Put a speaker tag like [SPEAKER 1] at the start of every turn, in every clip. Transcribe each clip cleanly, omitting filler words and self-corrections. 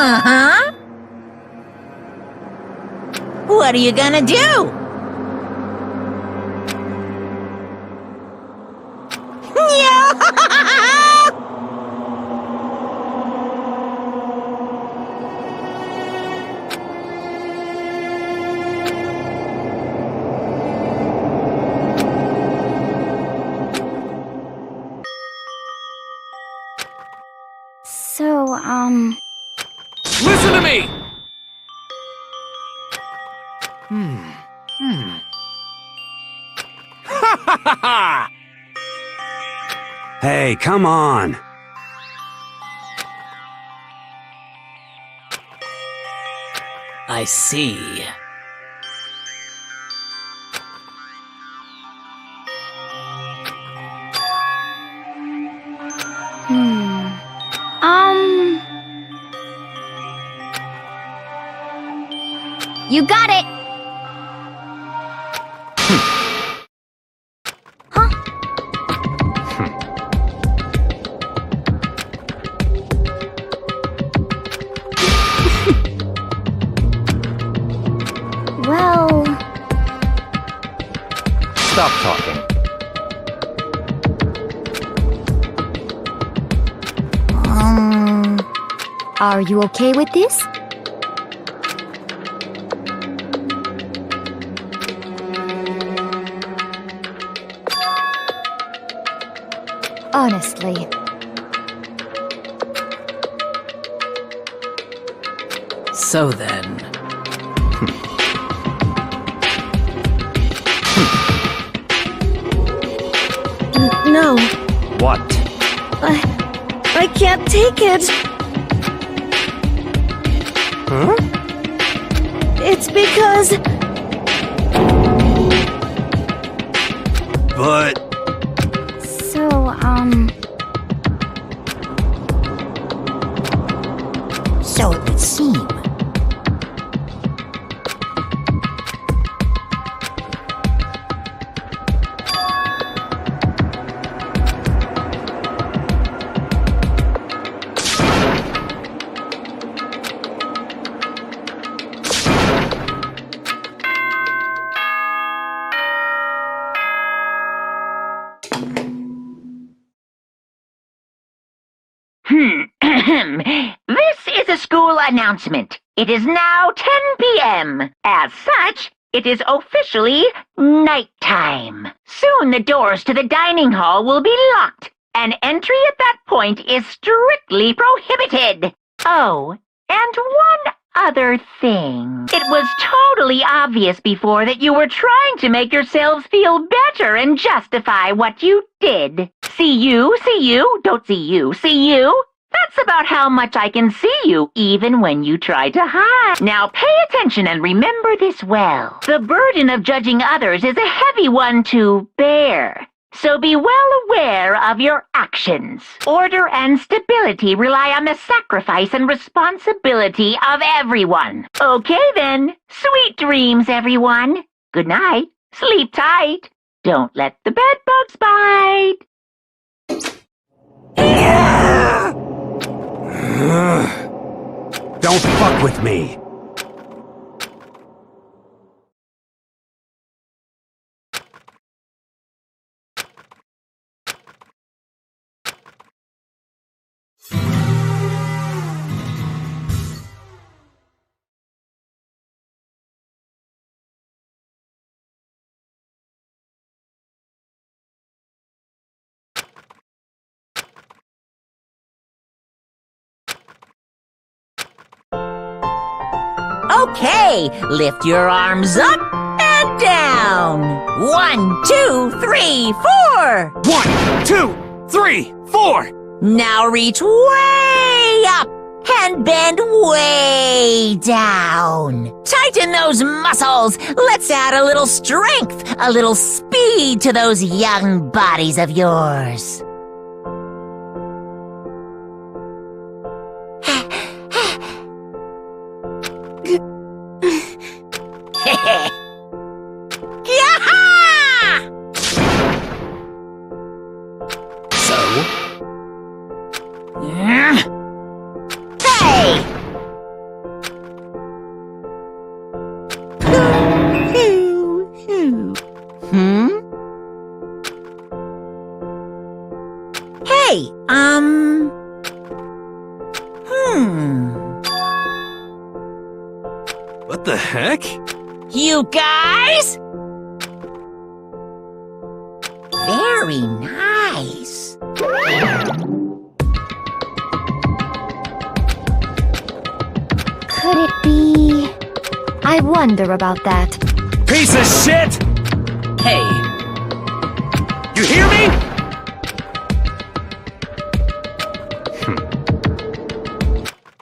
[SPEAKER 1] Uh-huh. What are you gonna do?
[SPEAKER 2] Listen to me! Ha ha ha ha!
[SPEAKER 3] Hey, come on!
[SPEAKER 4] I see.
[SPEAKER 5] You got it! Huh? Well...
[SPEAKER 2] Stop talking.
[SPEAKER 5] Are you okay with this? Honestly.
[SPEAKER 4] So then...
[SPEAKER 5] No.
[SPEAKER 2] What?
[SPEAKER 5] I can't take it.
[SPEAKER 2] Huh?
[SPEAKER 5] It's because...
[SPEAKER 3] But...
[SPEAKER 1] So it would seem.
[SPEAKER 6] This is a school announcement. It is now 10 p.m. As such, it is officially nighttime. Soon the doors to the dining hall will be locked, and entry at that point is strictly prohibited. Oh, and one other thing. It was totally obvious before that you were trying to make yourselves feel better and justify what you did. See you, don't see you, see you. That's about how much I can see you, even when you try to hide. Now pay attention and remember this well. The burden of judging others is a heavy one to bear. So be well aware of your actions. Order and stability rely on the sacrifice and responsibility of everyone. Okay then. Sweet dreams, everyone. Good night. Sleep tight. Don't let the bedbugs bite.
[SPEAKER 3] Don't fuck with me!
[SPEAKER 1] Okay, lift your arms up and down. 1, 2, 3, 4.
[SPEAKER 2] 1, 2, 3, 4!
[SPEAKER 1] Now reach way up and bend way down. Tighten those muscles. Let's add a little strength, a little speed to those young bodies of yours. Hey,
[SPEAKER 2] What the heck?
[SPEAKER 1] You guys? Very nice.
[SPEAKER 5] Could it be? I wonder about that.
[SPEAKER 3] Piece of shit!
[SPEAKER 4] Hey,
[SPEAKER 3] You hear me?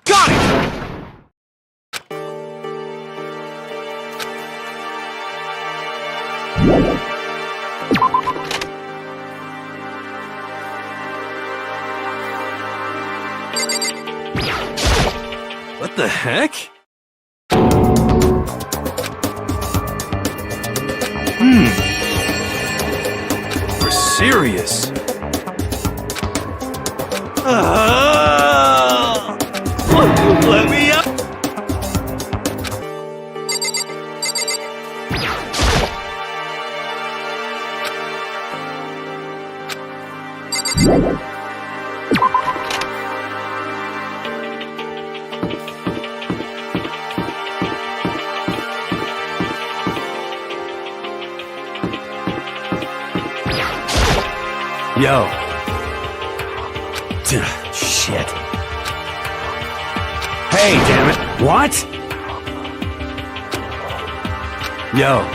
[SPEAKER 2] Got it! What the heck? You're serious. Let me up.
[SPEAKER 3] Yo. Shit. Hey, damn it. What? Yo.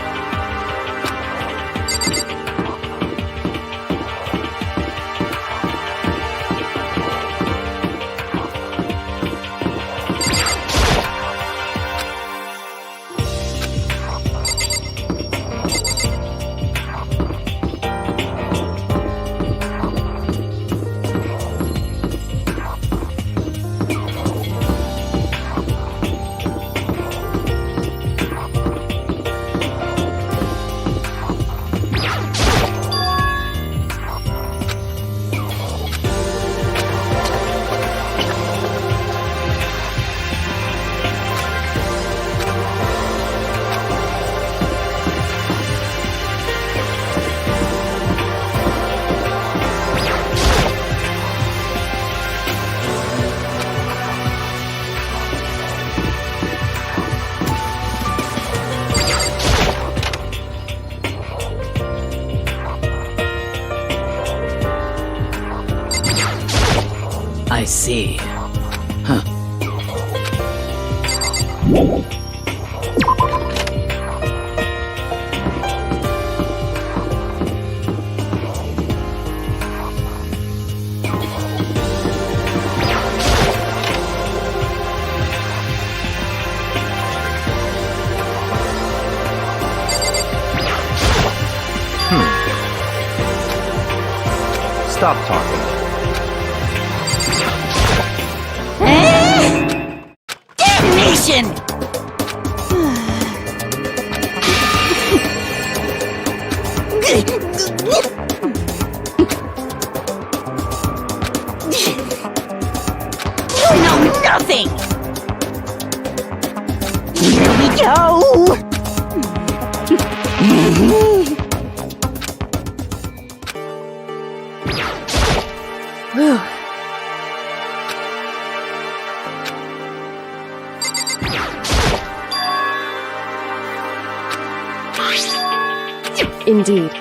[SPEAKER 4] I see. Huh.
[SPEAKER 2] Stop talking.
[SPEAKER 1] Damnation! You know nothing! Here we go! Whew.
[SPEAKER 5] Indeed.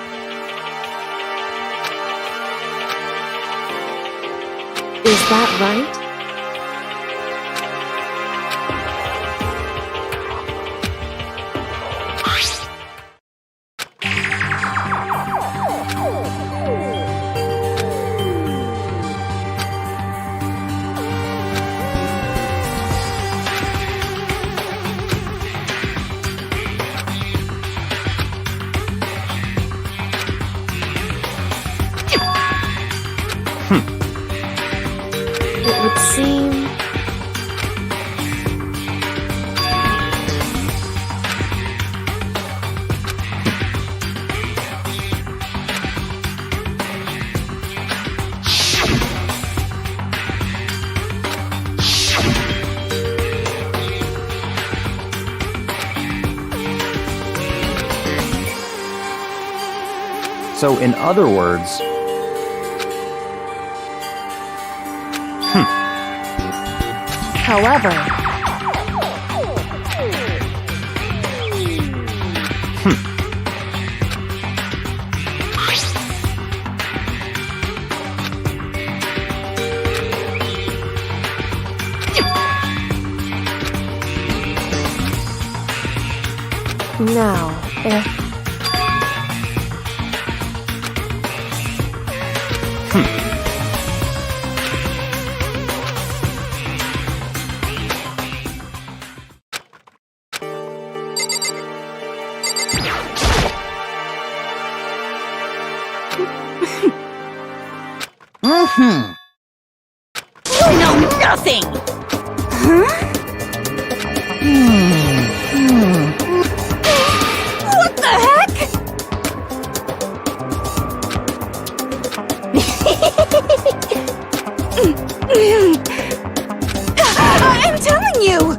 [SPEAKER 5] Is that right? It would seem...
[SPEAKER 2] So, in other words,
[SPEAKER 5] However, now, if
[SPEAKER 1] You know nothing! What the heck? I'm telling you!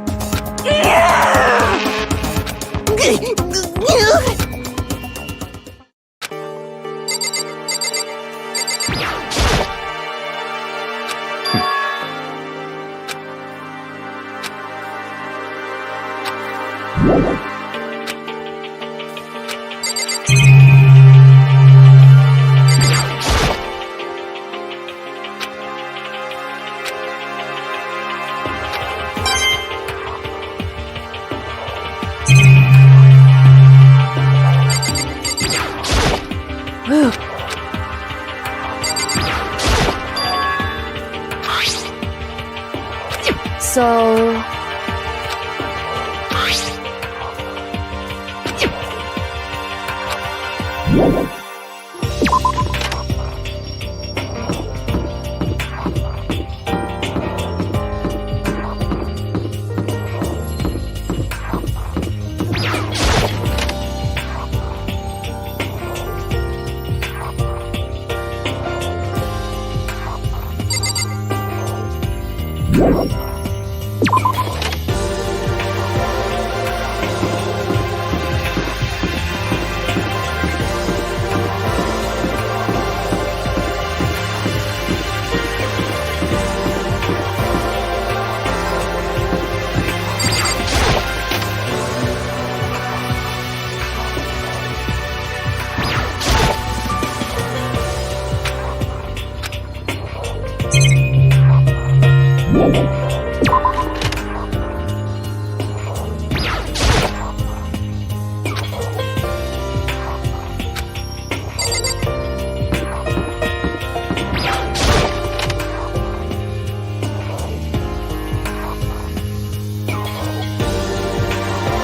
[SPEAKER 5] so...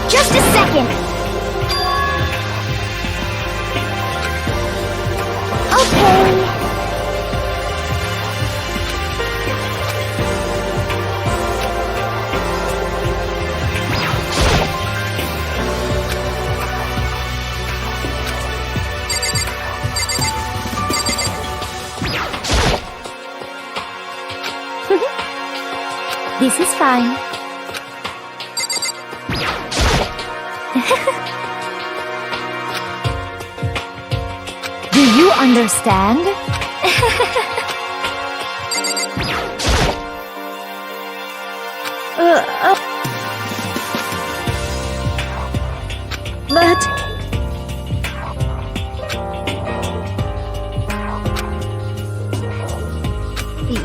[SPEAKER 5] Just a second! Okay. This is fine. Do you understand? But...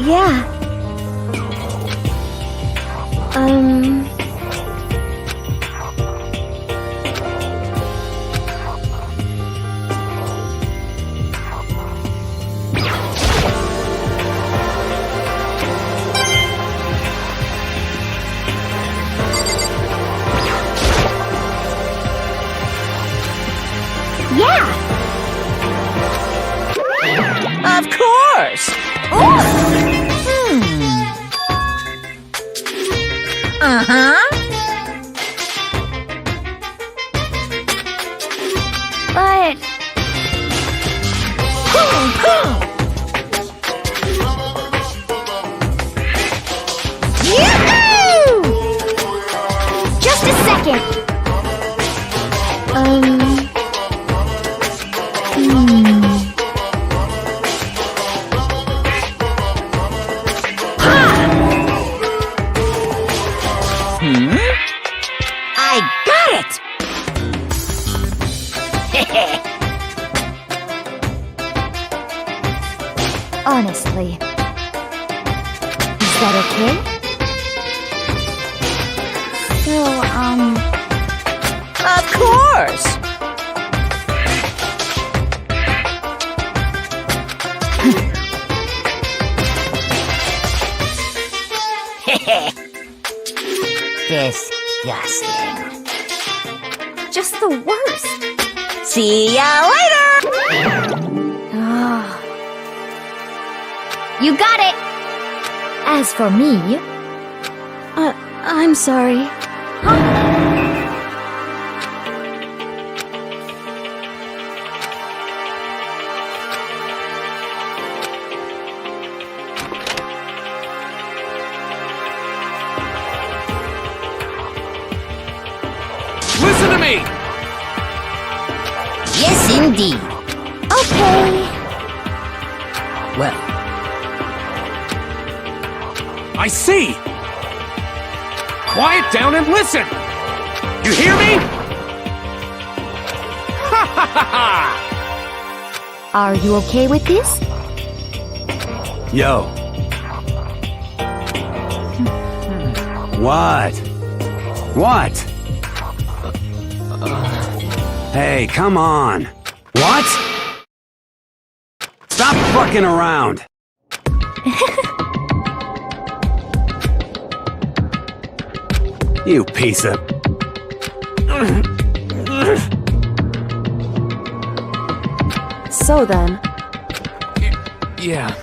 [SPEAKER 5] yeah. Yeah!
[SPEAKER 1] Of course! Uh-huh.
[SPEAKER 5] But... Yoo-hoo! Just a second. Honestly. Is that okay? So,
[SPEAKER 1] Of course! Disgusting.
[SPEAKER 5] just the worst.
[SPEAKER 1] See ya later!
[SPEAKER 5] You got it! As for me... I'm sorry.
[SPEAKER 3] Listen to me!
[SPEAKER 1] Yes, indeed.
[SPEAKER 5] Okay.
[SPEAKER 4] Well,
[SPEAKER 3] I see! Quiet down and listen! You hear me? Ha ha ha ha!
[SPEAKER 5] Are you okay with this?
[SPEAKER 3] Yo. What? What? Hey, come on. What? Stop fucking around. You piece of...
[SPEAKER 5] So then,
[SPEAKER 3] Yeah.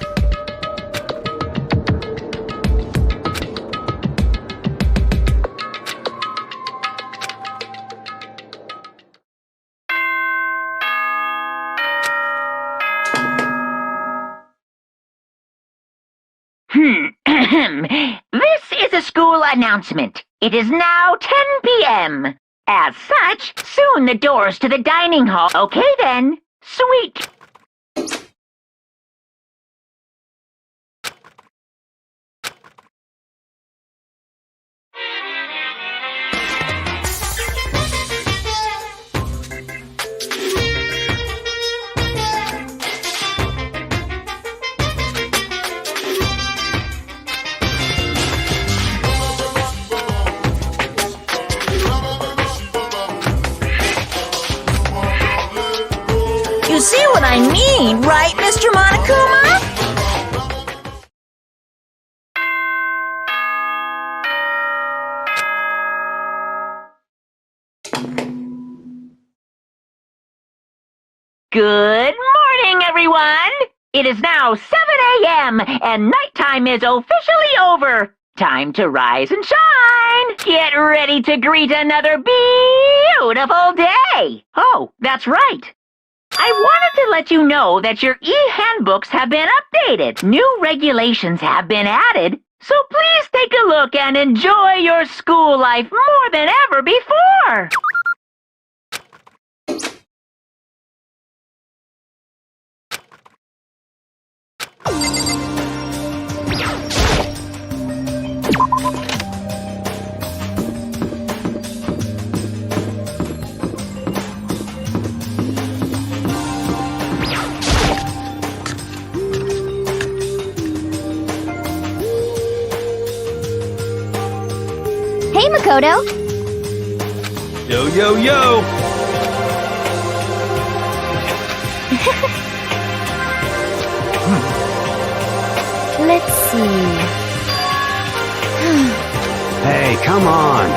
[SPEAKER 6] This is a school announcement. It is now 10 p.m. As such, soon the doors to the dining hall. Okay then. Sweet.
[SPEAKER 1] You see what I mean, right, Mr. Monokuma?
[SPEAKER 6] Good morning, everyone. It is now 7 a.m. and nighttime is officially over. Time to rise and shine. Get ready to greet another beautiful day. Oh, that's right. I wanted to let you know that your e-handbooks have been updated. New regulations have been added, so please take a look and enjoy your school life more than ever before.
[SPEAKER 5] hey Makoto!
[SPEAKER 2] Yo, yo, yo!
[SPEAKER 5] Let's see.
[SPEAKER 3] Hey, come on.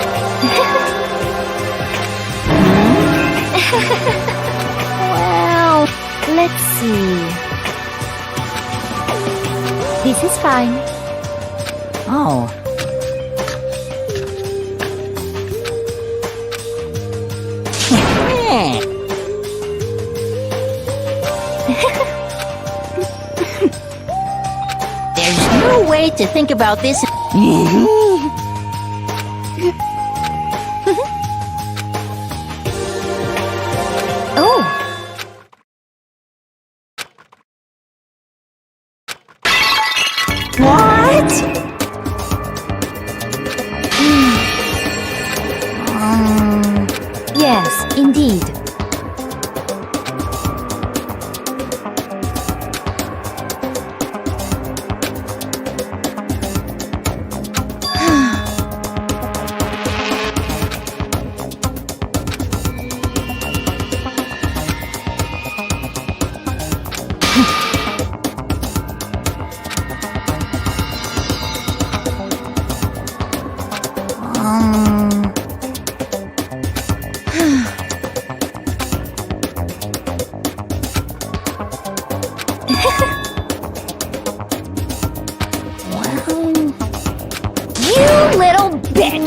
[SPEAKER 5] Well, let's see. This is fine.
[SPEAKER 1] Oh. There's no way to think about this.
[SPEAKER 5] Oh,
[SPEAKER 1] What?
[SPEAKER 5] yes, indeed.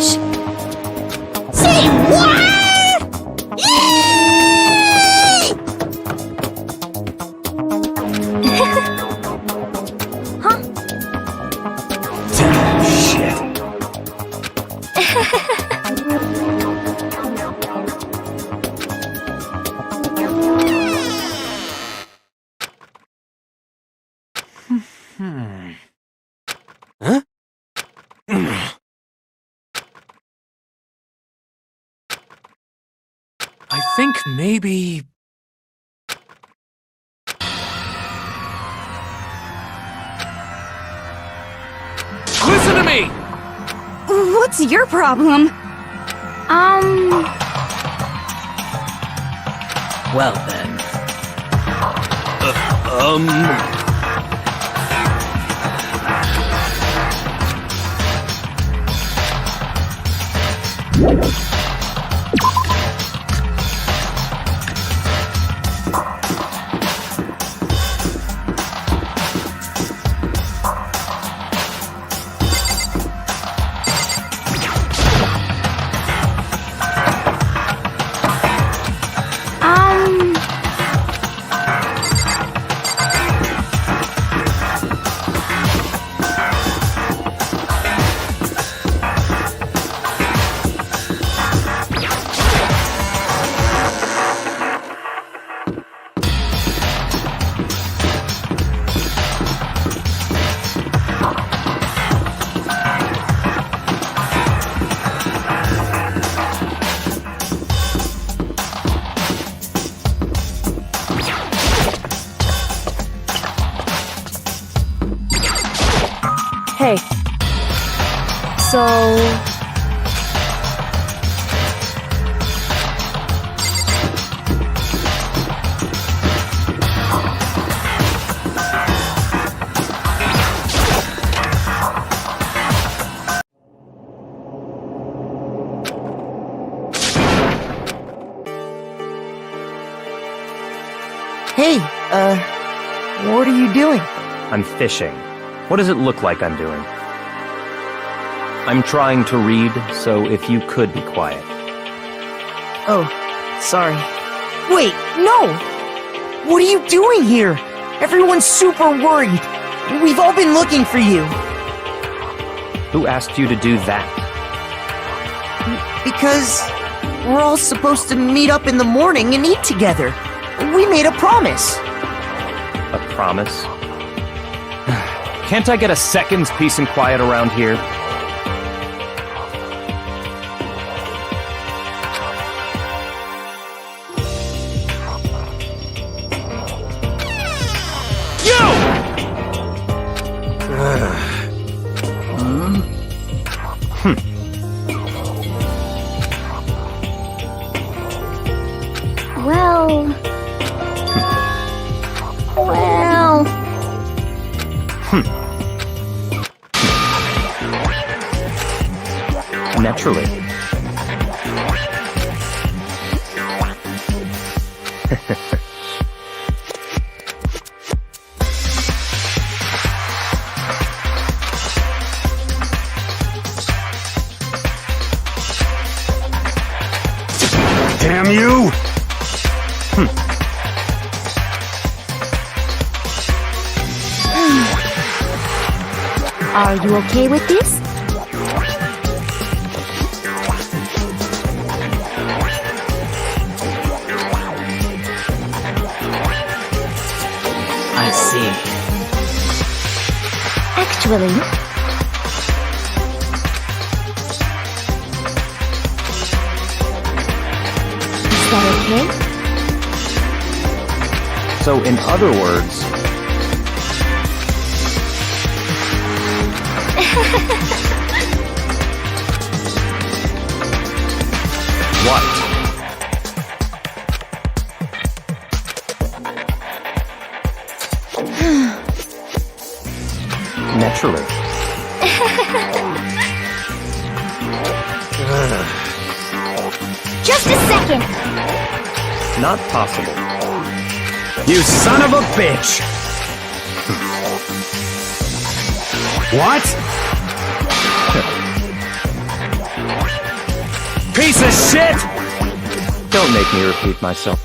[SPEAKER 5] much.
[SPEAKER 1] Say what?
[SPEAKER 5] Huh?
[SPEAKER 3] Shit. Huh?
[SPEAKER 4] I think maybe... Listen to me!
[SPEAKER 5] What's your problem?
[SPEAKER 4] Well then.
[SPEAKER 5] Hey. So...
[SPEAKER 7] Hey, what are you doing?
[SPEAKER 2] I'm fishing. What does it look like I'm doing? I'm trying to read, so if you could be quiet.
[SPEAKER 7] Oh, sorry. Wait, no! What are you doing here? Everyone's super worried. We've all been looking for you.
[SPEAKER 2] Who asked you to do that?
[SPEAKER 7] Because we're all supposed to meet up in the morning and eat together. We made a promise.
[SPEAKER 2] A promise? Can't I get a second's peace and quiet around here?
[SPEAKER 5] Well...
[SPEAKER 2] Naturally.
[SPEAKER 3] Damn you!
[SPEAKER 5] Are you okay with this?
[SPEAKER 4] I see.
[SPEAKER 5] Actually... Is that okay?
[SPEAKER 2] So, in other words... What? Naturally.
[SPEAKER 5] Just a second!
[SPEAKER 2] Not possible.
[SPEAKER 3] You son of a bitch! What? Piece of shit!
[SPEAKER 2] Don't make me repeat myself.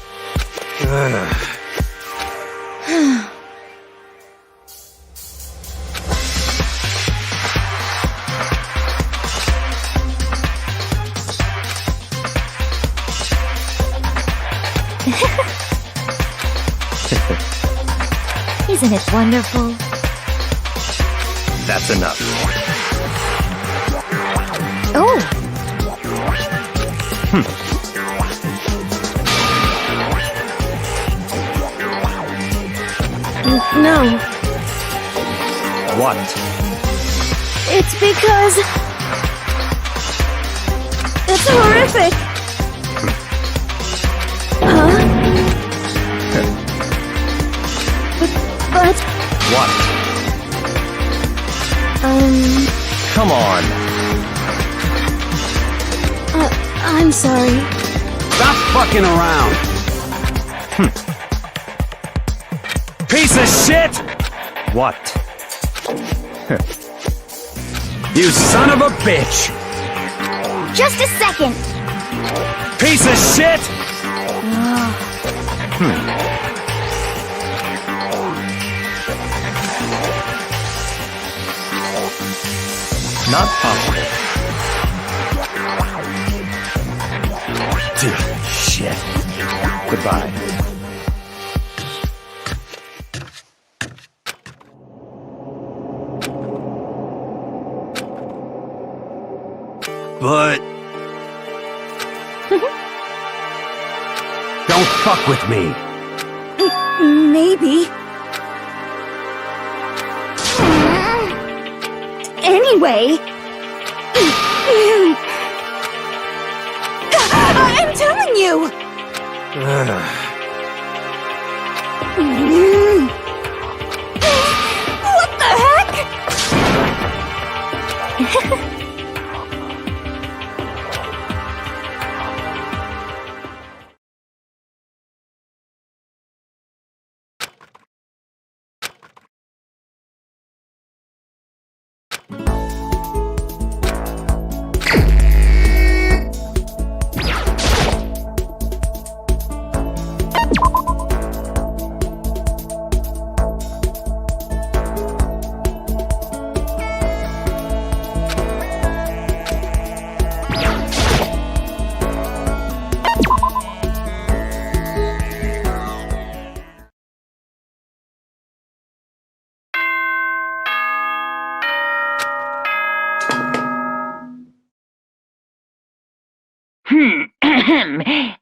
[SPEAKER 5] Isn't it wonderful?
[SPEAKER 2] That's enough.
[SPEAKER 5] Oh, no.
[SPEAKER 2] What?
[SPEAKER 5] It's because... it's horrific. Huh? But...
[SPEAKER 2] What? Come on.
[SPEAKER 5] I'm sorry.
[SPEAKER 3] Stop fucking around! Piece of shit!
[SPEAKER 2] What?
[SPEAKER 3] You son of a bitch!
[SPEAKER 5] Just a second.
[SPEAKER 3] Piece of shit!
[SPEAKER 2] Not possible.
[SPEAKER 3] Shit.
[SPEAKER 2] Goodbye.
[SPEAKER 3] But... don't fuck with me.
[SPEAKER 5] Maybe. Anyway... I'm telling you! What the heck?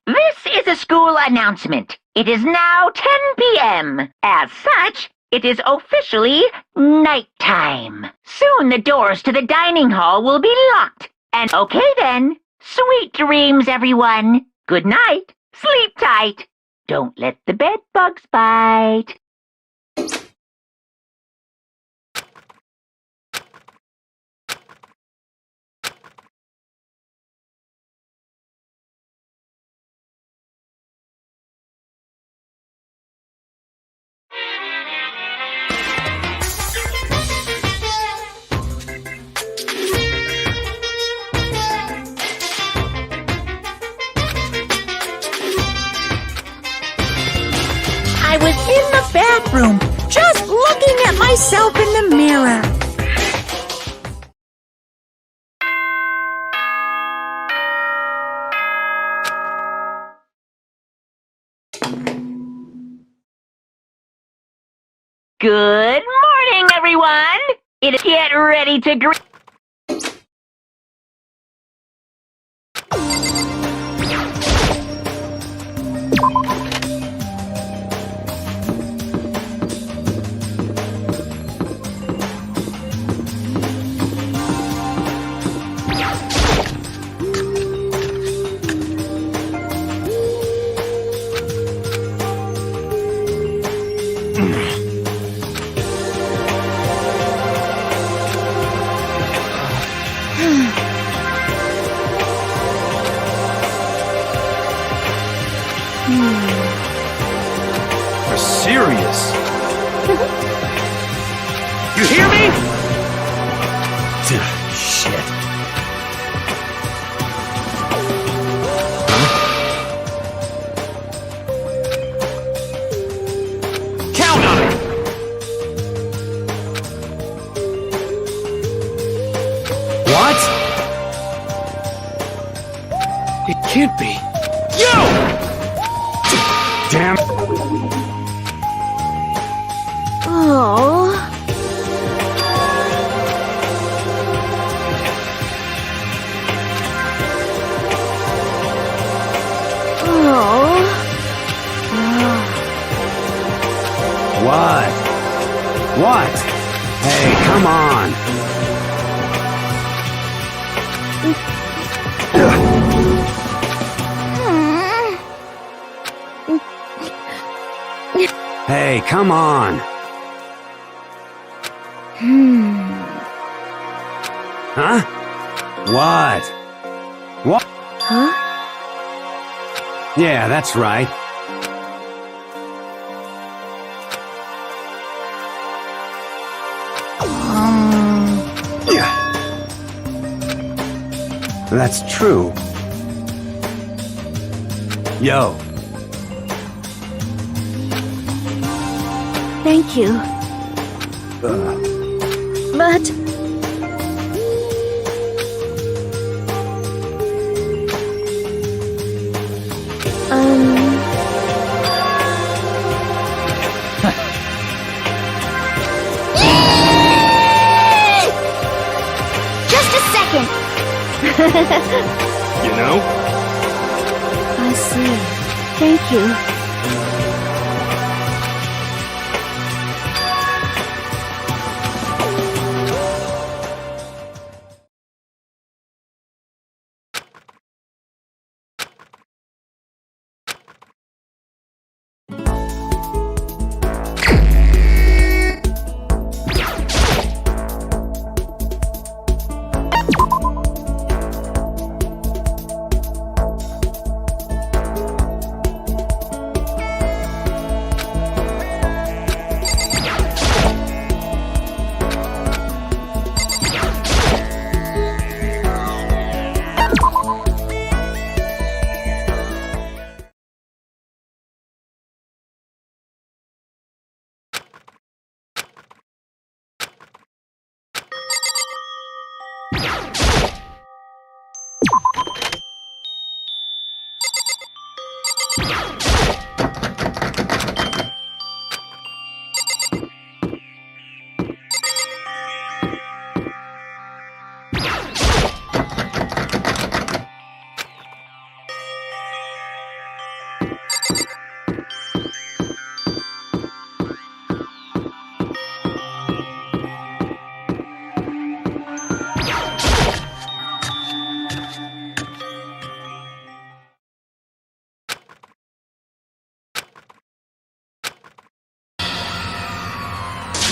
[SPEAKER 6] This is a school announcement. It is now 10 p.m. As such, it is officially nighttime. Soon the doors to the dining hall will be locked. And okay then, sweet dreams, everyone. Good night. Sleep tight. Don't let the bed bugs bite.
[SPEAKER 1] I was in the bathroom, just looking at myself in the mirror.
[SPEAKER 6] Good morning, everyone. Get ready to greet.
[SPEAKER 2] You're serious.
[SPEAKER 3] You hear me? Shit.
[SPEAKER 4] can't be. You!
[SPEAKER 3] Damn.
[SPEAKER 5] Oh. Oh.
[SPEAKER 3] What? What? Hey, come on. Hey, come on. Huh? What? What?
[SPEAKER 5] Huh?
[SPEAKER 3] Yeah, that's right. Yeah. That's true. Yo.
[SPEAKER 5] Thank you. But... Just a second!
[SPEAKER 4] You know?
[SPEAKER 5] I see. Thank you.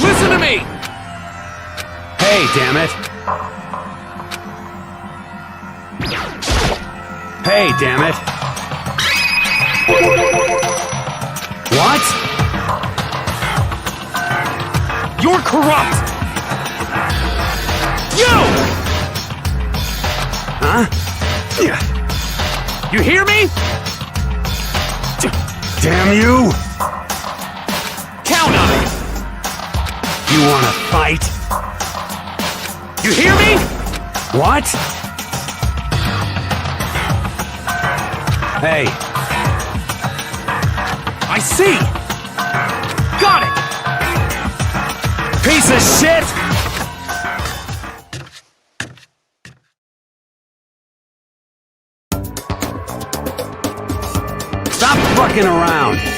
[SPEAKER 4] Listen to me!
[SPEAKER 3] Hey, damn it. Hey, damn it. What?
[SPEAKER 4] You're corrupt! You!
[SPEAKER 3] Huh? Yeah.
[SPEAKER 4] You hear me?
[SPEAKER 3] Damn you!
[SPEAKER 4] Count on it!
[SPEAKER 3] You wanna fight?
[SPEAKER 4] You hear me?
[SPEAKER 3] What? Hey,
[SPEAKER 4] I see! Got it!
[SPEAKER 3] piece of shit! Stop fucking around!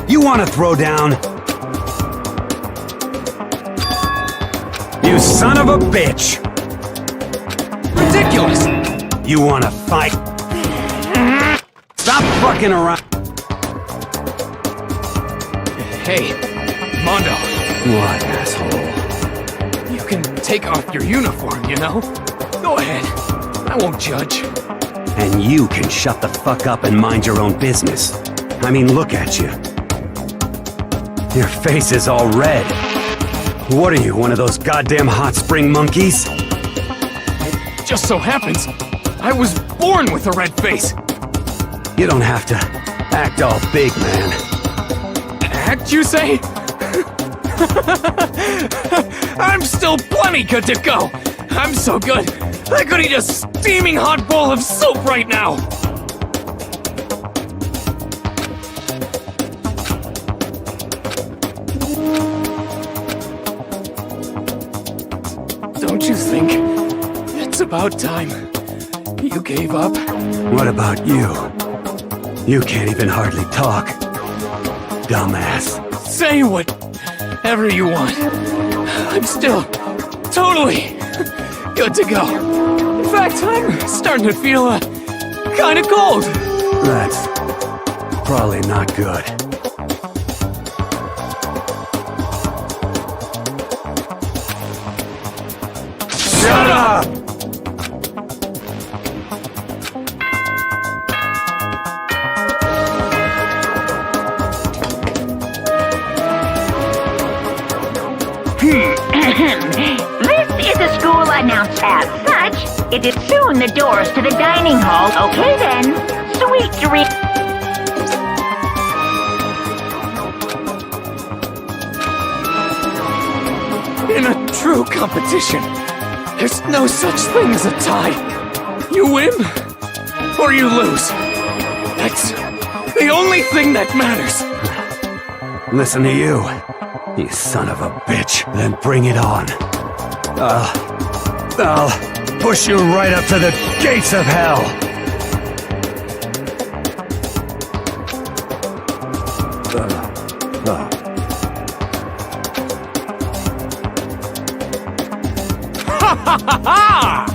[SPEAKER 3] You wanna throw down? You son of a bitch!
[SPEAKER 4] Ridiculous!
[SPEAKER 3] You wanna fight? Stop fucking around!
[SPEAKER 4] Hey, Mondo,
[SPEAKER 3] What, asshole?
[SPEAKER 4] you can take off your uniform, you know? Go ahead. I won't judge.
[SPEAKER 3] And you can shut the fuck up and mind your own business. I mean, look at you. Your face is all red. What are you, one of those goddamn hot spring monkeys?
[SPEAKER 4] Just so happens, I was born with a red face.
[SPEAKER 3] You don't have to act all big, man.
[SPEAKER 4] Act, you say? I'm still plenty good to go. I'm so good, I could eat a steaming hot bowl of soup right now! Don't you think it's about time you gave up?
[SPEAKER 3] What about you? You can't even hardly talk. Dumbass.
[SPEAKER 4] Say whatever you want. I'm still totally good to go. In fact, I'm starting to feel kinda cold.
[SPEAKER 3] That's probably not good. Shut up!
[SPEAKER 6] This is a school announcement. As such, it is soon the doors to the dining hall. Okay then, sweet dreams.
[SPEAKER 4] In a true competition, there's no such thing as a tie. You win, or you lose. That's the only thing that matters.
[SPEAKER 3] Listen to you, you son of a bitch. Then bring it on. I'll push you right up to the gates of hell.
[SPEAKER 4] Ha ha ha!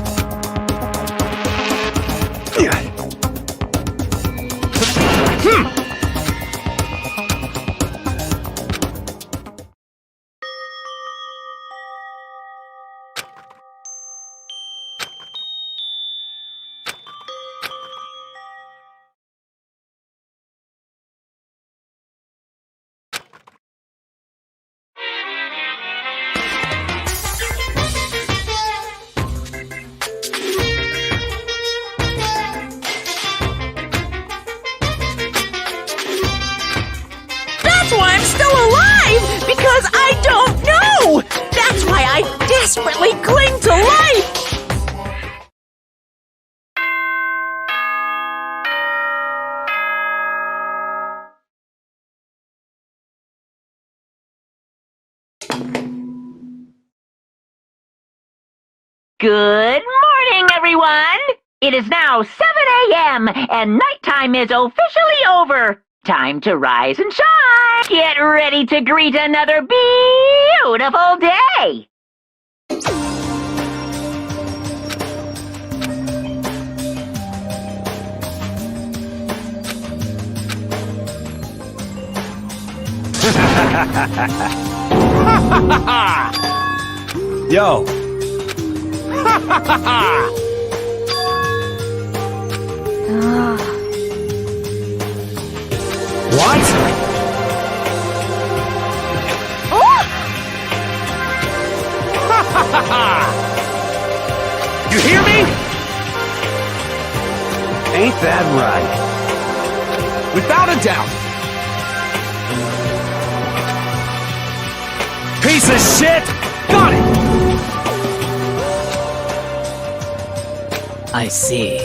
[SPEAKER 1] That's why I'm still alive! Because I don't know! That's why I desperately cling to life!
[SPEAKER 6] Good morning, everyone! It is now 7 a.m. and nighttime is officially over. Time to rise and shine! Get ready to greet another beautiful day!
[SPEAKER 3] Yo, what?
[SPEAKER 4] You hear me?
[SPEAKER 3] Ain't that right?
[SPEAKER 4] Without a doubt.
[SPEAKER 3] Piece of shit!
[SPEAKER 4] Got it!
[SPEAKER 7] I see.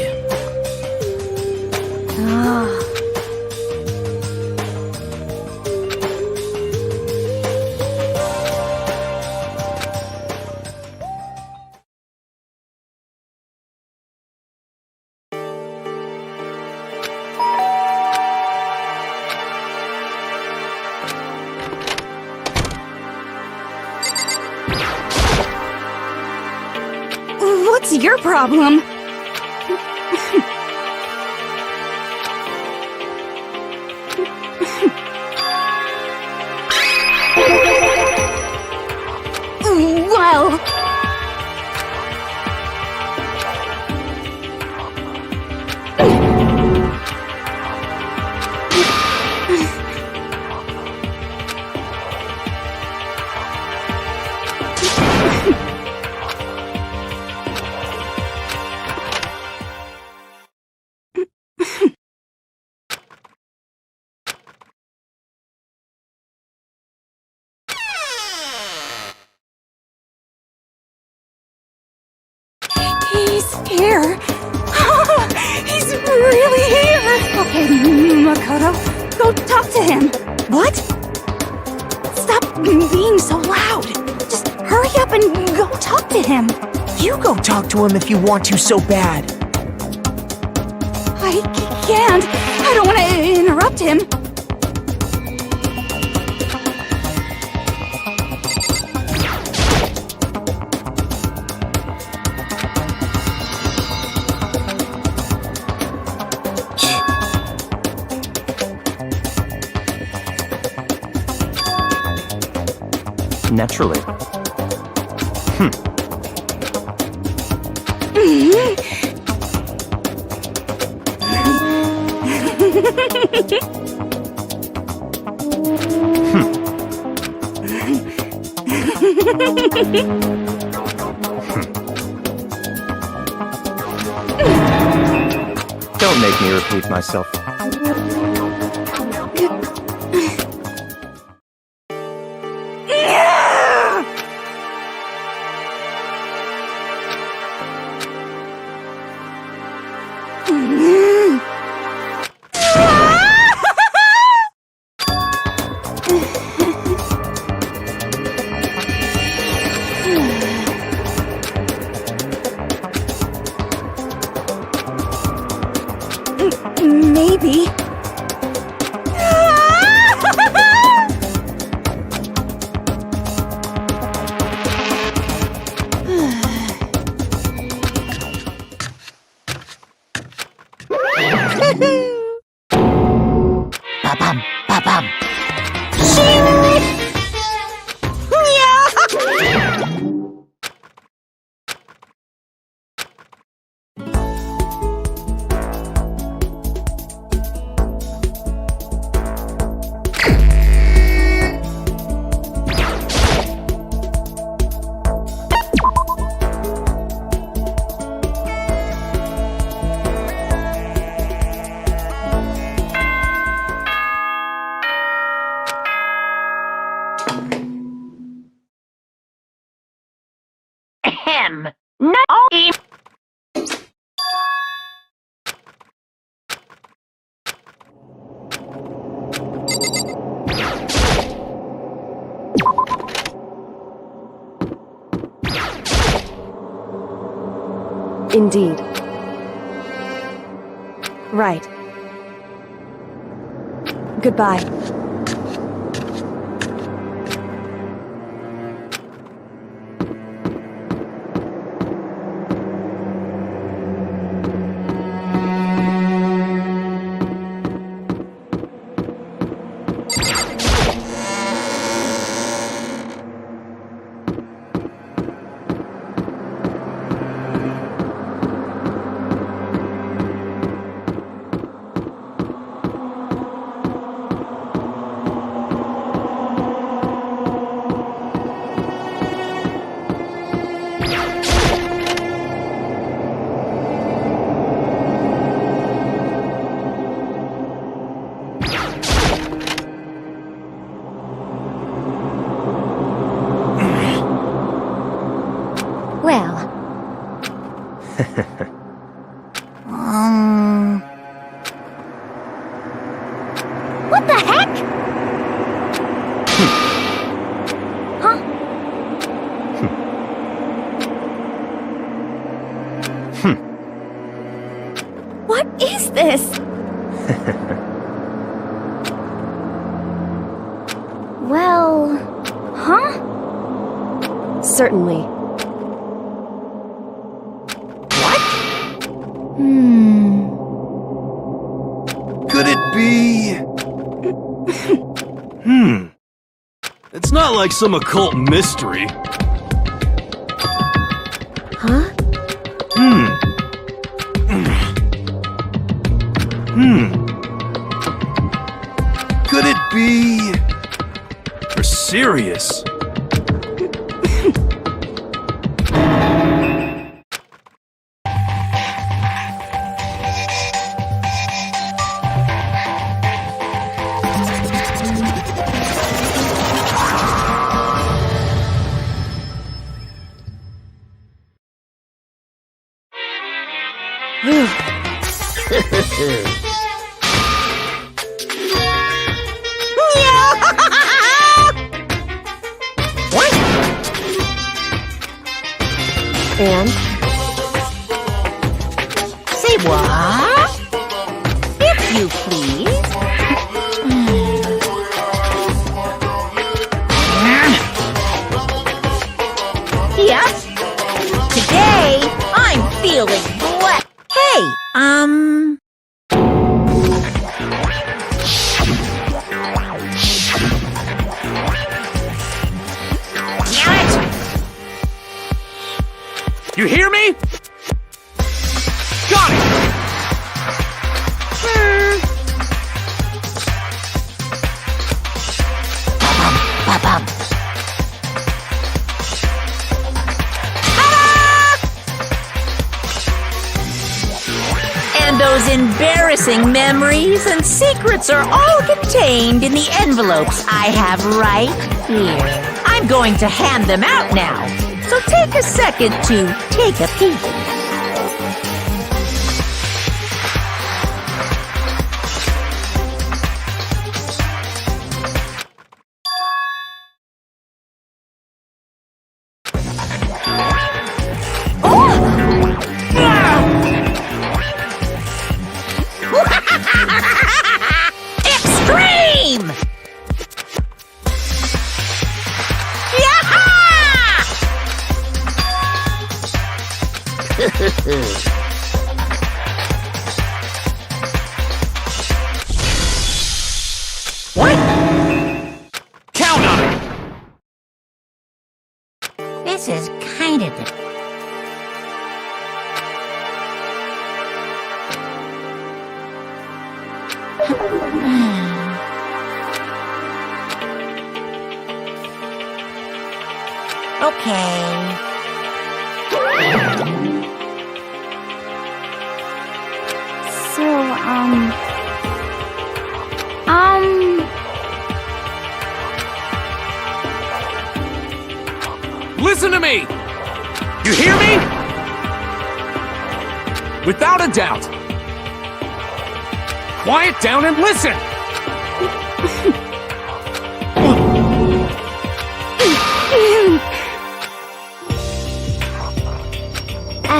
[SPEAKER 5] What's your problem? Well...
[SPEAKER 8] He's here. He's really here. Okay, Makoto, go talk to him.
[SPEAKER 7] What?
[SPEAKER 8] Stop being so loud. Just hurry up and go talk to him.
[SPEAKER 7] You go talk to him if you want to so bad.
[SPEAKER 8] I can't. I don't want to interrupt him.
[SPEAKER 2] Naturally. Don't make me repeat myself.
[SPEAKER 8] Maybe.
[SPEAKER 1] Ba-bum, ba-bum.
[SPEAKER 6] Ahem. No.
[SPEAKER 9] Indeed. Right. Goodbye.
[SPEAKER 5] Well,
[SPEAKER 8] What the heck?
[SPEAKER 5] huh?
[SPEAKER 8] What is this?
[SPEAKER 5] Well,
[SPEAKER 8] Huh?
[SPEAKER 9] Certainly.
[SPEAKER 10] Could it be? It's not like some occult mystery.
[SPEAKER 9] Huh?
[SPEAKER 10] Could it be? You're serious?
[SPEAKER 1] What?
[SPEAKER 9] And?
[SPEAKER 1] Say what? If you please. Yes? Today, I'm feeling blessed. Hey, Damn it!
[SPEAKER 4] You hear me? Got it!
[SPEAKER 1] Ba-bum. And those embarrassing memories and secrets are all contained in the envelopes I have right here. I'm going to hand them out now, so take a second to take a peek. Extreme! What?
[SPEAKER 4] Count on it!
[SPEAKER 1] This is kind of okay.
[SPEAKER 5] So,
[SPEAKER 4] Listen to me! You hear me? Without a doubt. Quiet down and listen!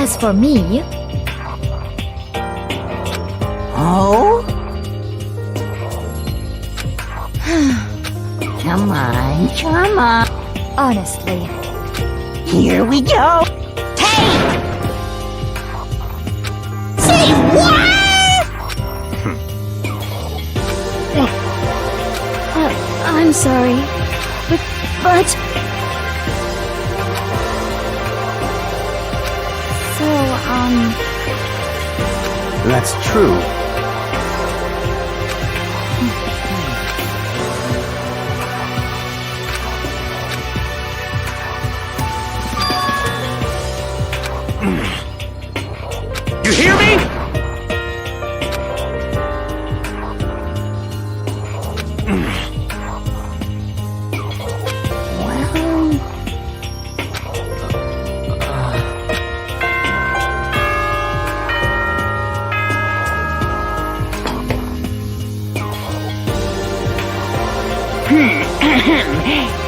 [SPEAKER 5] as for me,
[SPEAKER 1] Oh? Come on, come on.
[SPEAKER 5] honestly,
[SPEAKER 1] Here we go. Hey! Say what?
[SPEAKER 5] I'm sorry, but so,
[SPEAKER 3] That's true.
[SPEAKER 4] You hear me?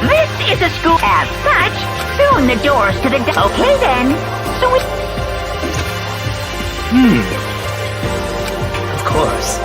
[SPEAKER 6] This is a school as such. Soon the doors to the... Okay then. So we...
[SPEAKER 7] Of course.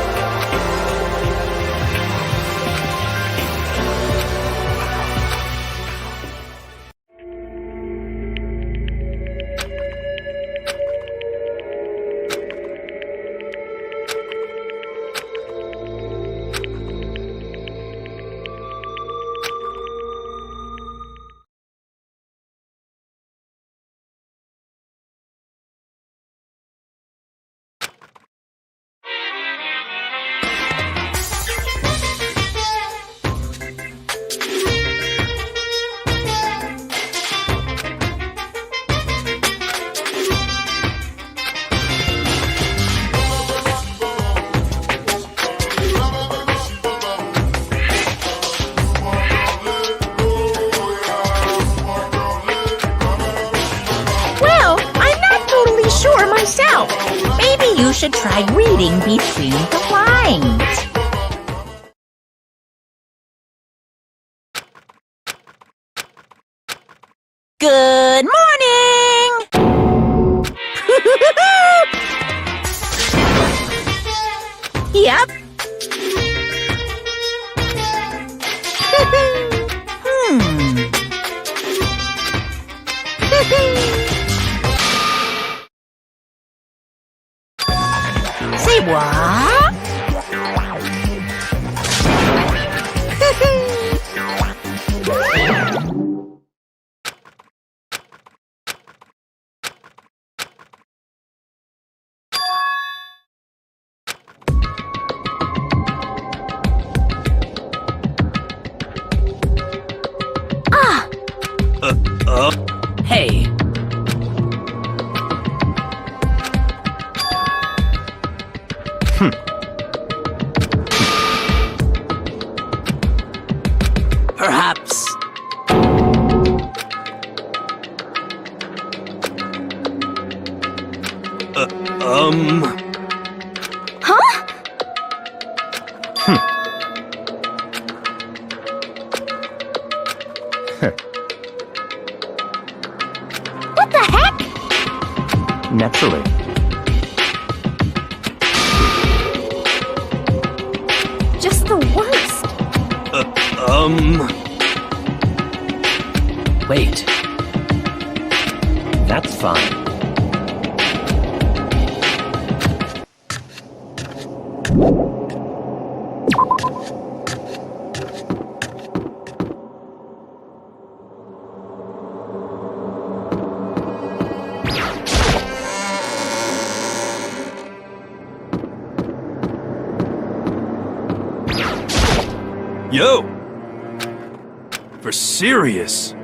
[SPEAKER 1] should try reading between the lines. Good morning! Yep. Say what?
[SPEAKER 7] Hey. Perhaps.
[SPEAKER 5] What the heck?
[SPEAKER 2] Naturally.
[SPEAKER 5] Just the worst.
[SPEAKER 7] Wait.
[SPEAKER 2] That's fine.
[SPEAKER 10] Yo! For serious?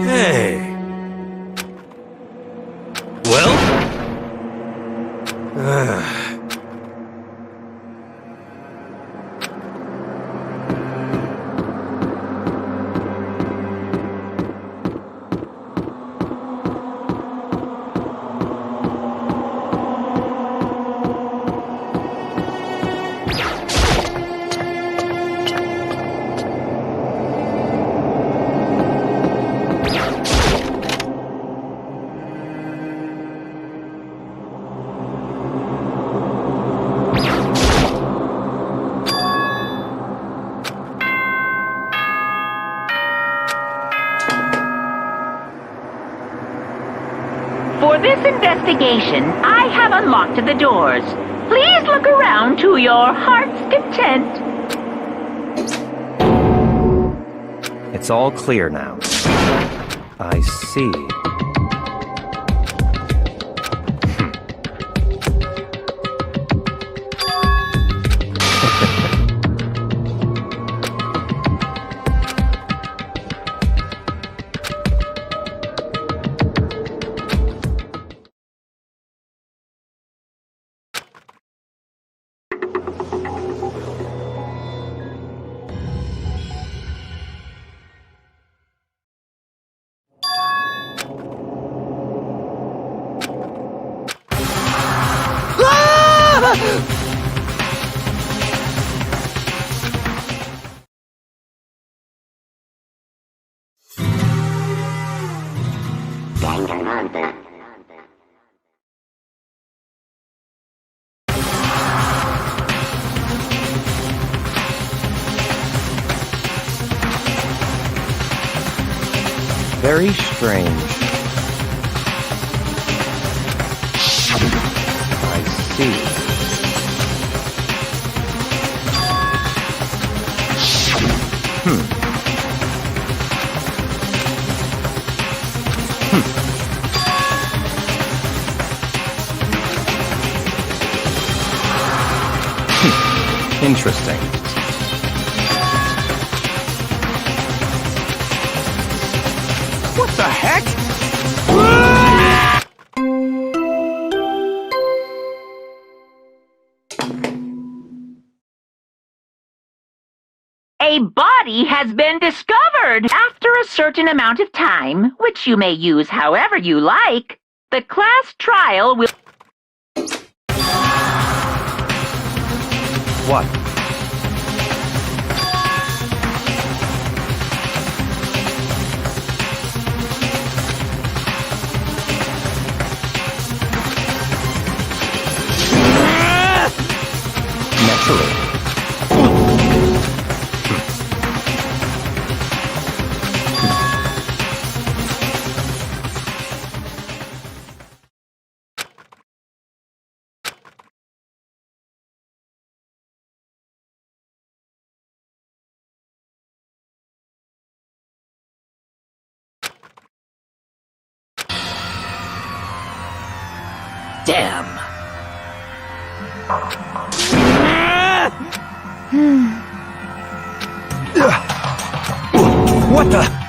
[SPEAKER 10] Hey. Well?
[SPEAKER 6] For this investigation, I have unlocked the doors. Please look around to your heart's content.
[SPEAKER 2] It's all clear now. I see.
[SPEAKER 6] Danganronpa.
[SPEAKER 2] Very strange. I see. Interesting.
[SPEAKER 4] What the heck?
[SPEAKER 6] A body body has been discovered. After a certain amount of time, which you may use however you like, the class trial will...
[SPEAKER 2] What? Naturally.
[SPEAKER 7] Damn!
[SPEAKER 3] What the?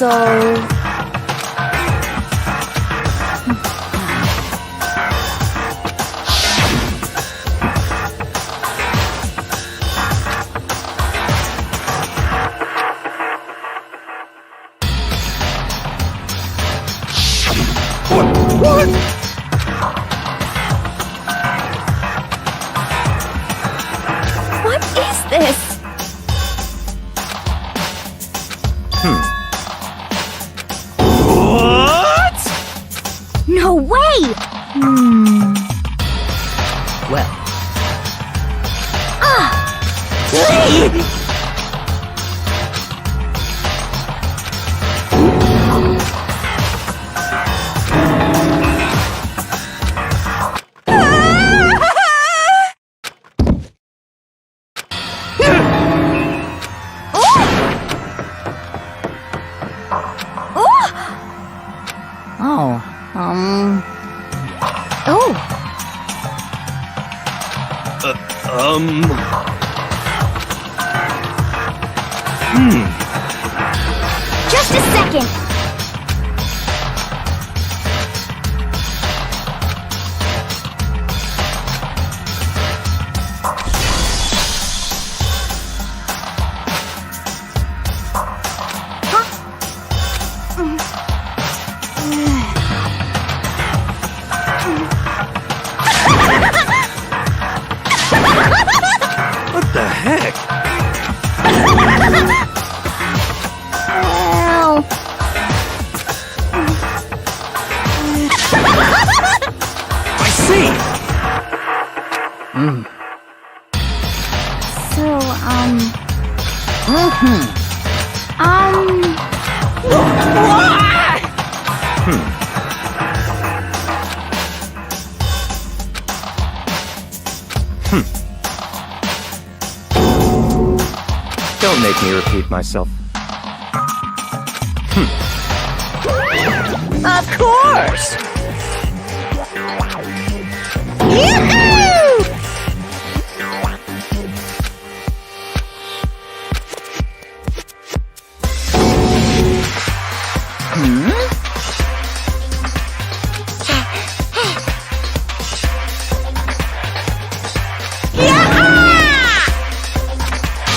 [SPEAKER 9] So...
[SPEAKER 5] What is this? No way!
[SPEAKER 7] Well.
[SPEAKER 5] Just a second.
[SPEAKER 10] What the heck?
[SPEAKER 5] Well...
[SPEAKER 10] I see!
[SPEAKER 5] So,
[SPEAKER 2] Don't make me repeat myself.
[SPEAKER 1] Of course! Yoo-hoo!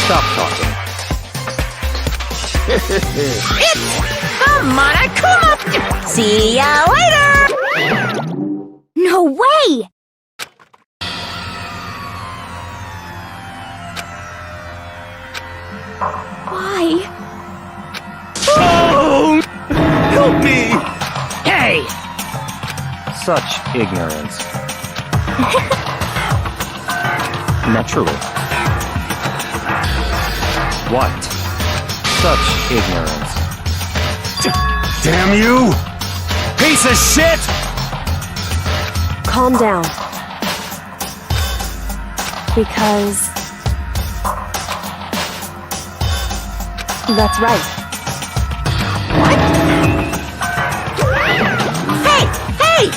[SPEAKER 2] Stop talking.
[SPEAKER 1] It's Monokuma! See ya later!
[SPEAKER 5] no way! Why?
[SPEAKER 10] Oh! Help me!
[SPEAKER 7] Hey!
[SPEAKER 2] Such ignorance. Naturally. What? Such ignorance.
[SPEAKER 3] Damn you! Piece of shit!
[SPEAKER 9] Calm down. Because... That's right.
[SPEAKER 1] What? Hey! Hey!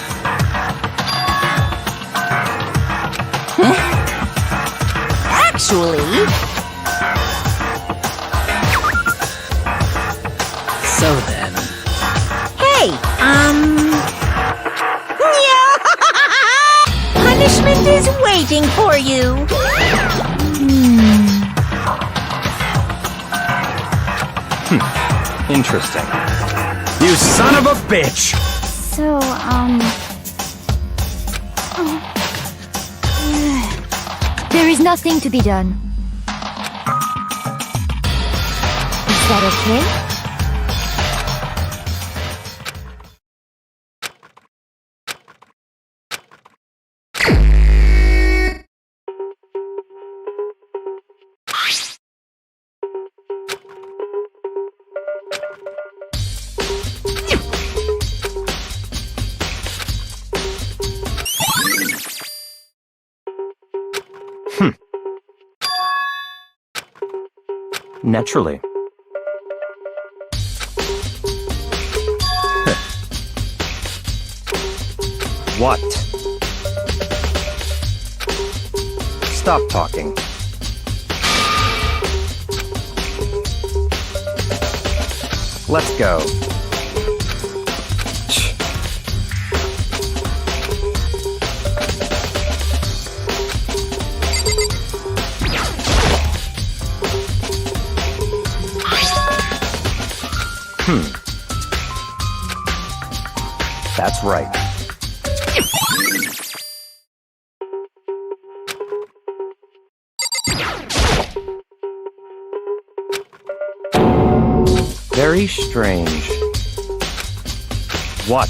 [SPEAKER 1] Actually...
[SPEAKER 7] So then...
[SPEAKER 1] Hey, punishment is waiting for you.
[SPEAKER 2] Interesting.
[SPEAKER 3] You son of a bitch!
[SPEAKER 5] So, there is nothing to be done. Is that okay?
[SPEAKER 2] Naturally. What? Stop talking. Let's go. That's right. Very strange. What?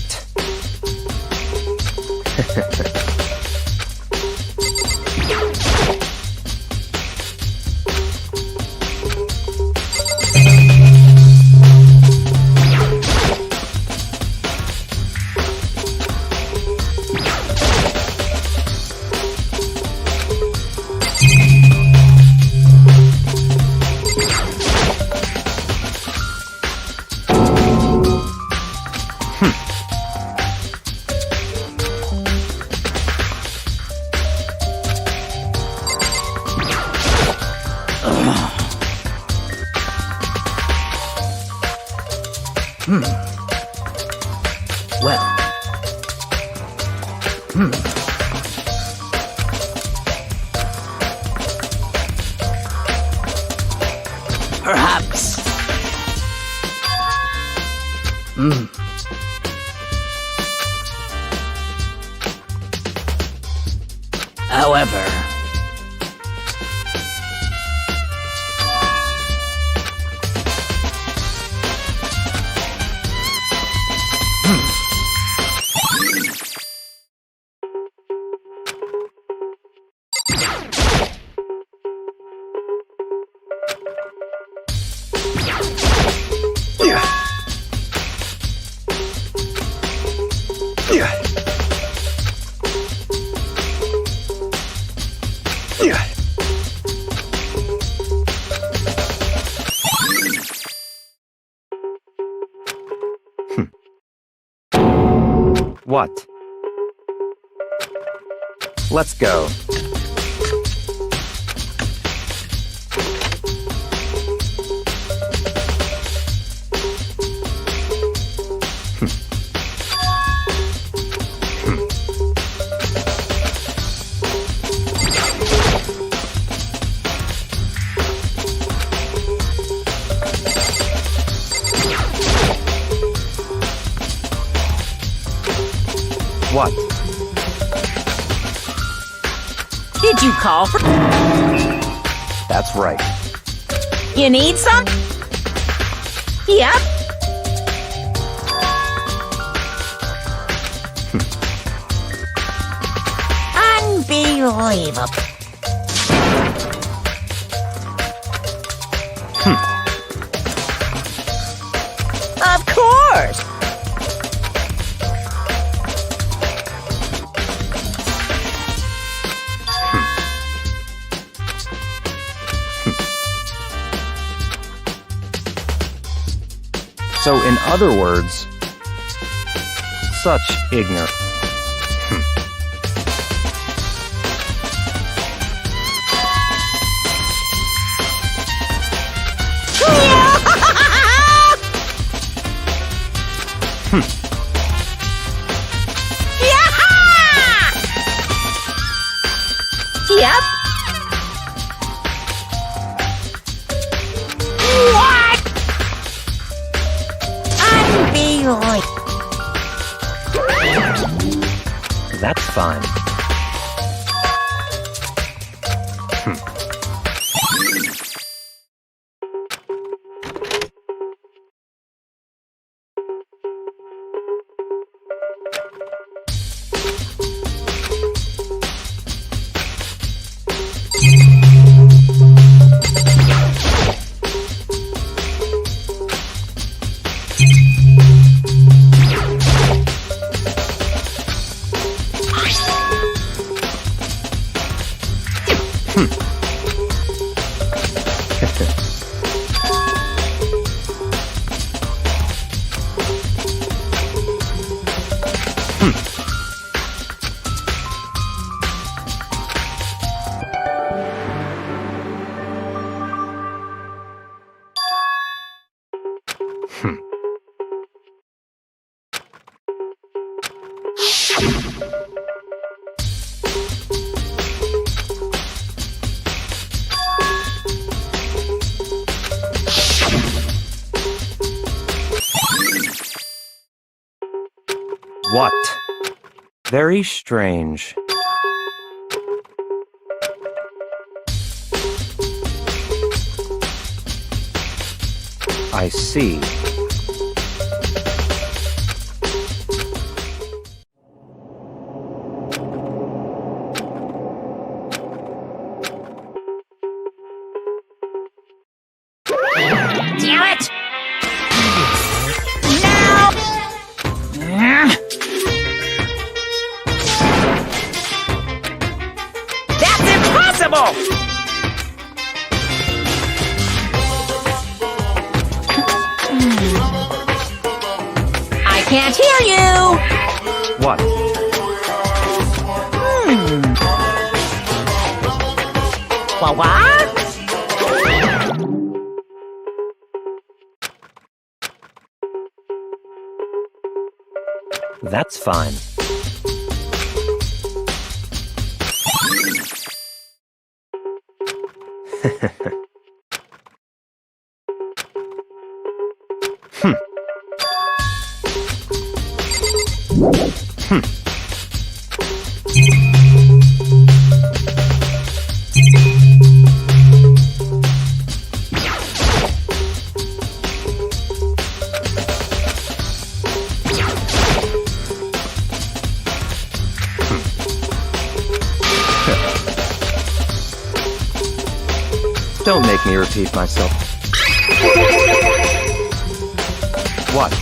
[SPEAKER 7] Well. Perhaps. However... What? Let's go. What?
[SPEAKER 1] Did you call for...
[SPEAKER 2] That's right.
[SPEAKER 1] You need some? Yep. Unbelievable. Of course.
[SPEAKER 2] So, in other words, such ignorance.
[SPEAKER 1] Yep. What? Unbelievable.
[SPEAKER 2] That's fine. What? Very strange. I see.
[SPEAKER 1] Damn it! Now! That's impossible! I can't hear you!
[SPEAKER 2] What?
[SPEAKER 1] What?
[SPEAKER 2] That's fine. Don't make me repeat myself. What?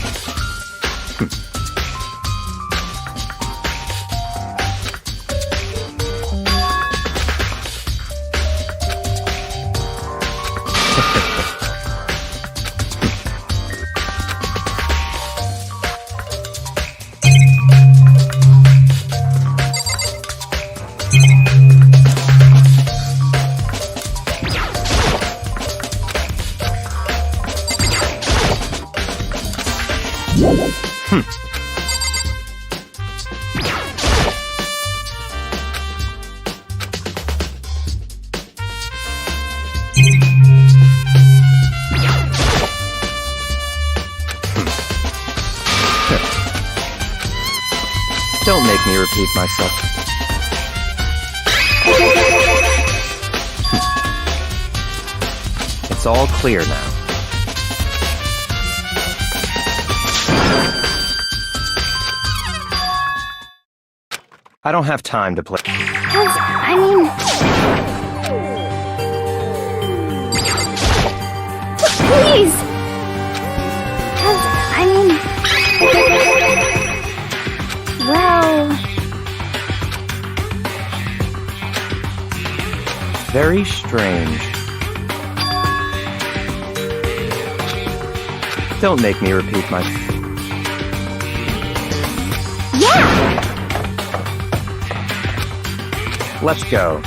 [SPEAKER 2] Don't make me repeat myself. It's all clear now. I don't have time to play.
[SPEAKER 5] I mean... Please! I mean... Well...
[SPEAKER 2] Very strange. Don't make me repeat my...
[SPEAKER 5] Yeah!
[SPEAKER 2] Let's go.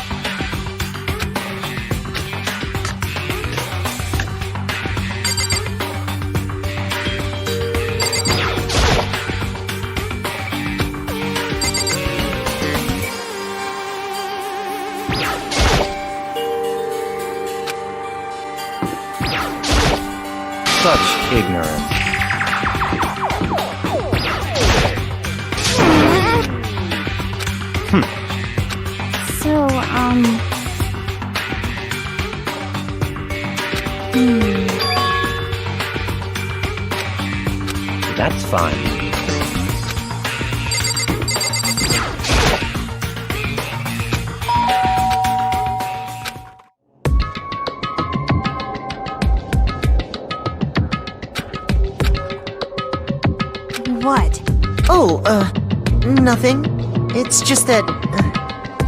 [SPEAKER 2] Such ignorance.
[SPEAKER 5] So,
[SPEAKER 2] That's fine.
[SPEAKER 7] What? Oh, nothing. It's just that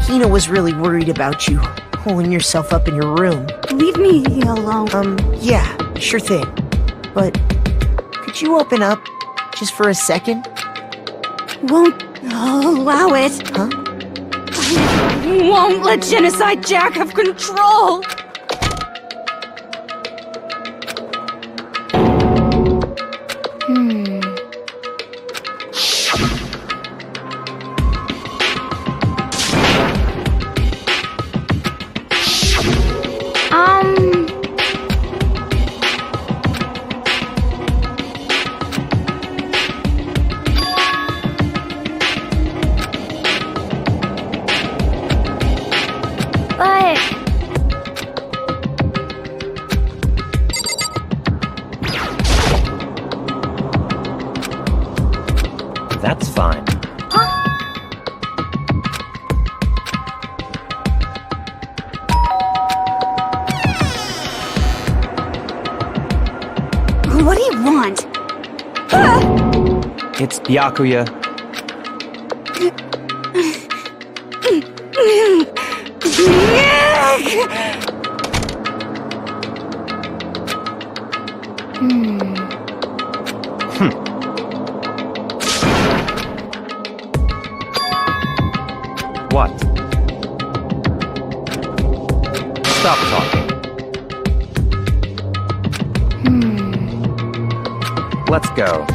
[SPEAKER 7] Hina was really worried about you, holding yourself up in your room.
[SPEAKER 8] Leave me alone.
[SPEAKER 7] Yeah, sure thing. But could you open up just for a second?
[SPEAKER 8] Won't allow it.
[SPEAKER 7] Huh?
[SPEAKER 8] Won't let Genocide Jack have control.
[SPEAKER 5] but...
[SPEAKER 2] That's fine.
[SPEAKER 8] What do you want?
[SPEAKER 2] It's Byakuya. What? Stop talking. Let's go.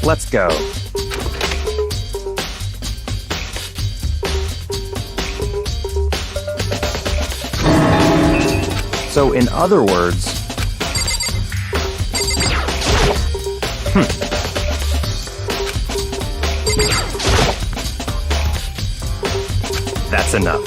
[SPEAKER 2] Let's go. So, in other words... That's enough.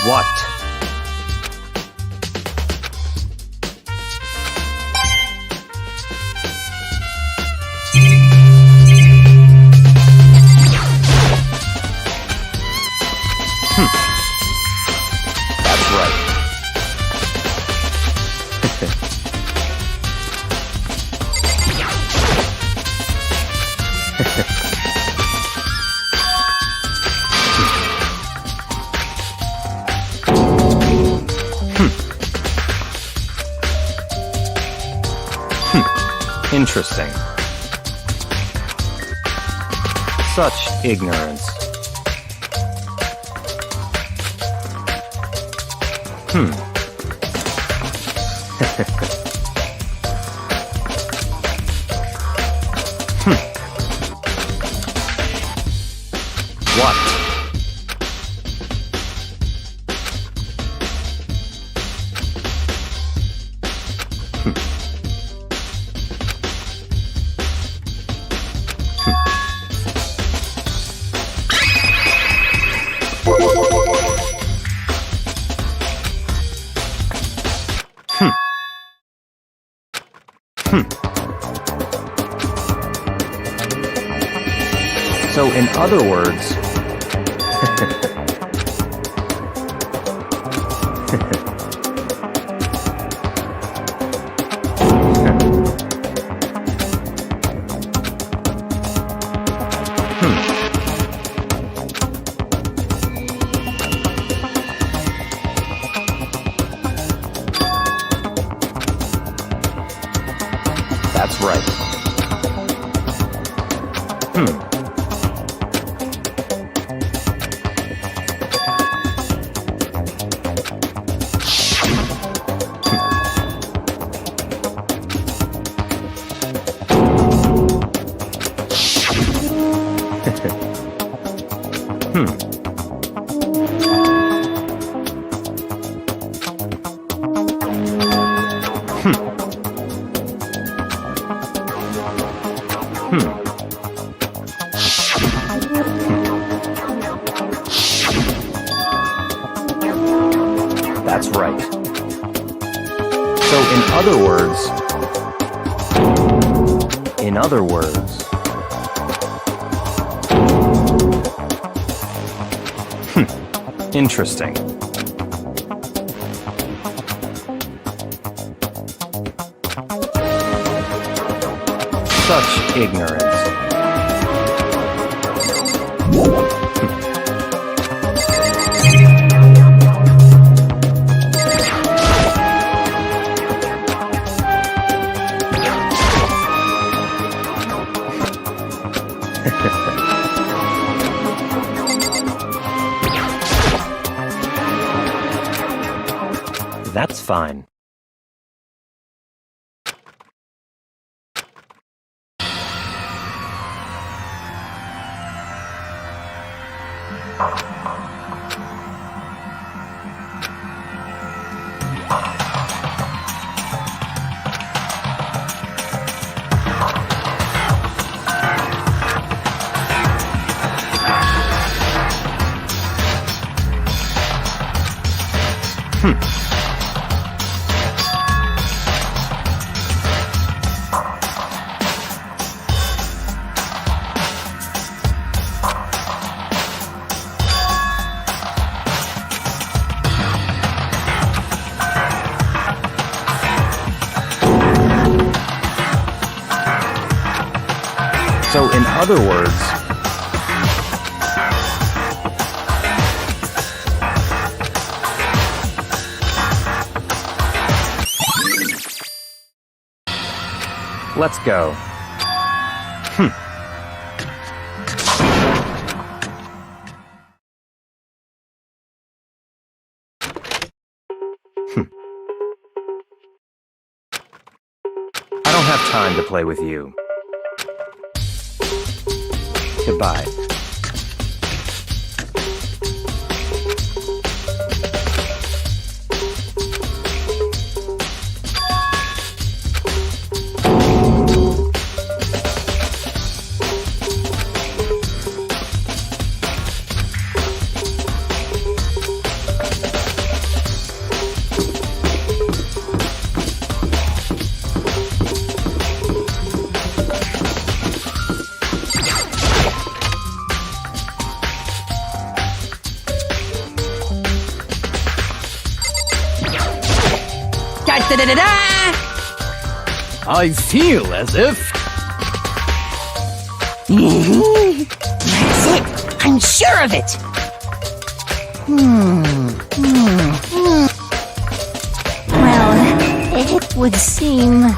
[SPEAKER 2] What? That's right. Interesting. Such ignorance. What? So, in other words, that's right. That's right. So, in other words, interesting. Such ignorance. That's fine. So, in other words, let's go. I don't have time to play with you. Goodbye.
[SPEAKER 4] I feel as if...
[SPEAKER 1] That's it! I'm sure of it! Well, it would seem...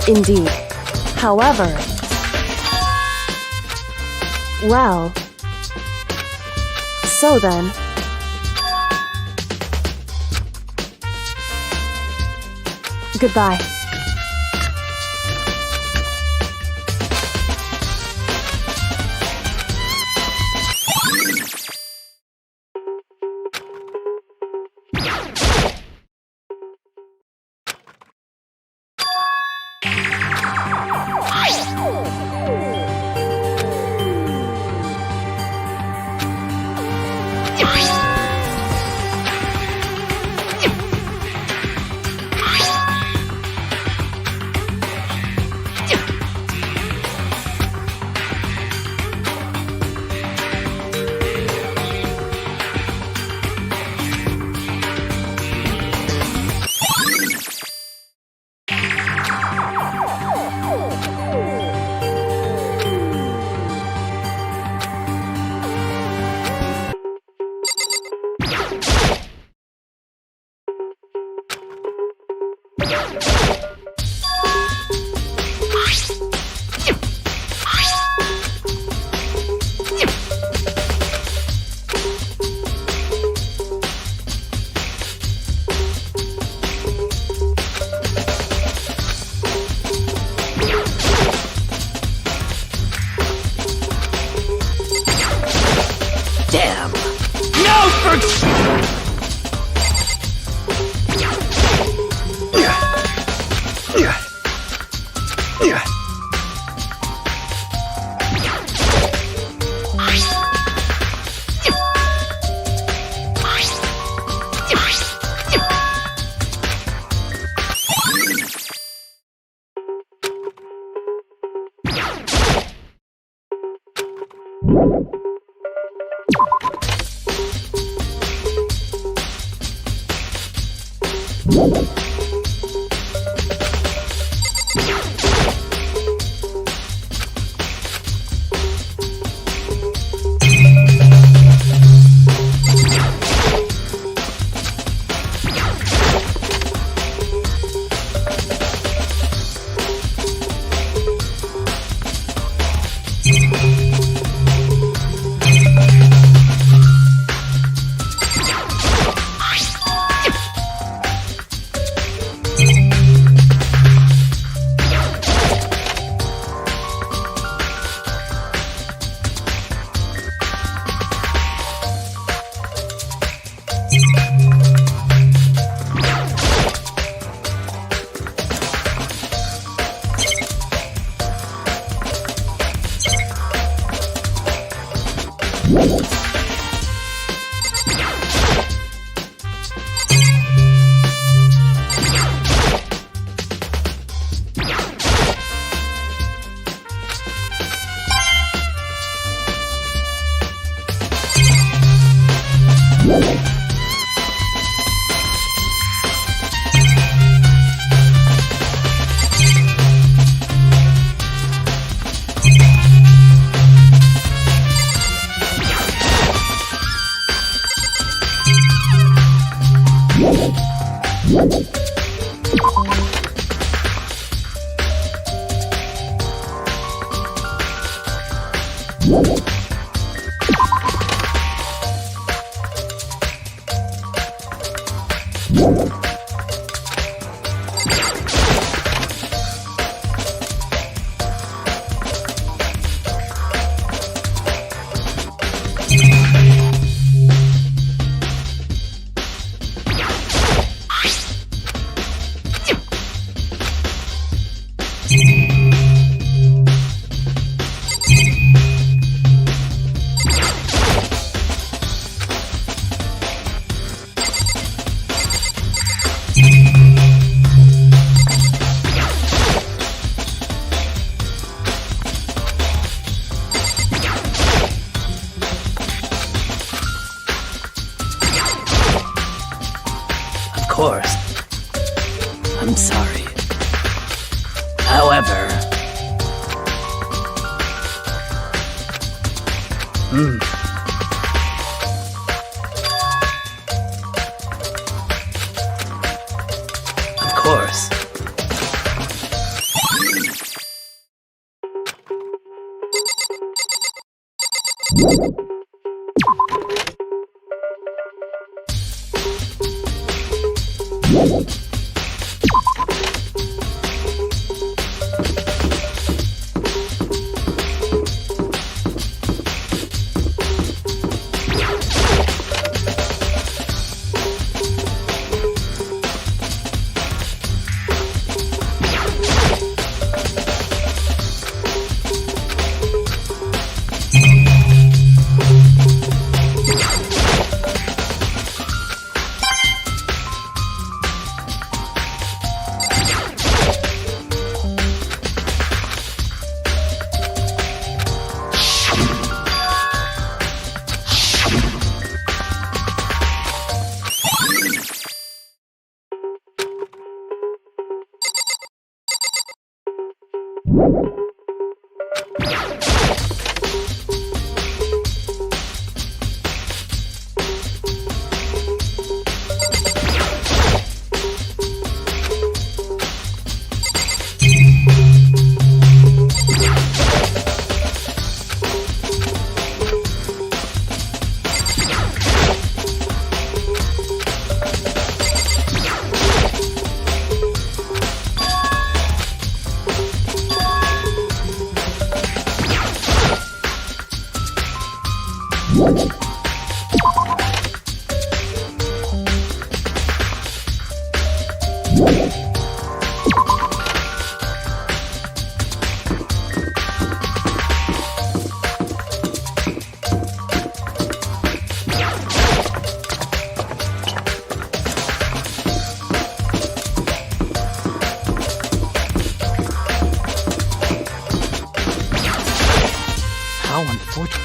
[SPEAKER 9] Indeed. However... Well... So then... Goodbye.
[SPEAKER 7] Damn.
[SPEAKER 4] No, for...
[SPEAKER 7] course. I'm sorry. However... Of course.
[SPEAKER 4] How unfortunate.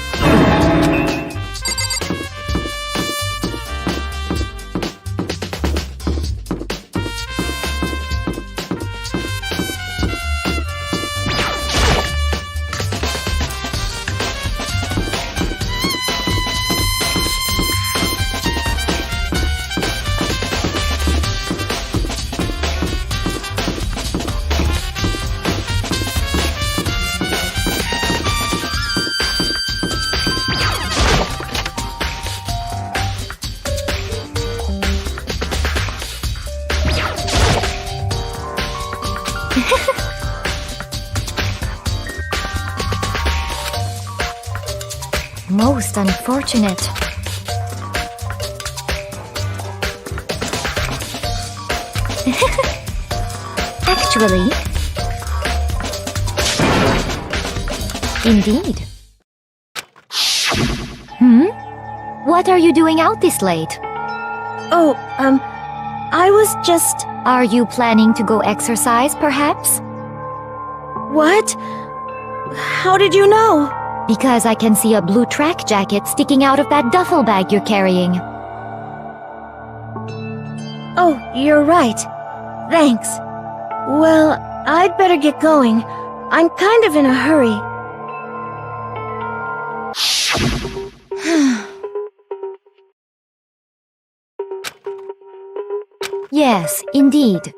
[SPEAKER 5] Most unfortunate. Actually, indeed. What are you doing out this late?
[SPEAKER 9] Oh, I was just...
[SPEAKER 5] Are you planning to go exercise, perhaps?
[SPEAKER 9] What? How did you know?
[SPEAKER 5] Because I can see a blue track jacket sticking out of that duffel bag you're carrying.
[SPEAKER 9] Oh, you're right. Thanks. Well, I'd better get going. I'm kind of in a hurry.
[SPEAKER 5] Yes, indeed.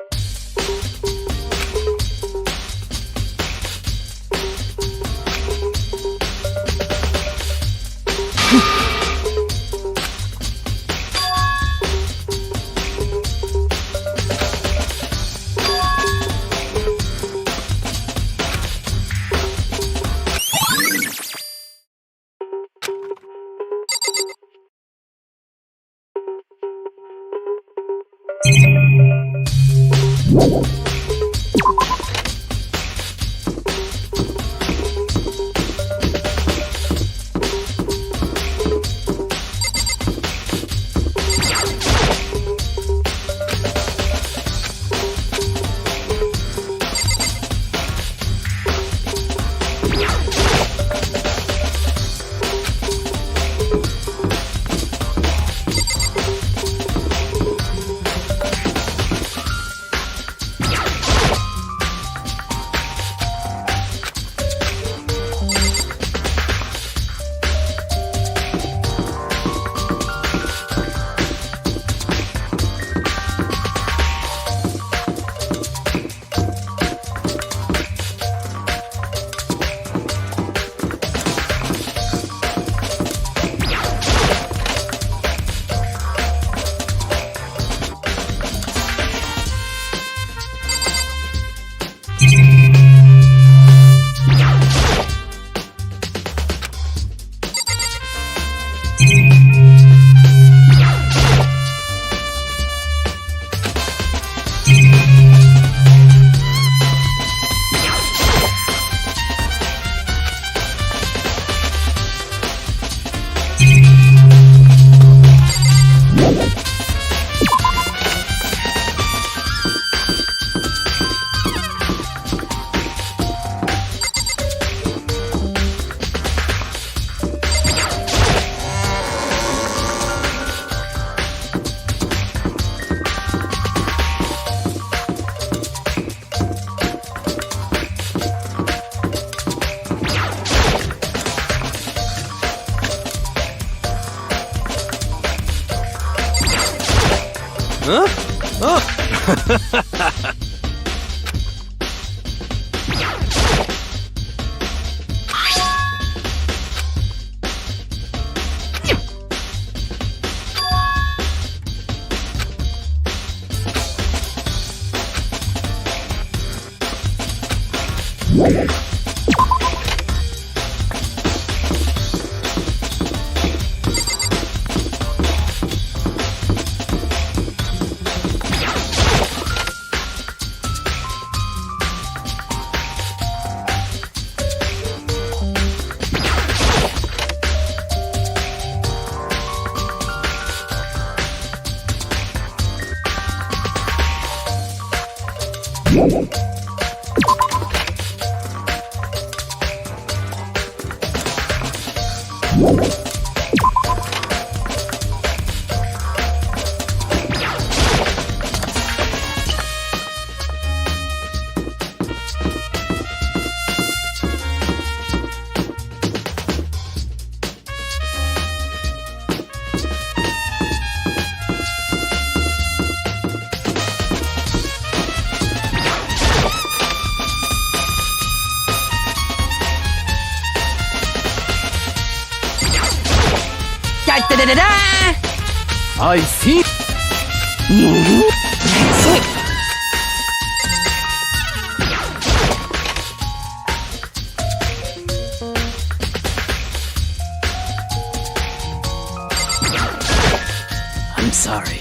[SPEAKER 10] Huh? Oh!
[SPEAKER 4] I see.
[SPEAKER 1] That's it.
[SPEAKER 4] I'm sorry.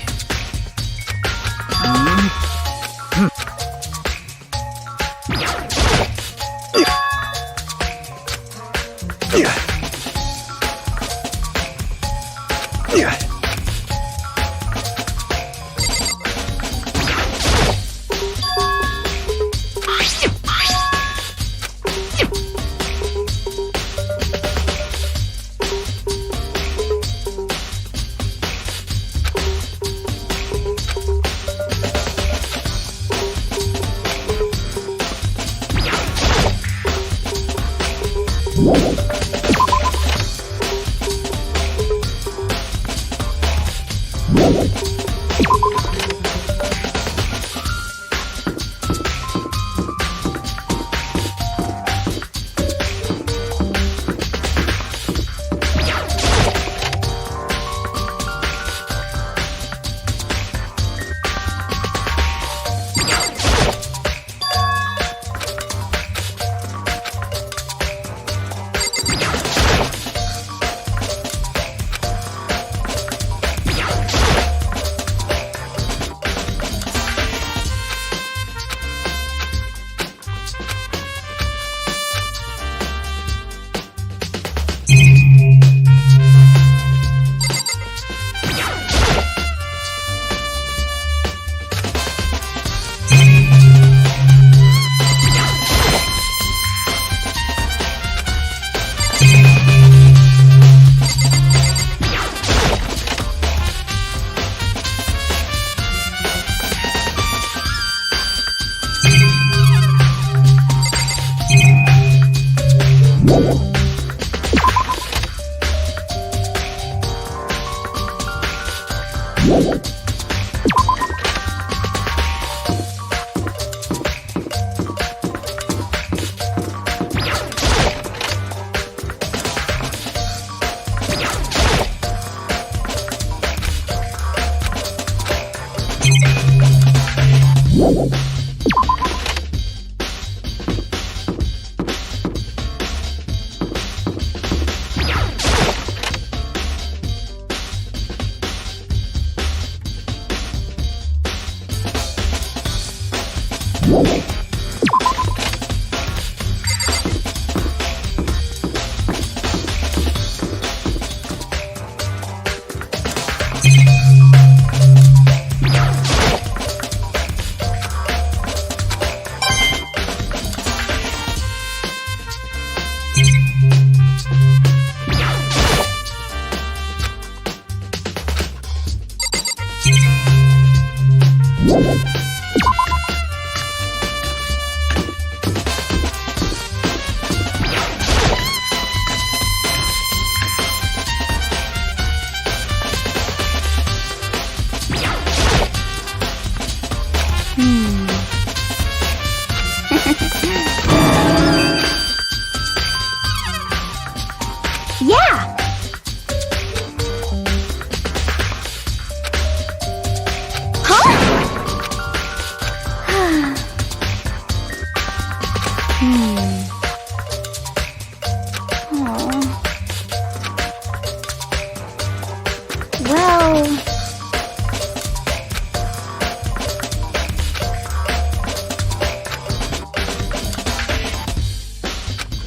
[SPEAKER 5] Oh.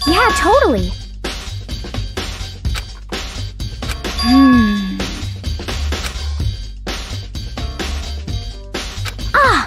[SPEAKER 5] Yeah, totally. Ah!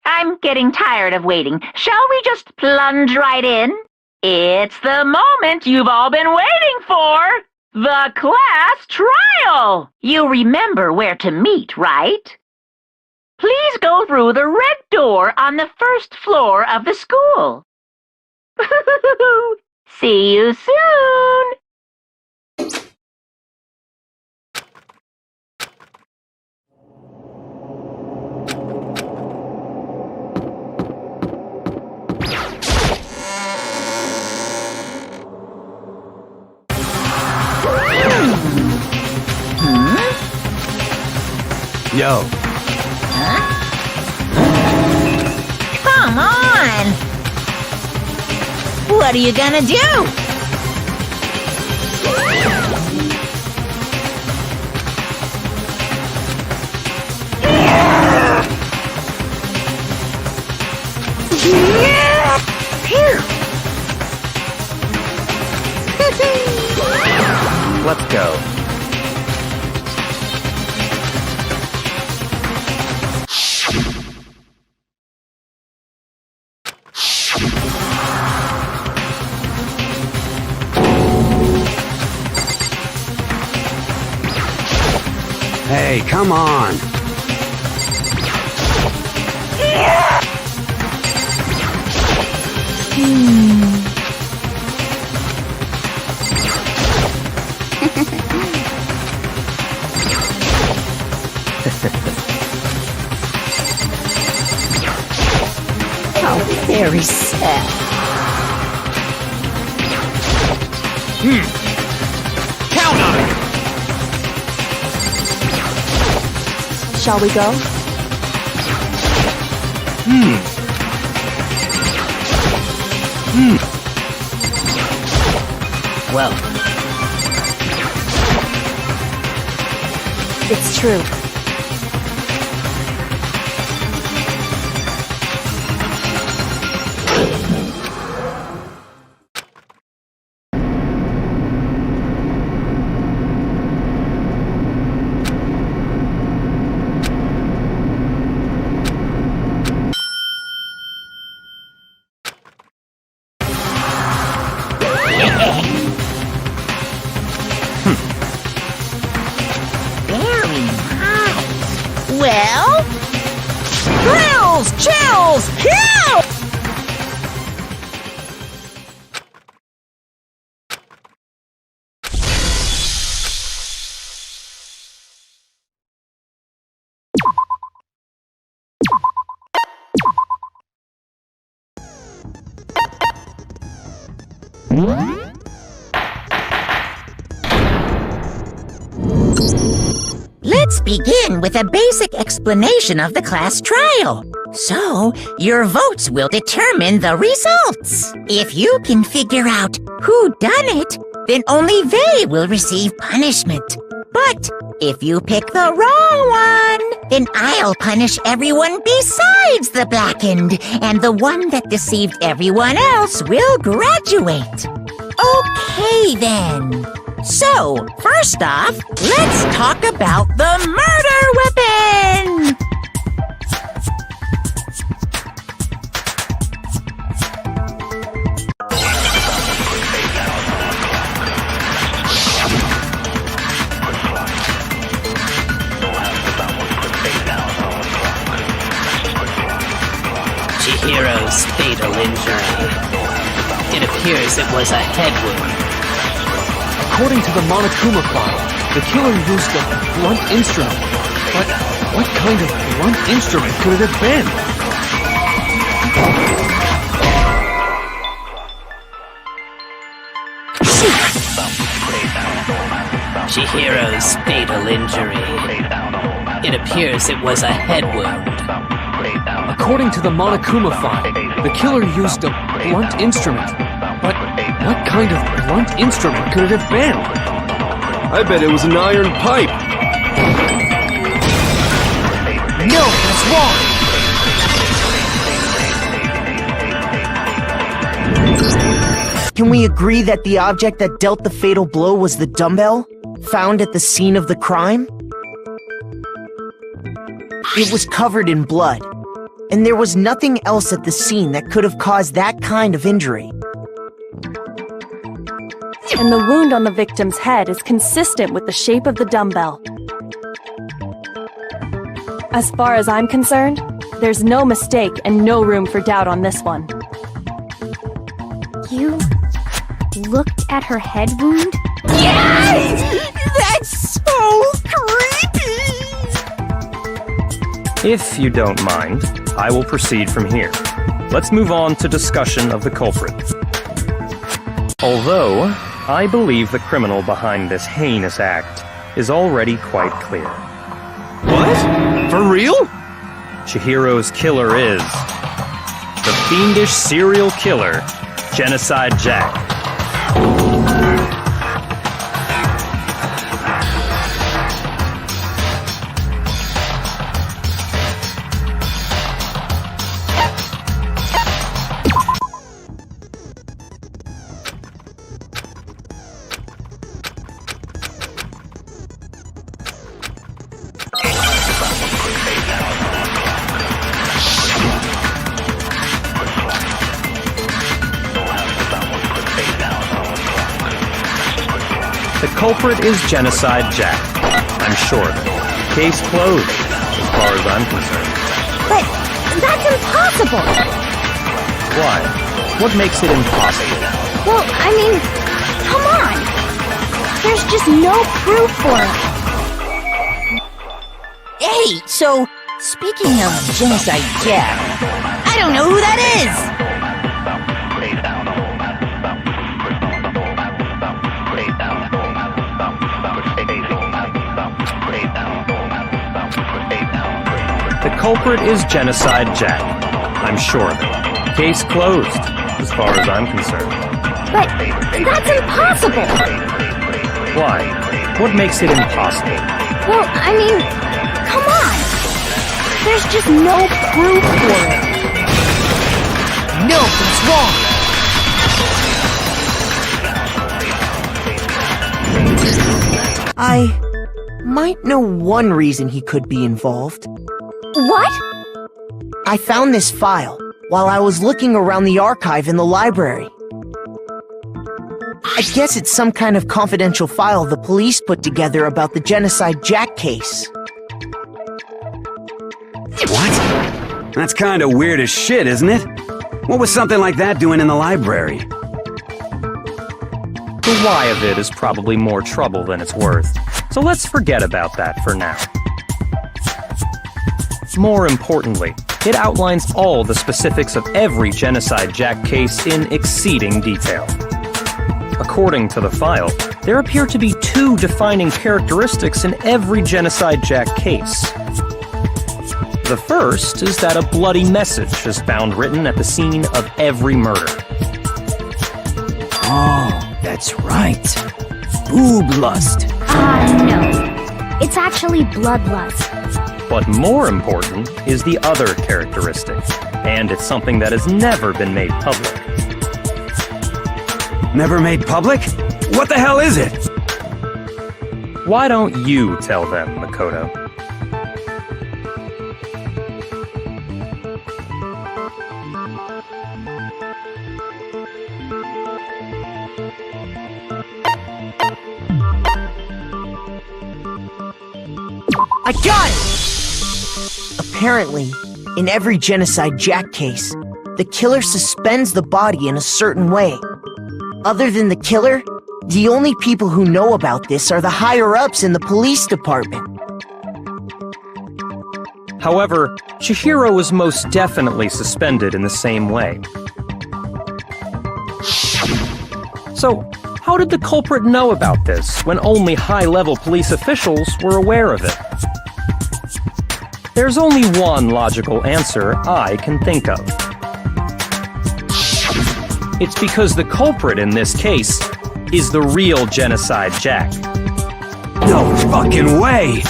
[SPEAKER 6] I'm getting tired of waiting. Shall we just plunge right in? It's the moment you've all been waiting for! The class trial! You remember where to meet, right? Please go through the red door on the first floor of the school. See you soon!
[SPEAKER 3] Yo.
[SPEAKER 1] Come on! What are you gonna do?
[SPEAKER 2] Let's go.
[SPEAKER 3] Hey, come on.
[SPEAKER 1] How very sad.
[SPEAKER 4] Count on it!
[SPEAKER 8] Shall we go?
[SPEAKER 1] Well,
[SPEAKER 8] It's true.
[SPEAKER 1] very nice. Well, thrills, chills, kill! Let's begin with a basic explanation of the class trial. So, your votes will determine the results. If you can figure out who done it, then only they will receive punishment. But if you pick the wrong one, then I'll punish everyone besides the blackened, and the one that deceived everyone else will graduate. Okay, then. So, first off, let's talk about the murder weapon!
[SPEAKER 11] Chihiro's fatal injury. It appears it was a head wound.
[SPEAKER 4] According to the Monokuma file, the killer used a blunt instrument. But what kind of blunt instrument could it have been?
[SPEAKER 11] Chihiro's fatal injury. It appears it was a head wound.
[SPEAKER 4] According to the Monokuma file, the killer used a blunt instrument. But what kind of blunt instrument could it have been?
[SPEAKER 10] I bet it was an iron pipe.
[SPEAKER 7] No, that's wrong! Can we agree that the object that dealt the fatal blow was the dumbbell, found at the scene of the crime? It was covered in blood, and there was nothing else at the scene that could have caused that kind of injury.
[SPEAKER 8] And the wound on the victim's head is consistent with the shape of the dumbbell. As far as I'm concerned, there's no mistake and no room for doubt on this one.
[SPEAKER 5] You looked at her head wound?
[SPEAKER 1] Yes! That's so creepy!
[SPEAKER 2] If you don't mind, I will proceed from here. Let's move on to discussion of the culprit. Although, I believe the criminal behind this heinous act is already quite clear.
[SPEAKER 10] What? For real?
[SPEAKER 2] Chihiro's killer is the fiendish serial killer, Genocide Jack. The culprit is Genocide Jack. I'm sure of it. Case closed, as far as I'm concerned.
[SPEAKER 5] But that's impossible!
[SPEAKER 2] Why? What makes it impossible?
[SPEAKER 5] Well, I mean, come on! There's just no proof for it.
[SPEAKER 1] Hey, so, speaking of Genocide Jack, I don't know who that is!
[SPEAKER 2] The culprit is Genocide Jack. I'm sure of it. Case closed, as far as I'm concerned.
[SPEAKER 5] But that's impossible!
[SPEAKER 2] Why? What makes it impossible?
[SPEAKER 5] Well, I mean, come on! There's just no proof for it.
[SPEAKER 7] No, that's wrong! I might know one reason he could be involved.
[SPEAKER 5] What?
[SPEAKER 7] I found this file while I was looking around the archive in the library. I guess it's some kind of confidential file the police put together about the Genocide Jack case.
[SPEAKER 3] What? That's kind of weird as shit, isn't it? What was something like that doing in the library?
[SPEAKER 2] The why of it is probably more trouble than it's worth, so let's forget about that for now. More importantly, it outlines all the specifics of every Genocide Jack case in exceeding detail. According to the file, there appear to be two defining characteristics in every Genocide Jack case. The first is that a bloody message is found written at the scene of every murder.
[SPEAKER 7] Oh, that's right. Boob lust.
[SPEAKER 5] No. It's actually bloodlust.
[SPEAKER 2] But more important is the other characteristic, and it's something that has never been made public.
[SPEAKER 3] Never made public? What the hell is it?
[SPEAKER 2] Why don't you tell them, Makoto?
[SPEAKER 7] I got it! Apparently, in every Genocide Jack case, the killer suspends the body in a certain way. Other than the killer, the only people who know about this are the higher-ups in the police department.
[SPEAKER 2] However, Chihiro was most definitely suspended in the same way. So, How did the culprit know about this when only high-level police officials were aware of it? There's only one logical answer I can think of. It's because the culprit in this case is the real Genocide Jack.
[SPEAKER 3] No fucking way!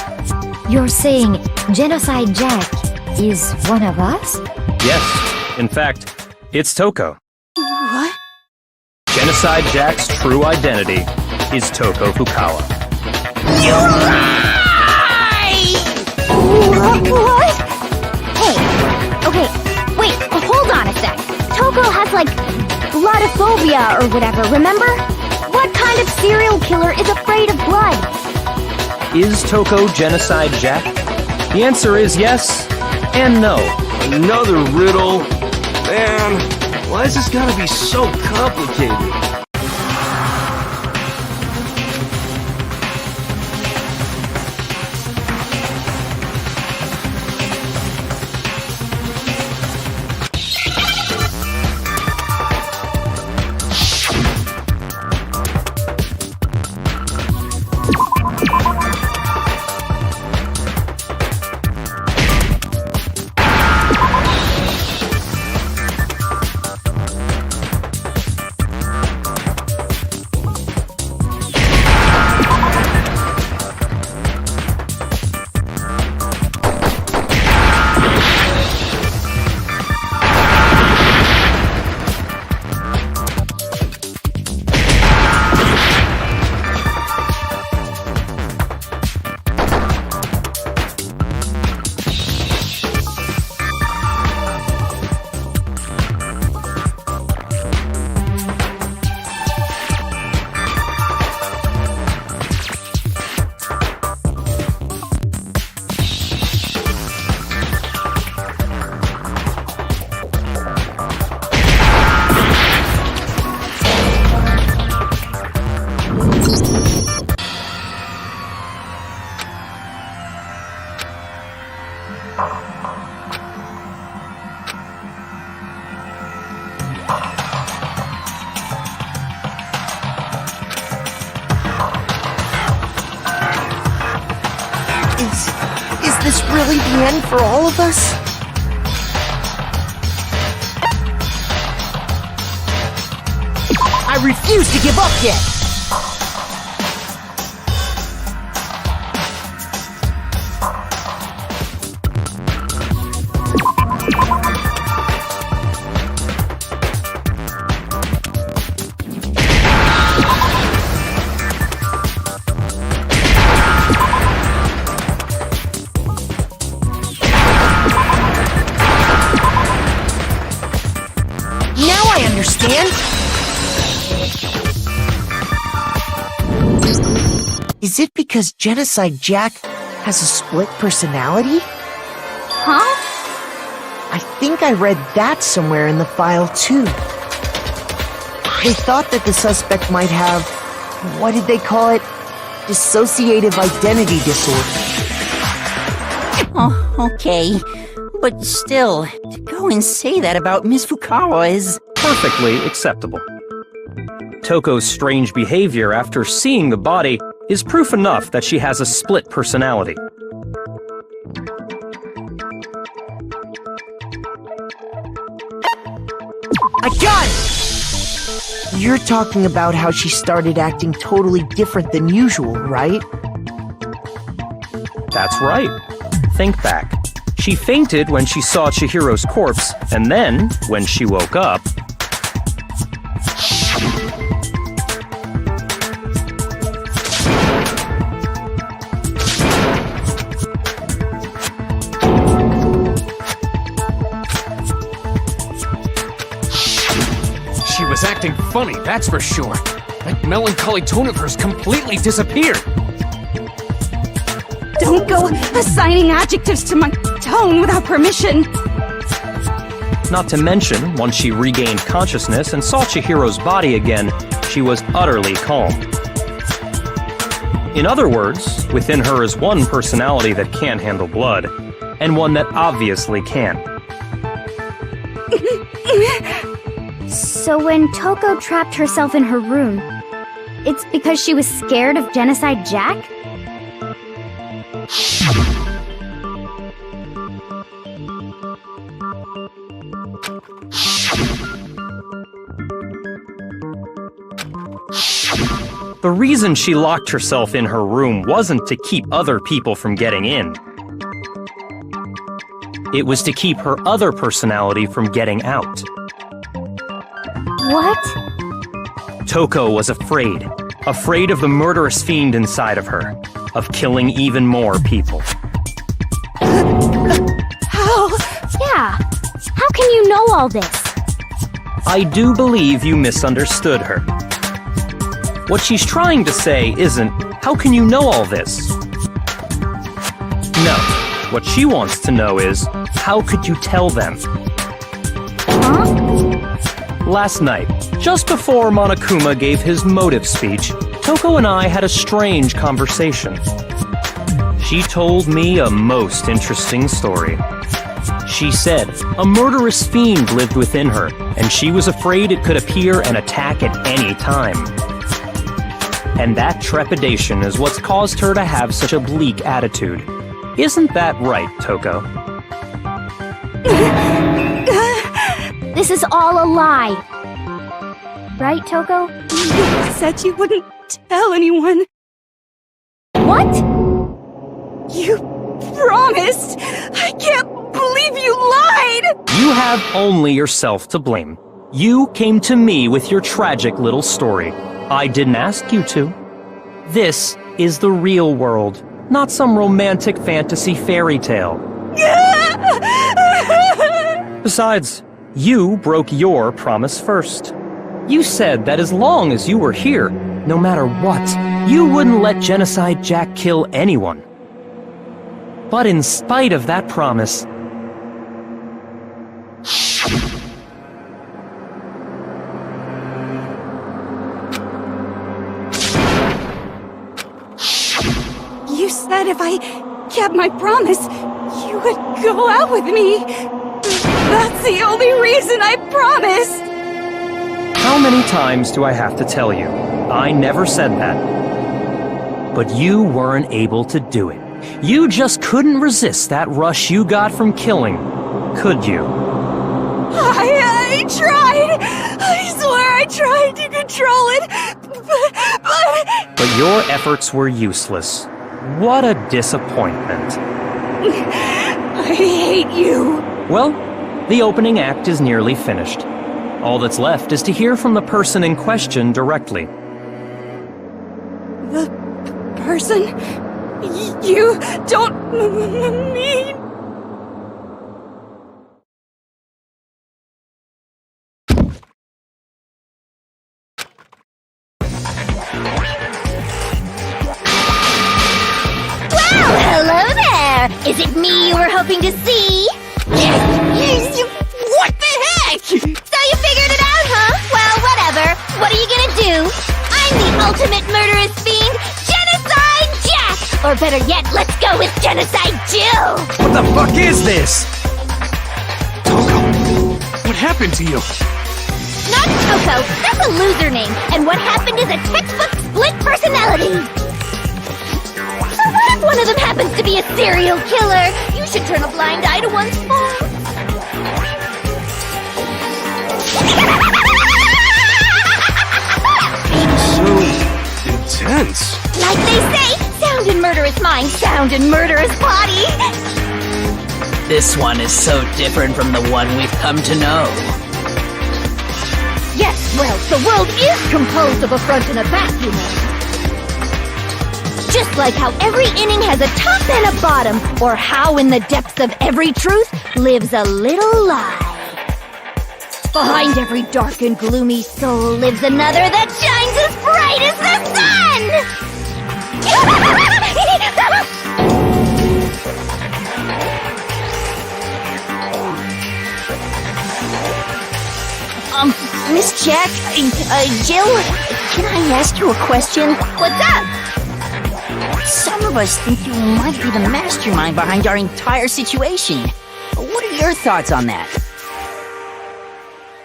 [SPEAKER 9] You're saying Genocide Jack is one of us?
[SPEAKER 2] Yes, in fact, it's Toko.
[SPEAKER 8] What?
[SPEAKER 2] Genocide Jack's true identity is Toko Fukawa.
[SPEAKER 1] You lie!
[SPEAKER 5] What? Hey, okay, wait, hold on a sec. Toko has, like, bloodophobia or whatever, remember? What kind of serial killer is afraid of blood?
[SPEAKER 2] Is Toko Genocide Jack? The answer is yes and no.
[SPEAKER 10] Another riddle? Man, why is this gotta be so complicated?
[SPEAKER 7] Is this really the end for all of us? I refuse to give up yet! Now I understand! Is it because Genocide Jack has a split personality?
[SPEAKER 5] Huh?
[SPEAKER 7] I think I read that somewhere in the file, too. They thought that the suspect might have, what did they call it? Dissociative identity disorder.
[SPEAKER 1] Oh, okay. But still, to go and say that about Miss Fukawa is...
[SPEAKER 2] Perfectly acceptable. Toko's strange behavior after seeing the body is proof enough that she has a split personality.
[SPEAKER 7] I got it! You're talking about how she started acting totally different than usual, right?
[SPEAKER 2] That's right. Think back. She fainted when she saw Chihiro's corpse, and then, when she woke up...
[SPEAKER 4] She was acting funny, that's for sure. That melancholy tone of hers completely disappeared.
[SPEAKER 8] Don't go assigning adjectives to my tone without permission.
[SPEAKER 2] Not to mention, once she regained consciousness and saw Chihiro's body again, she was utterly calm. In other words, within her is one personality that can't handle blood, and one that obviously can.
[SPEAKER 5] So when Toko trapped herself in her room, it's because she was scared of Genocide Jack?
[SPEAKER 2] The reason she locked herself in her room wasn't to keep other people from getting in. It was to keep her other personality from getting out.
[SPEAKER 5] What?
[SPEAKER 2] Toko was afraid. Afraid of the murderous fiend inside of her. Of killing even more people.
[SPEAKER 5] How? Yeah. How can you know all this?
[SPEAKER 2] I do believe you misunderstood her. What she's trying to say isn't, how can you know all this? No. What she wants to know is, how could you tell them?
[SPEAKER 5] Huh?
[SPEAKER 2] Last night, just before Monokuma gave his motive speech, Toko and I had a strange conversation. She told me a most interesting story. She said a murderous fiend lived within her, and she was afraid it could appear and attack at any time. And that trepidation is what's caused her to have such a bleak attitude. Isn't that right, Toko?
[SPEAKER 5] This is all a lie. Right, Toko?
[SPEAKER 8] You said you wouldn't tell anyone.
[SPEAKER 5] What?
[SPEAKER 8] You promised! I can't believe you lied!
[SPEAKER 2] You have only yourself to blame. You came to me with your tragic little story. I didn't ask you to. This is the real world, not some romantic fantasy fairy tale. Besides, you broke your promise first. You said that as long as you were here, no matter what, you wouldn't let Genocide Jack kill anyone. But in spite of that promise,
[SPEAKER 8] You said if I kept my promise, you would go out with me. That's the only reason I promised.
[SPEAKER 2] how many times do I have to tell you? I never said that. But you weren't able to do it. You just couldn't resist that rush you got from killing, could you?
[SPEAKER 8] I tried. I swear I tried to control it, but...
[SPEAKER 2] But your efforts were useless. What a disappointment.
[SPEAKER 8] I hate you.
[SPEAKER 2] Well, the opening act is nearly finished. All that's left is to hear from the person in question directly.
[SPEAKER 8] The person you don't mean...
[SPEAKER 5] Hello there! Is it me you were hoping to see? What the heck? So you figured it out, huh? Well, whatever. What are you gonna do? I'm the ultimate murderous fiend, Genocide Jack! Or better yet, let's go with Genocide Jill!
[SPEAKER 3] What the fuck is this?
[SPEAKER 4] Toko, what happened to you?
[SPEAKER 5] Not Toko, that's a loser name, and what happened is a textbook split personality! So what if one of them happens to be a serial killer? You should turn a blind eye to one's faults.
[SPEAKER 10] So intense.
[SPEAKER 5] Like they say, sound in murderous mind, sound in murderous body.
[SPEAKER 11] This one is so different from the one we've come to know.
[SPEAKER 5] Yes, well, the world is composed of a front and a back, you know. Just like how every inning has a top and a bottom, or how in the depths of every truth lives a little lie. Behind every dark and gloomy soul lives another that shines as bright as the sun! Miss Jack, Jill, can I ask you a question? What's up?
[SPEAKER 1] Some of us think you might be the mastermind behind our entire situation. What are your thoughts on that?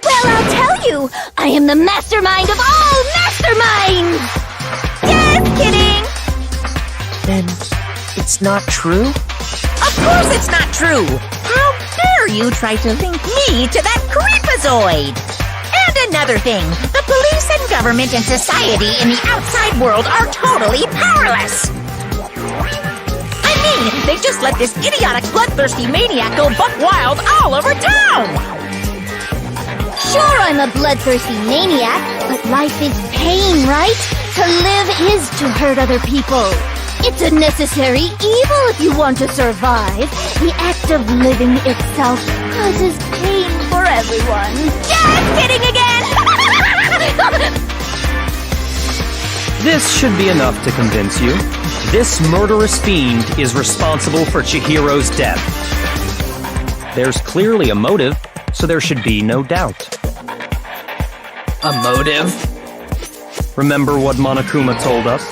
[SPEAKER 5] Well, I'll tell you! I am the mastermind of all masterminds!
[SPEAKER 7] Then it's not true?
[SPEAKER 1] Of course it's not true! How dare you try to link me to that creepazoid! And another thing, the police and government and society in the outside world are totally powerless! I mean, they just let this idiotic, bloodthirsty maniac go buck wild all over town!
[SPEAKER 5] Sure, I'm a bloodthirsty maniac, but life is pain, right? To live is to hurt other people. It's a necessary evil if you want to survive. The act of living itself causes pain for everyone.
[SPEAKER 1] Just kidding again!
[SPEAKER 2] This should be enough to convince you. This murderous fiend is responsible for Chihiro's death. There's clearly a motive, so there should be no doubt.
[SPEAKER 11] A motive?
[SPEAKER 2] Remember what Monokuma told us?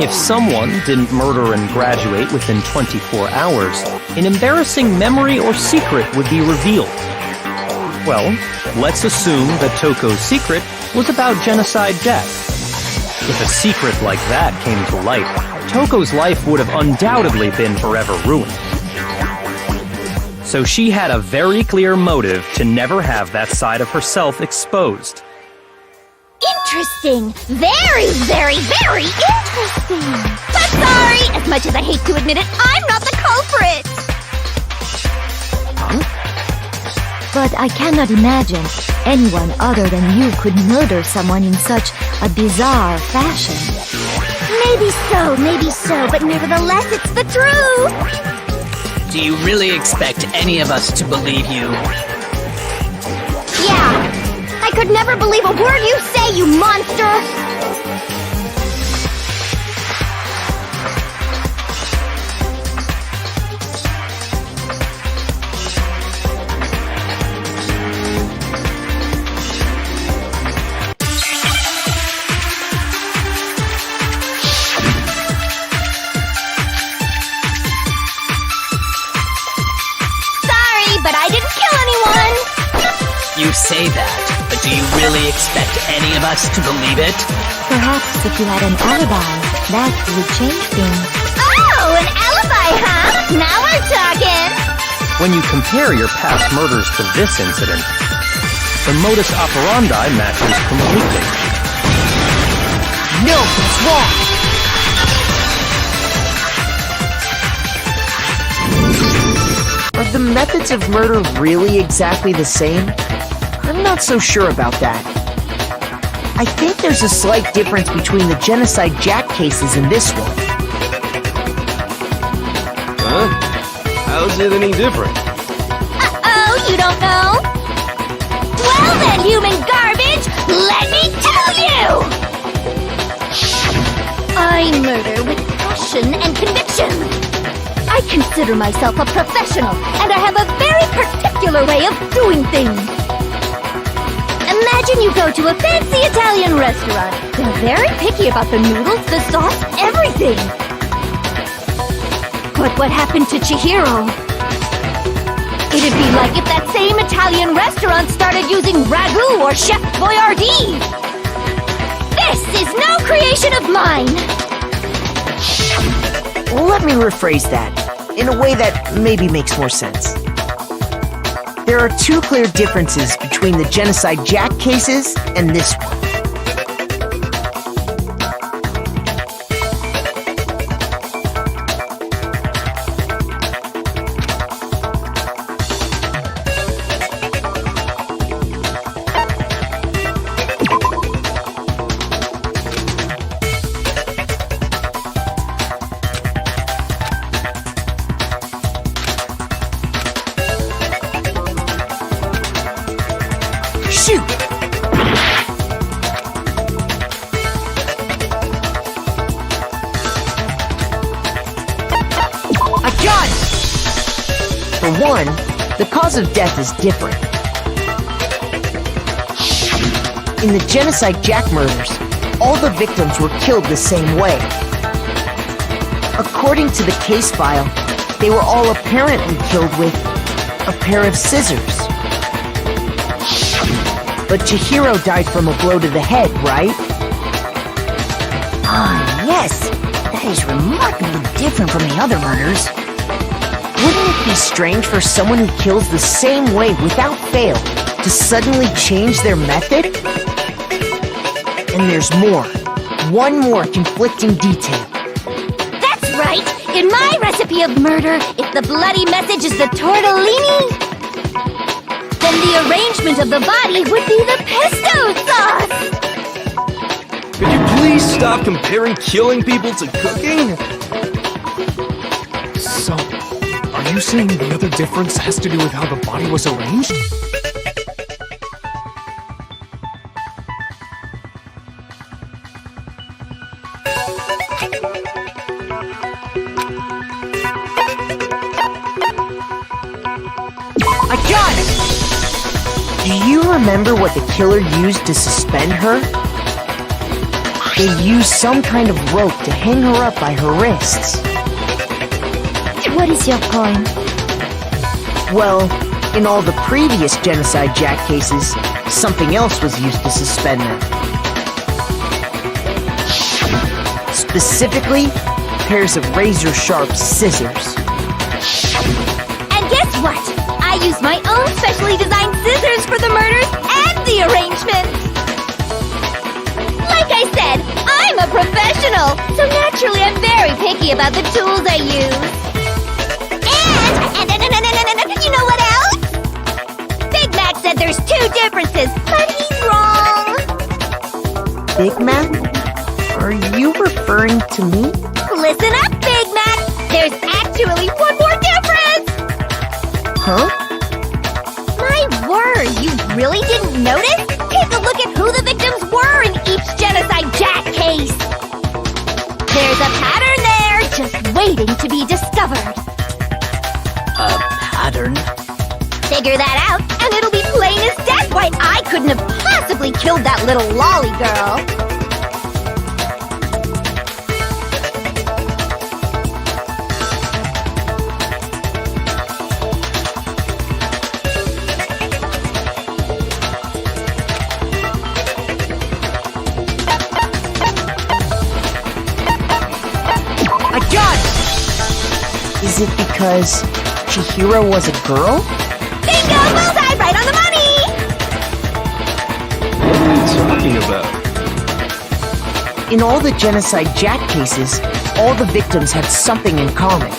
[SPEAKER 2] If someone didn't murder and graduate within 24 hours, an embarrassing memory or secret would be revealed. Well, let's assume that Toko's secret was about genocide death. If a secret like that came to light, Toko's life would have undoubtedly been forever ruined. So she had a very clear motive to never have that side of herself exposed.
[SPEAKER 5] Interesting. Very, very, very interesting. But sorry, as much as I hate to admit it, I'm not the culprit.
[SPEAKER 9] But I cannot imagine anyone other than you could murder someone in such a bizarre fashion.
[SPEAKER 5] Maybe so, but nevertheless, it's the truth.
[SPEAKER 11] Do you really expect any of us to believe you?
[SPEAKER 5] Yeah. I could never believe a word you say, you monster! Sorry, but I didn't kill anyone!
[SPEAKER 11] You say that, but do you really expect any of us to believe it?
[SPEAKER 9] Perhaps if you had an alibi, that would change things.
[SPEAKER 5] Oh, an alibi, huh? Now we're talking!
[SPEAKER 2] When you compare your past murders to this incident, the modus operandi matches completely.
[SPEAKER 7] No, it's wrong! Are the methods of murder really exactly the same? I'm not so sure about that. I think there's a slight difference between the Genocide Jack cases and this one.
[SPEAKER 10] Huh? How's it any different?
[SPEAKER 5] Uh-oh, you don't know? Well then, human garbage, let me tell you! I murder with passion and conviction. I consider myself a professional, and I have a very particular way of doing things. Imagine you go to a fancy Italian restaurant. They're very picky about the noodles, the sauce, everything. But what happened to Chihiro? It'd be like if that same Italian restaurant started using ragu or Chef Boyardee. This is no creation of mine.
[SPEAKER 7] Let me rephrase that, in a way that maybe makes more sense. There are two clear differences between the Genocide Jack cases and this one. Shoot! I got it! For one, the cause of death is different. In the Genocide Jack murders, all the victims were killed the same way. According to the case file, they were all apparently killed with a pair of scissors. But Chihiro died from a blow to the head, right? Ah, yes! The Dante is remarkably different from the other murders. Wouldn't it be strange for someone who kills the same way without fail to suddenly change their method? And there's more. One more conflicting detail.
[SPEAKER 5] That's right! In my recipe of murder, if the bloody message is the tortellini, then the arrangement of the body would be the pesto sauce!
[SPEAKER 10] Could you please stop comparing killing people to cooking?
[SPEAKER 4] So, are you saying the other difference has to do with how the body was arranged?
[SPEAKER 7] I got it! Do you remember what the killer used to suspend her? They used some kind of rope to hang her up by her wrists.
[SPEAKER 5] What is your point?
[SPEAKER 7] Well, in all the previous Genocide Jack cases, something else was used to suspend them. Specifically, pairs of razor-sharp scissors.
[SPEAKER 5] And guess what? I used my own specially designed scissors for the murders and the arrangement! Like I said, I'm a professional, so naturally I'm very picky about the tools I use. And you know what else? Big Mac said there's two differences, but he's wrong.
[SPEAKER 7] Big Mac? Are you referring to me?
[SPEAKER 5] Listen up, Big Mac! There's actually one more difference!
[SPEAKER 7] Huh?
[SPEAKER 5] My word, you really didn't notice? Take a look at who the victims were in each Genocide Jack case! There's a pattern there, just waiting to be discovered.
[SPEAKER 11] A pattern?
[SPEAKER 5] Figure that out, and it'll be plain as death why I couldn't have possibly killed that little lolly girl.
[SPEAKER 7] I got it! Is it because Chihiro was a girl?
[SPEAKER 5] Bingo! Bullseye! Right on the money!
[SPEAKER 10] What are you talking about?
[SPEAKER 7] In all the Genocide Jack cases, all the victims had something in common.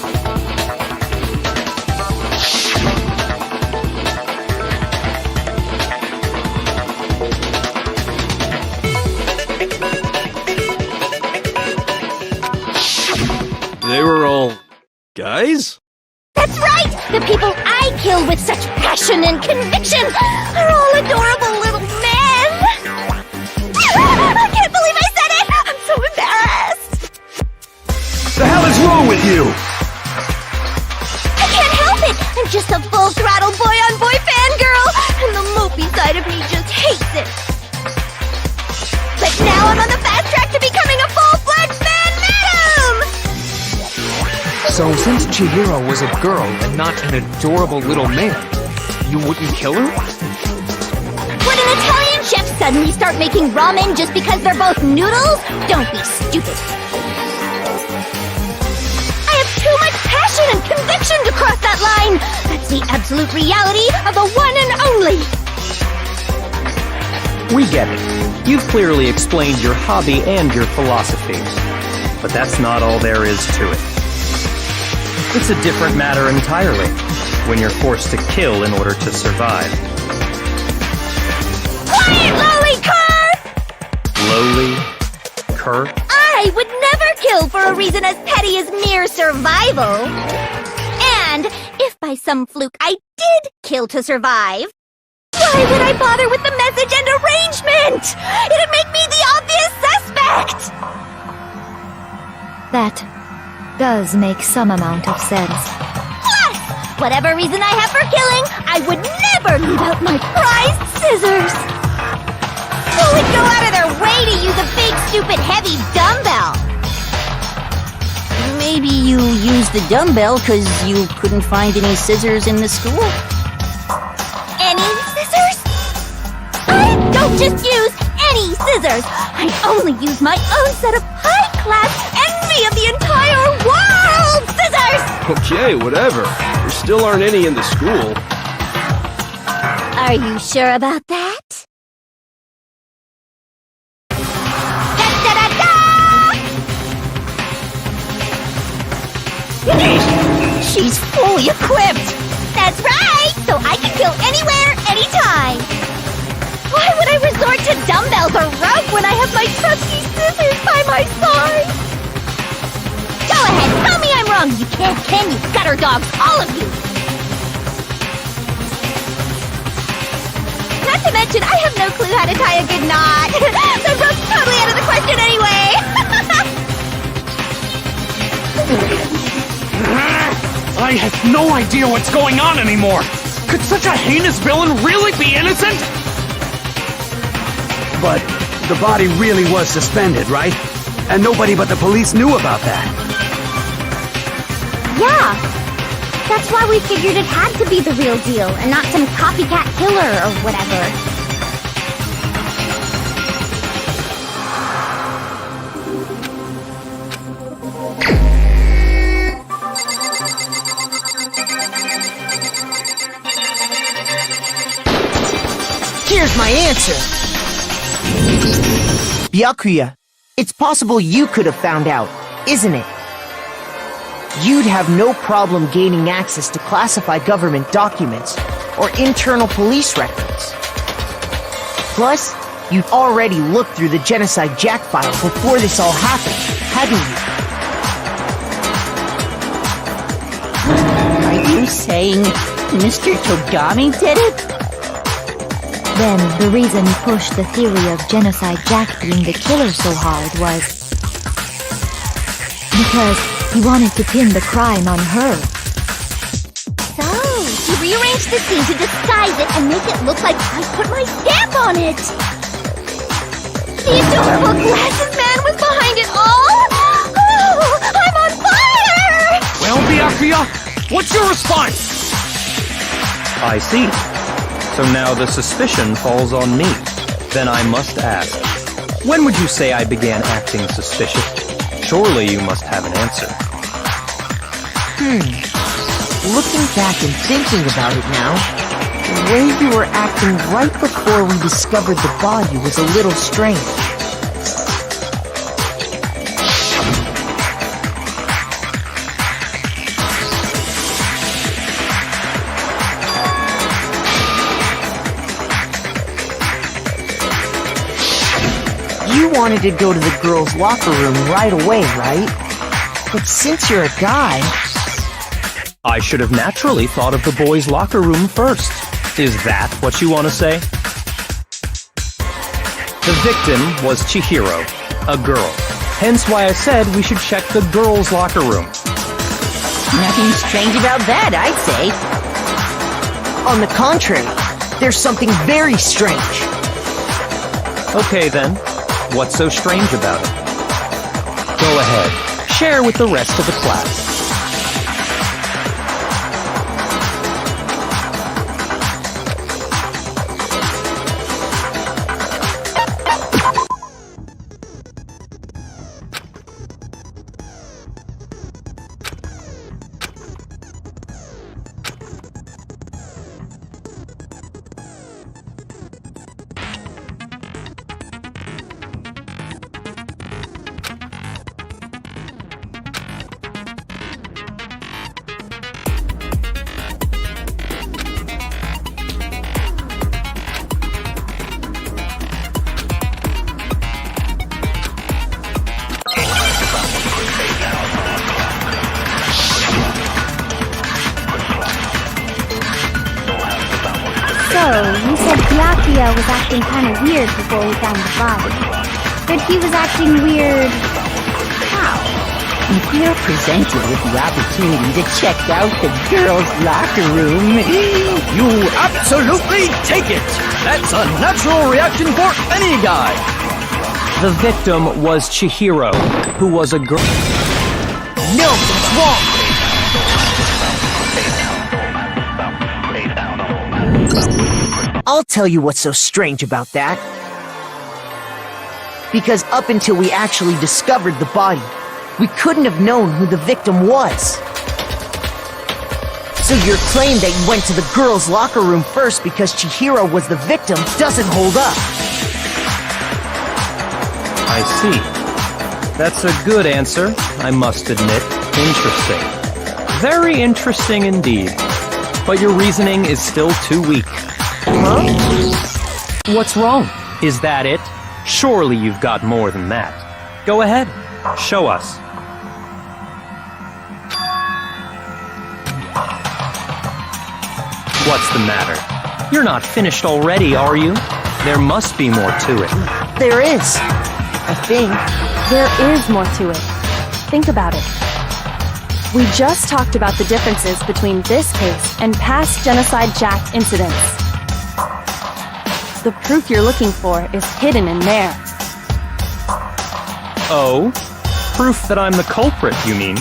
[SPEAKER 10] They were all guys?
[SPEAKER 5] That's right! The people I kill with such passion and conviction are all adorable little men! I can't believe I said it! I'm so embarrassed!
[SPEAKER 3] The hell is wrong with you?
[SPEAKER 5] I can't help it! I'm just a full-throttle boy-on-boy fangirl, and the mopey side of me just hates it. But now I'm on the fast track to becoming a full-fledged fan madam!
[SPEAKER 4] So since Chihiro was a girl and not an adorable little man, you wouldn't kill her?
[SPEAKER 5] Would an Italian chef suddenly start making ramen just because they're both noodles? Don't be stupid. I have too much passion and conviction to cross that line. That's the absolute reality of the one and only.
[SPEAKER 2] We get it. You've clearly explained your hobby and your philosophy. But that's not all there is to it. It's a different matter entirely, when you're forced to kill in order to survive.
[SPEAKER 5] Quiet, lowly cur!
[SPEAKER 2] Lowly? Cur?
[SPEAKER 5] I would never kill for a reason as petty as mere survival. And if by some fluke I did kill to survive, why would I bother with the message and arrangement? It'd make me the obvious suspect!
[SPEAKER 9] That does make some amount of sense.
[SPEAKER 5] Plus, whatever reason I have for killing, I would never leave out my prized scissors. Who would go out of their way to use a big, stupid, heavy dumbbell?
[SPEAKER 1] Maybe you used the dumbbell because you couldn't find any scissors in the school?
[SPEAKER 5] Any scissors? I don't just use any scissors. I only use my own set of high-class envy of the entire
[SPEAKER 10] Okay, whatever. There still aren't any in the school.
[SPEAKER 5] Are you sure about that?
[SPEAKER 1] She's fully equipped!
[SPEAKER 5] That's right! So I can kill anywhere, anytime! Why would I resort to dumbbells or rope when I have my trusty scissors by my side? Go ahead, tell me I'm wrong, you can't, can you? Gutter dogs, all of you! Not to mention, I have no clue how to tie a good knot. The rope's totally out of the question anyway!
[SPEAKER 4] I have no idea what's going on anymore! Could such a heinous villain really be innocent?
[SPEAKER 3] But the body really was suspended, right? And nobody but the police knew about that.
[SPEAKER 5] Yeah! That's why we figured it had to be the real deal, and not some copycat killer or whatever.
[SPEAKER 7] Here's my answer! Byakuya, it's possible you could have found out, isn't it? You'd have no problem gaining access to classified government documents or internal police records. Plus, you'd already looked through the Genocide Jack file before this all happened, hadn't you?
[SPEAKER 1] Are you saying Mr. Togami did it?
[SPEAKER 5] Then, the reason he pushed the theory of Genocide Jack being the killer so hard was because he wanted to pin the crime on her. So, he rearranged the scene to disguise it and make it look like I put my stamp on it! The adorable glasses man was behind it all! Oh, I'm on fire!
[SPEAKER 4] Well, Byakuya, what's your response?
[SPEAKER 2] I see. So now the suspicion falls on me. Then I must ask, when would you say I began acting suspicious? Surely you must have an answer.
[SPEAKER 7] Looking back and thinking about it now, the way you were acting right before we discovered the body was a little strange. You wanted to go to the girls' locker room right away, right? But since you're a guy...
[SPEAKER 2] I should have naturally thought of the boys' locker room first. Is that what you want to say? The victim was Chihiro, a girl. Hence why I said we should check the girls' locker room.
[SPEAKER 1] Nothing strange about that, I'd say.
[SPEAKER 7] On the contrary, there's something very strange.
[SPEAKER 2] Okay then, what's so strange about it? Go ahead, share with the rest of the class.
[SPEAKER 5] So, you said Byakuya was acting kind of weird before we found the body. But he was acting weird... how?
[SPEAKER 1] If you're presented with the opportunity to check out the girls' locker room,
[SPEAKER 12] you absolutely take it! That's a natural reaction for any guy!
[SPEAKER 2] The victim was Chihiro, who was a girl.
[SPEAKER 7] No, it's wrong! I'll tell you what's so strange about that. Because up until we actually discovered the body, we couldn't have known who the victim was. So your claim that you went to the girls' locker room first because Chihiro was the victim doesn't hold up.
[SPEAKER 2] I see. That's a good answer, I must admit. Interesting. Very interesting indeed. But your reasoning is still too weak.
[SPEAKER 7] Huh?
[SPEAKER 2] What's wrong? Is that it? Surely you've got more than that. Go ahead. Show us. What's the matter? You're not finished already, are you? There must be more to it.
[SPEAKER 7] There is. I think.
[SPEAKER 13] There is more to it. Think about it. We just talked about the differences between this case and past Genocide Jack incidents. The proof you're looking for is hidden in there.
[SPEAKER 2] Oh? Proof that I'm the culprit, you mean?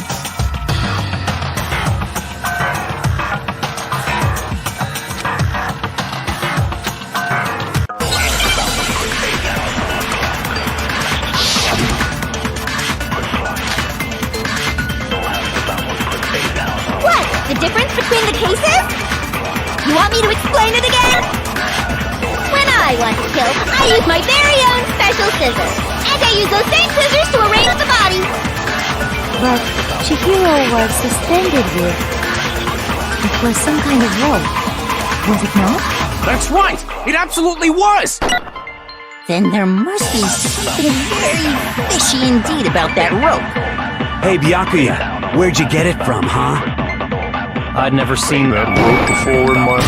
[SPEAKER 5] The difference between the cases? You want me to explain it again? When I want to kill, I use my very own special scissors. And I use those same scissors to arrange the body.
[SPEAKER 9] But Chihiro was suspended with... It was some kind of rope. Was it not?
[SPEAKER 4] That's right! It absolutely was!
[SPEAKER 1] Then there must be something very fishy indeed about that rope.
[SPEAKER 3] Hey, Byakuya, where'd you get it from, huh?
[SPEAKER 2] I'd never seen that rope before in my...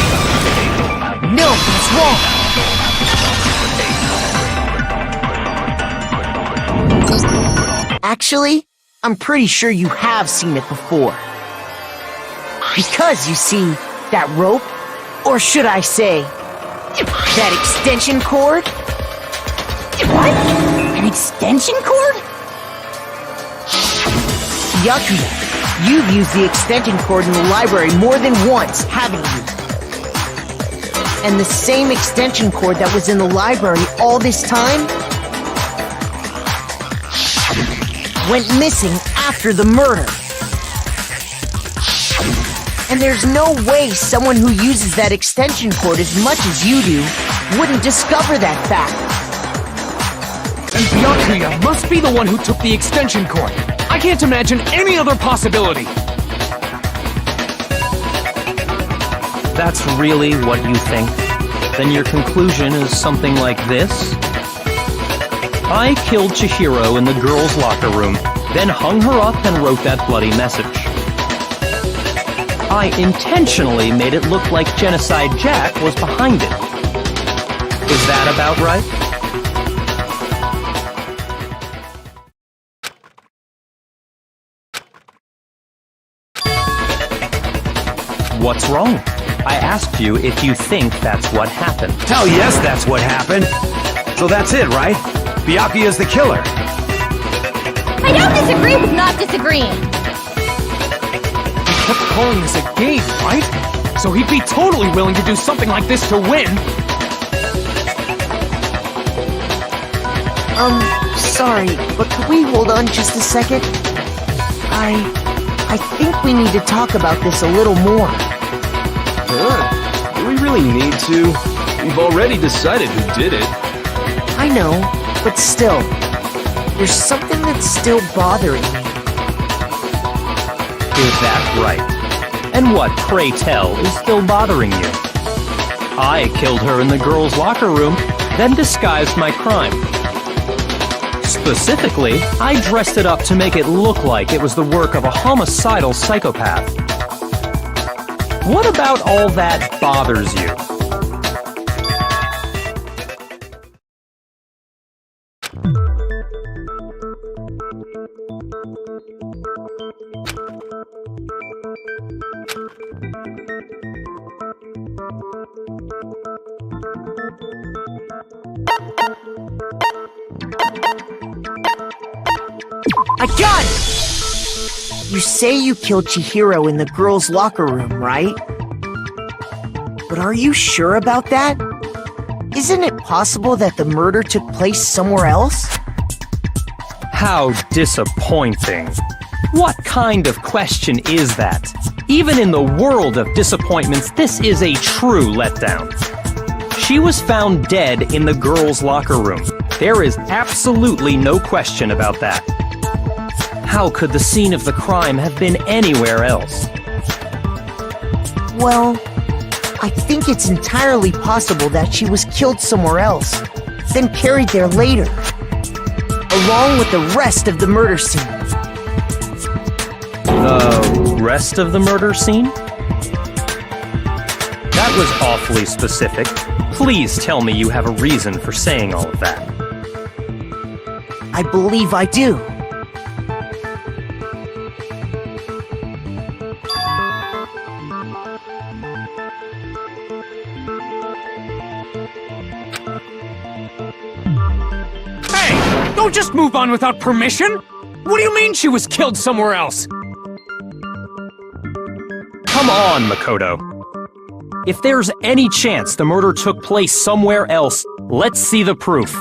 [SPEAKER 7] No, that's wrong! Actually, I'm pretty sure you have seen it before. Because, you see, that rope, or should I say, that extension cord?
[SPEAKER 1] What? An extension cord?
[SPEAKER 7] Byakuya, you've used the extension cord in the library more than once, haven't you? And the same extension cord that was in the library all this time went missing after the murder. And there's no way someone who uses that extension cord as much as you do wouldn't discover that fact.
[SPEAKER 4] And Byakuya must be the one who took the extension cord. I can't imagine any other possibility.
[SPEAKER 2] That's really what you think? Then your conclusion is something like this? I killed Chihiro in the girls' locker room, then hung her up and wrote that bloody message. I intentionally made it look like Genocide Jack was behind it. Is that about right? What's wrong? I asked you if you think that's what happened.
[SPEAKER 3] Hell yes, that's what happened. So that's it, right? Byakuya's the killer.
[SPEAKER 5] I don't disagree with not disagreeing.
[SPEAKER 4] He kept calling this a game, right? So he'd be totally willing to do something like this to win.
[SPEAKER 7] Sorry, but could we hold on just a second? I think we need to talk about this a little more.
[SPEAKER 10] Huh? Do we really need to? We've already decided who did it.
[SPEAKER 7] I know, but still, there's something that's still bothering me.
[SPEAKER 2] Is that right? And what, pray tell, is still bothering you? I killed her in the girls' locker room, then disguised my crime. Specifically, I dressed it up to make it look like it was the work of a homicidal psychopath. What about all that bothers you?
[SPEAKER 7] I got it! You say you killed Chihiro in the girls' locker room, right? But are you sure about that? Isn't it possible that the murder took place somewhere else?
[SPEAKER 2] How disappointing. What kind of question is that? Even in the world of disappointments, this is a true letdown. She was found dead in the girls' locker room. There is absolutely no question about that. How could the scene of the crime have been anywhere else?
[SPEAKER 7] Well, I think it's entirely possible that she was killed somewhere else, then carried there later, along with the rest of the murder scene.
[SPEAKER 2] The rest of the murder scene? That was awfully specific. Please tell me you have a reason for saying all of that.
[SPEAKER 7] I believe I do.
[SPEAKER 4] Hey! Don't just move on without permission! What do you mean she was killed somewhere else?
[SPEAKER 2] Come on, Makoto. If there's any chance the murder took place somewhere else, let's see the proof.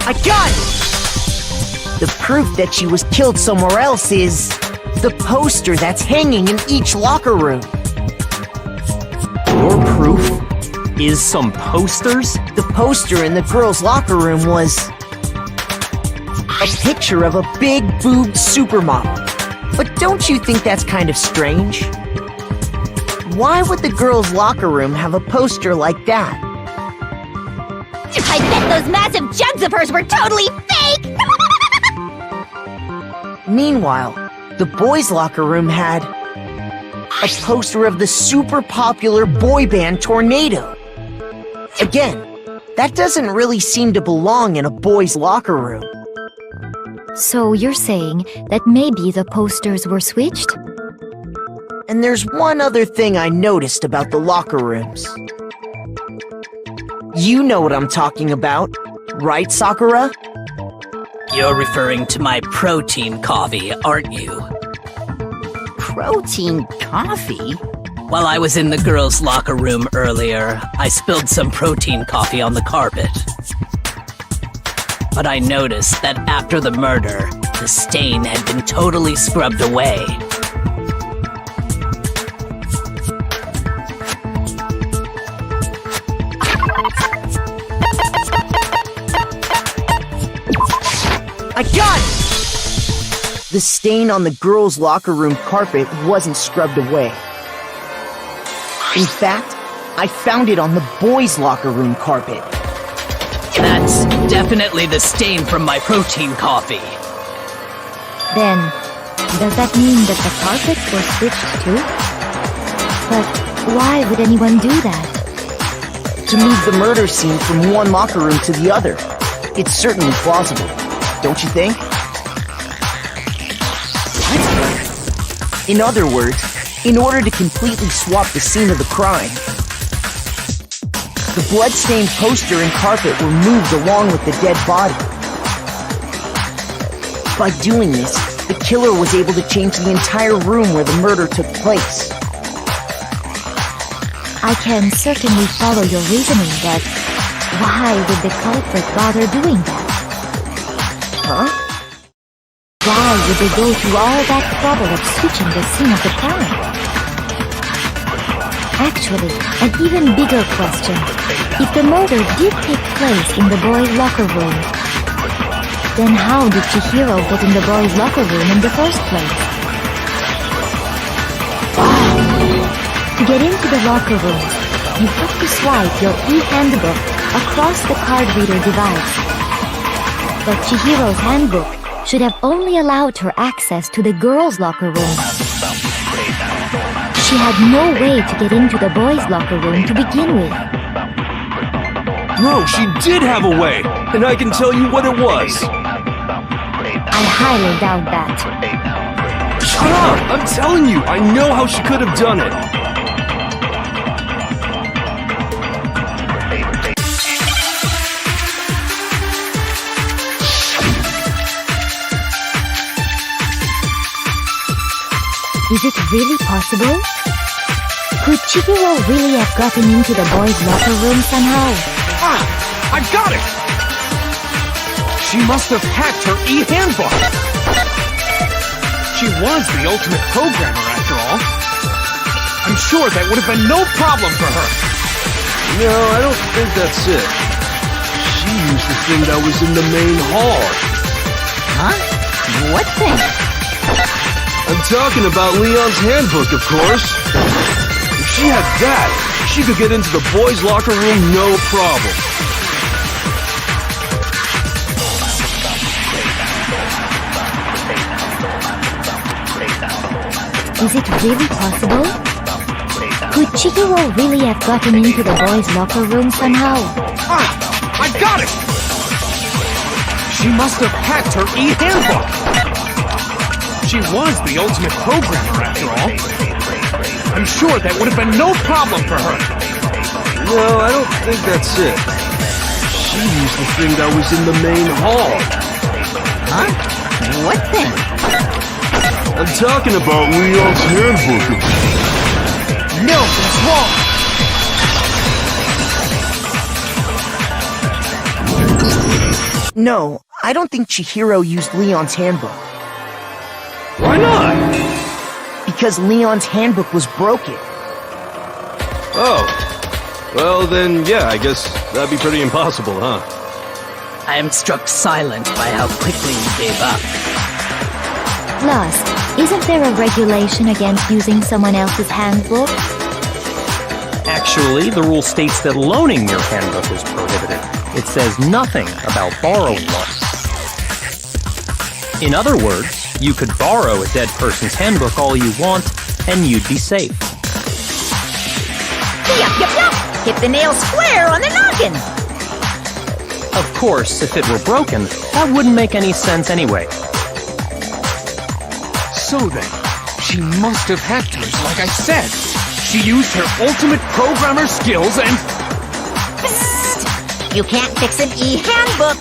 [SPEAKER 7] I got it! The proof that she was killed somewhere else is the poster that's hanging in each locker room.
[SPEAKER 2] Your proof is some posters?
[SPEAKER 7] The poster in the girls' locker room was a picture of a big-boobed supermodel. But don't you think that's kind of strange? Why would the girls' locker room have a poster like that?
[SPEAKER 5] I bet those massive jugs of hers were totally fake!
[SPEAKER 7] Meanwhile, the boys' locker room had a poster of the super popular boy band Tornado. Again, that doesn't really seem to belong in a boys' locker room.
[SPEAKER 9] So you're saying that maybe the posters were switched?
[SPEAKER 7] And there's one other thing I noticed about the locker rooms. You know what I'm talking about, right, Sakura?
[SPEAKER 11] You're referring to my protein coffee, aren't you?
[SPEAKER 1] Protein coffee?
[SPEAKER 11] While I was in the girls' locker room earlier, I spilled some protein coffee on the carpet. But I noticed that after the murder, the stain had been totally scrubbed away.
[SPEAKER 7] I got it! The stain on the girls' locker room carpet wasn't scrubbed away. In fact, I found it on the boys' locker room carpet.
[SPEAKER 11] That's definitely the stain from my protein coffee.
[SPEAKER 9] Then, does that mean that the carpets were switched too? But why would anyone do that?
[SPEAKER 7] To move the murder scene from one locker room to the other. It's certainly plausible, don't you think? What? In other words, in order to completely swap the scene of the crime, the blood-stained poster and carpet were moved along with the dead body. By doing this, the killer was able to change the entire room where the murder took place.
[SPEAKER 9] I can certainly follow your reasoning, but why would the culprit bother doing that?
[SPEAKER 7] Huh?
[SPEAKER 9] Why would they go through all that trouble of switching the scene of the crime? Actually, an even bigger question. If the murder did take place in the boys' locker room, then how did Chihiro get in the boys' locker room in the first place? To get into the locker room, you have to swipe your e-handbook across the card reader device. But Chihiro's handbook should have only allowed her access to the girls' locker room. She had no way to get into the boys' locker room to begin with.
[SPEAKER 10] No, she did have a way, and I can tell you what it was.
[SPEAKER 9] I highly doubt that.
[SPEAKER 10] Shut up! I'm telling you, I know how she could have done it.
[SPEAKER 9] Is it really possible? Could Chihiro really have gotten into the boys' locker room somehow?
[SPEAKER 4] Ah! I got it! She must have hacked her e-handbook! She was the ultimate programmer, after all. I'm sure that would have been no problem for her.
[SPEAKER 10] No, I don't think that's it. She used the thing that was in the main hall.
[SPEAKER 1] Huh? What thing?
[SPEAKER 10] I'm talking about Leon's handbook, of course. If she had that, she could get into the boys' locker room no problem.
[SPEAKER 9] Is it really possible? Could Chihiro really have gotten into the boys' locker room somehow?
[SPEAKER 4] Ah! I got it! She must have hacked her e-handbook! She was the ultimate programmer, after all. I'm sure that would have been no problem for her.
[SPEAKER 10] No, I don't think that's it. She used the thing that was in the main hall.
[SPEAKER 1] Huh? What thing?
[SPEAKER 10] I'm talking about Leon's handbook.
[SPEAKER 4] No, that's wrong!
[SPEAKER 7] No, I don't think Chihiro used Leon's handbook.
[SPEAKER 10] Why not?
[SPEAKER 7] Because Leon's handbook was broken.
[SPEAKER 10] Oh. Well, then, yeah, I guess that'd be pretty impossible, huh?
[SPEAKER 11] I am struck silent by how quickly you gave up.
[SPEAKER 9] Plus, isn't there a regulation against using someone else's handbook?
[SPEAKER 2] Actually, the rule states that loaning your handbook is prohibited. It says nothing about borrowing one. In other words, you could borrow a dead person's handbook all you want, and you'd be safe.
[SPEAKER 1] Yup, yup, yup! Hit the nail square on the noggin!
[SPEAKER 2] Of course, if it were broken, that wouldn't make any sense anyway.
[SPEAKER 4] So then, she must have hacked hers, like I said. She used her ultimate programmer skills and...
[SPEAKER 1] Psst! You can't fix an e-handbook!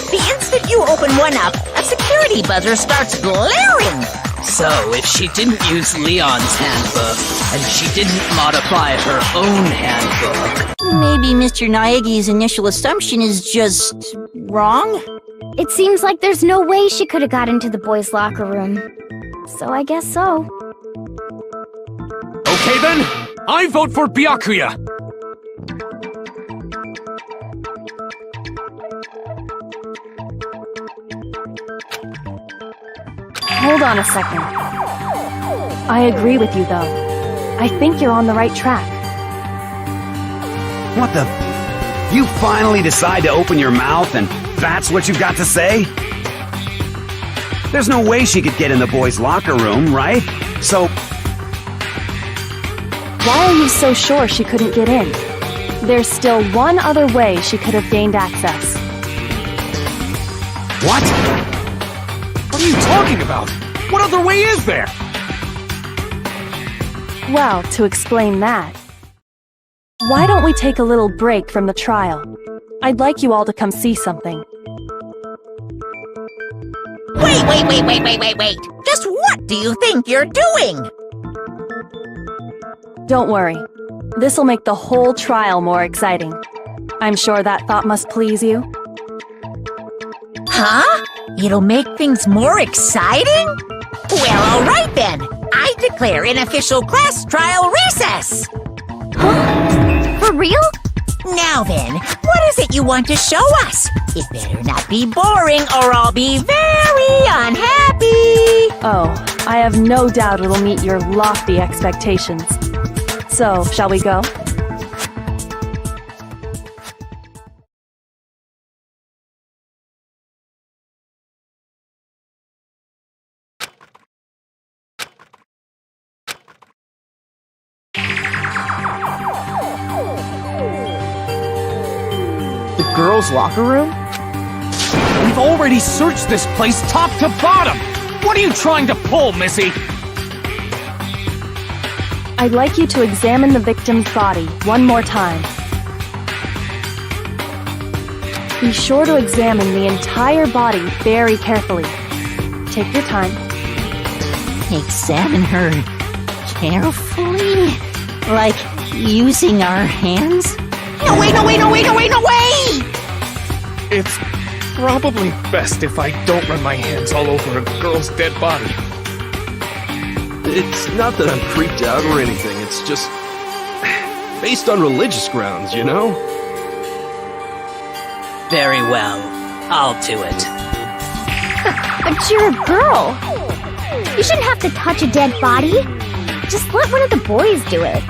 [SPEAKER 1] The instant you open one up, a security buzzer starts blaring!
[SPEAKER 11] So, if she didn't use Leon's handbook, and she didn't modify her own handbook...
[SPEAKER 8] Maybe Mr. Naegi's initial assumption is just wrong?
[SPEAKER 5] It seems like there's no way she could have got into the boys' locker room. So I guess so.
[SPEAKER 4] Okay then, I vote for Byakuya!
[SPEAKER 13] Hold on a second. I agree with you, though. I think you're on the right track.
[SPEAKER 3] What the... You finally decide to open your mouth and that's what you've got to say? There's no way she could get in the boys' locker room, right? So...
[SPEAKER 13] Why are you so sure she couldn't get in? There's still one other way she could have gained access.
[SPEAKER 3] What?
[SPEAKER 4] What are you talking about? What other way is there?
[SPEAKER 13] Well, to explain that, why don't we take a little break from the trial? I'd like you all to come see something.
[SPEAKER 1] Wait! Just what do you think you're doing?
[SPEAKER 13] Don't worry. This'll make the whole trial more exciting. I'm sure that thought must please you.
[SPEAKER 1] Huh? It'll make things more exciting? Well, alright then. I declare an official class trial recess.
[SPEAKER 5] For real?
[SPEAKER 1] Now then, what is it you want to show us? It better not be boring or I'll be very unhappy.
[SPEAKER 13] Oh, I have no doubt it'll meet your lofty expectations. So, shall we go?
[SPEAKER 7] The girls' locker room?
[SPEAKER 4] We've already searched this place top to bottom! What are you trying to pull, Missy?
[SPEAKER 13] I'd like you to examine the victim's body one more time. Be sure to examine the entire body very carefully. Take your time.
[SPEAKER 1] Examine her carefully? Like using our hands? No way, no way, no way, no way, no way!
[SPEAKER 4] It's probably best if I don't run my hands all over a girl's dead body.
[SPEAKER 10] It's not that I'm creeped out or anything, it's just based on religious grounds, you know?
[SPEAKER 11] Very well. I'll do it.
[SPEAKER 5] But you're a girl. You shouldn't have to touch a dead body. Just let one of the boys do it.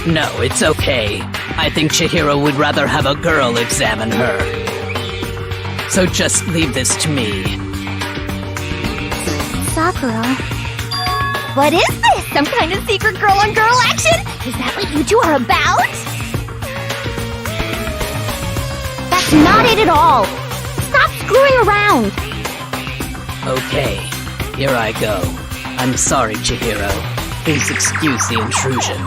[SPEAKER 11] No, it's okay. I think Chihiro would rather have a girl examine her. So just leave this to me.
[SPEAKER 5] Sakura. What is this? Some kind of secret girl-on-girl action? Is that what you two are about? That's not it at all. Stop screwing around.
[SPEAKER 11] Okay, here I go. I'm sorry, Chihiro. Please excuse the intrusion.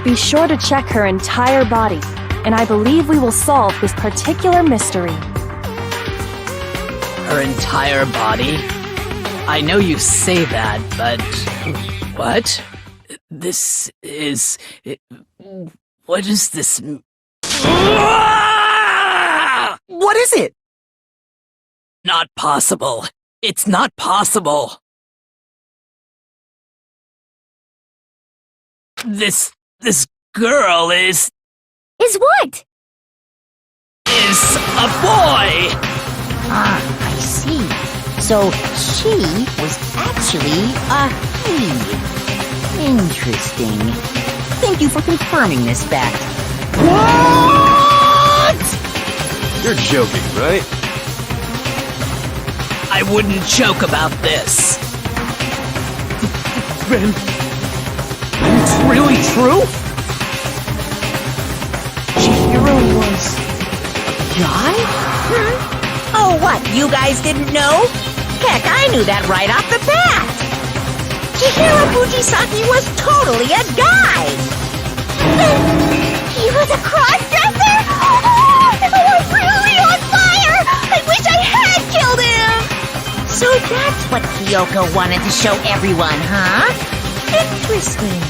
[SPEAKER 13] Be sure to check her entire body, and I believe we will solve this particular mystery.
[SPEAKER 11] Her entire body? I know you say that, but... What? This is... What is this...
[SPEAKER 7] What is it?
[SPEAKER 11] Not possible. It's not possible. This girl is
[SPEAKER 5] what?
[SPEAKER 11] Is a boy!
[SPEAKER 1] Ah, I see. So she was actually a he. Interesting. Thank you for confirming this fact. What?
[SPEAKER 10] You're joking, right?
[SPEAKER 11] I wouldn't joke about this.
[SPEAKER 4] Then it's really true? Chihiro was a guy?
[SPEAKER 1] Oh, what, you guys didn't know? Heck, I knew that right off the bat. Chihiro Fujisaki was totally a guy.
[SPEAKER 5] He was a cross-dresser? Oh, I'm really on fire! I wish I had killed him!
[SPEAKER 1] So that's what Kyoko wanted to show everyone, huh? Interesting.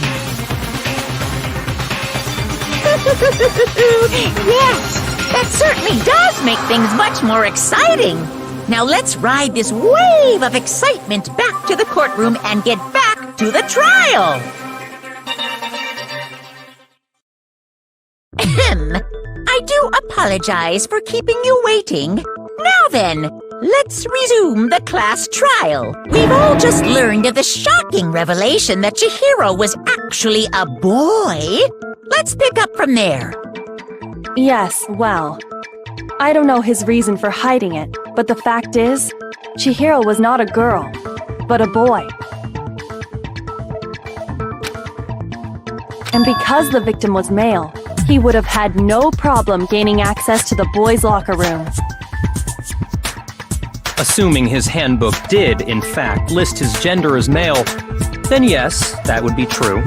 [SPEAKER 1] Yes, that certainly does make things much more exciting. Now let's ride this wave of excitement back to the courtroom and get back to the trial. I do apologize for keeping you waiting. Now then, let's resume the class trial. We've all just learned of the shocking revelation that Chihiro was actually a boy. Let's pick up from there.
[SPEAKER 13] Yes, well, I don't know his reason for hiding it, but the fact is, Chihiro was not a girl, but a boy. And because the victim was male, he would have had no problem gaining access to the boys' locker room.
[SPEAKER 2] Assuming his handbook did, in fact, list his gender as male, then yes, that would be true.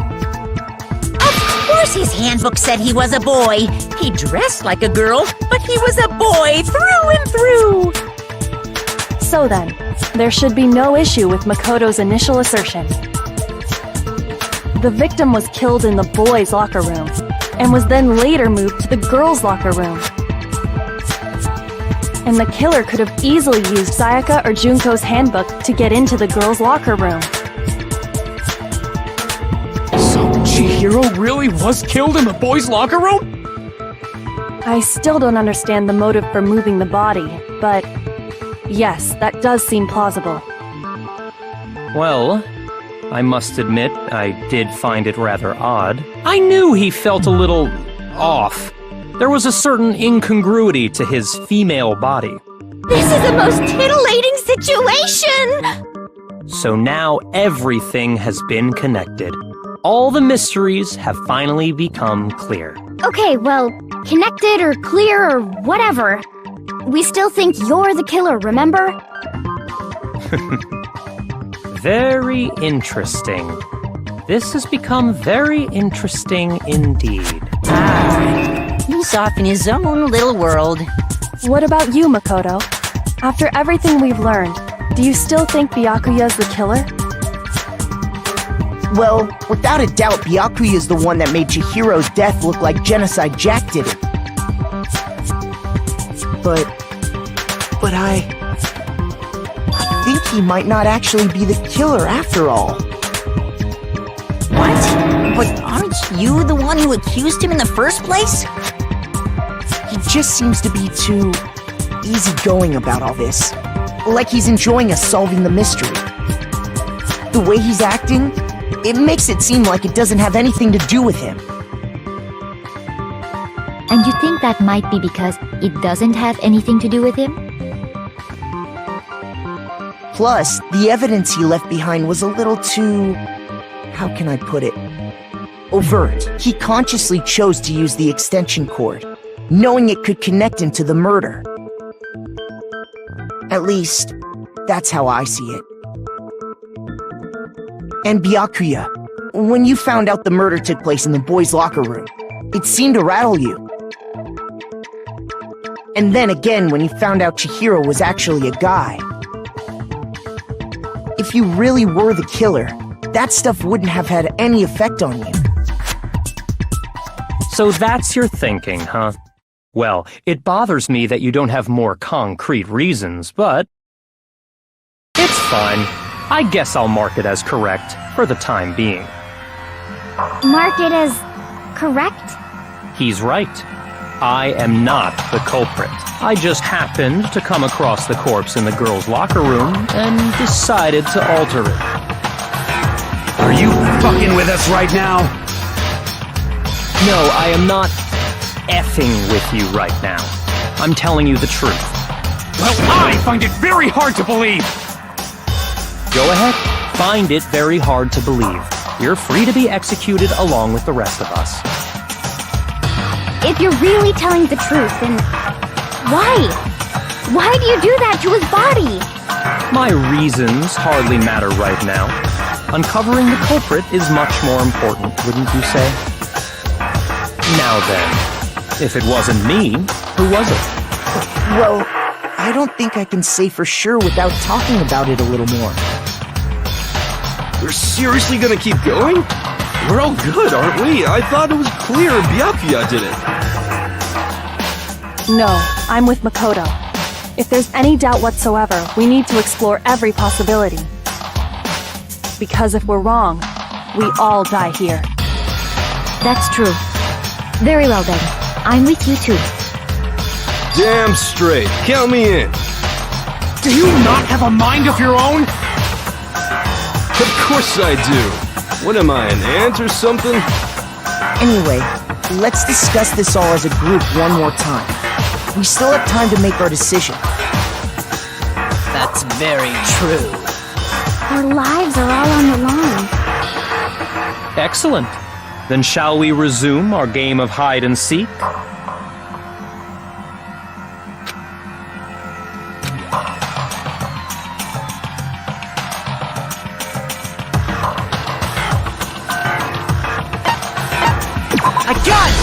[SPEAKER 1] Of course his handbook said he was a boy. He dressed like a girl, but he was a boy through and through.
[SPEAKER 13] So then, there should be no issue with Makoto's initial assertion. The victim was killed in the boys' locker room, and was then later moved to the girls' locker room. And the killer could have easily used Sayaka or Junko's handbook to get into the girls' locker room.
[SPEAKER 4] So Chihiro really was killed in the boys' locker room?
[SPEAKER 13] I still don't understand the motive for moving the body, but yes, that does seem plausible.
[SPEAKER 2] Well, I must admit, I did find it rather odd. I knew he felt a little off. There was a certain incongruity to his female body.
[SPEAKER 5] This is the most titillating situation!
[SPEAKER 2] So now everything has been connected. All the mysteries have finally become clear.
[SPEAKER 5] Okay, well, connected or clear or whatever. We still think you're the killer, remember?
[SPEAKER 2] Very interesting. This has become very interesting indeed.
[SPEAKER 1] He's off in his own little world.
[SPEAKER 13] What about you, Makoto? After everything we've learned, do you still think Byakuya's the killer?
[SPEAKER 7] Well, without a doubt, Byakuya is the one that made Chihiro's death look like Genocide Jack did it. But I think he might not actually be the killer after all.
[SPEAKER 1] What? But aren't you the one who accused him in the first place?
[SPEAKER 7] He just seems to be too easygoing about all this. Like he's enjoying us solving the mystery. The way he's acting, it makes it seem like it doesn't have anything to do with him.
[SPEAKER 9] And you think that might be because it doesn't have anything to do with him?
[SPEAKER 7] Plus, the evidence he left behind was a little too... how can I put it? Overt. He consciously chose to use the extension cord, knowing it could connect him to the murder. At least, that's how I see it. And Byakuya, when you found out the murder took place in the boys' locker room, it seemed to rattle you. And then again when you found out Chihiro was actually a guy. If you really were the killer, that stuff wouldn't have had any effect on you.
[SPEAKER 2] So that's your thinking, huh? Well, it bothers me that you don't have more concrete reasons, but it's fine. I guess I'll mark it as correct for the time being.
[SPEAKER 5] Mark it as correct?
[SPEAKER 2] He's right. I am not the culprit. I just happened to come across the corpse in the girls' locker room and decided to alter it.
[SPEAKER 3] Are you fucking with us right now?
[SPEAKER 2] No, I am not effing with you right now. I'm telling you the truth.
[SPEAKER 4] Well, I find it very hard to believe!
[SPEAKER 2] Go ahead, find it very hard to believe. You're free to be executed along with the rest of us.
[SPEAKER 5] If you're really telling the truth, then why? Why do you do that to his body?
[SPEAKER 2] My reasons hardly matter right now. Uncovering the culprit is much more important, wouldn't you say? Now then, if it wasn't me, who was it?
[SPEAKER 7] Well, I don't think I can say for sure without talking about it a little more.
[SPEAKER 10] We're seriously gonna keep going? We're all good, aren't we? I thought it was clear Byakuya did it.
[SPEAKER 13] No, I'm with Makoto. If there's any doubt whatsoever, we need to explore every possibility. Because if we're wrong, we all die here.
[SPEAKER 9] That's true. Very well then. I'm with you too.
[SPEAKER 10] Damn straight. Count me in.
[SPEAKER 4] Do you not have a mind of your own?
[SPEAKER 10] Of course I do. What am I, an ant or something?
[SPEAKER 7] Anyway, let's discuss this all as a group one more time. We still have time to make our decision.
[SPEAKER 11] That's very true.
[SPEAKER 5] Our lives are all on the line.
[SPEAKER 2] Excellent. Then shall we resume our game of hide and seek?
[SPEAKER 7] I got it!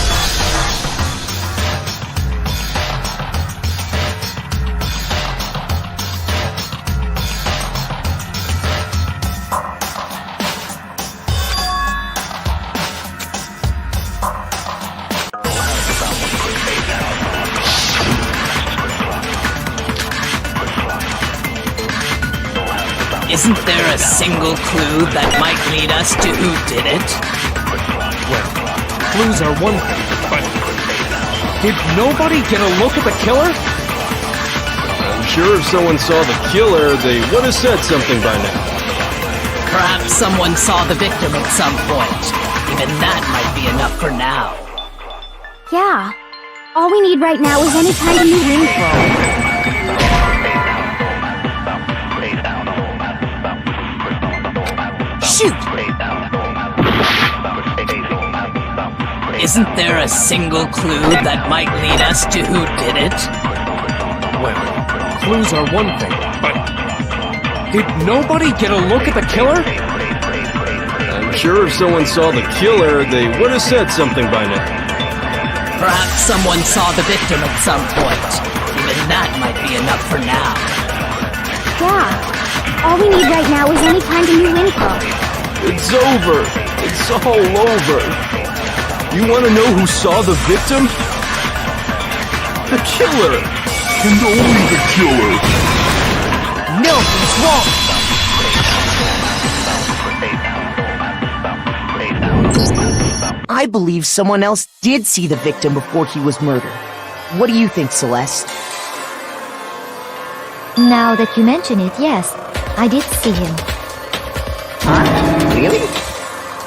[SPEAKER 11] Isn't there a single clue that might lead us to who did it?
[SPEAKER 4] Well, clues are one thing, but did nobody get a look at the killer?
[SPEAKER 10] I'm sure if someone saw the killer, they would have said something by now.
[SPEAKER 11] Perhaps someone saw the victim at some point. Even that might be enough for now.
[SPEAKER 5] Yeah. All we need right now is any kind of new info.
[SPEAKER 7] Shoot!
[SPEAKER 11] Isn't there a single clue that might lead us to who did it?
[SPEAKER 4] Well, clues are one thing, but did nobody get a look at the killer?
[SPEAKER 10] I'm sure if someone saw the killer, they would have said something by now.
[SPEAKER 11] Perhaps someone saw the victim at some point. Even that might be enough for now.
[SPEAKER 5] Yeah. All we need right now is any kind of new info.
[SPEAKER 10] It's over. It's all over. You want to know who saw the victim? The killer! And only the killer!
[SPEAKER 7] Milton's wrong! I believe someone else did see the victim before he was murdered. What do you think, Celeste?
[SPEAKER 9] Now that you mention it, yes, I did see him.
[SPEAKER 1] Huh? Really?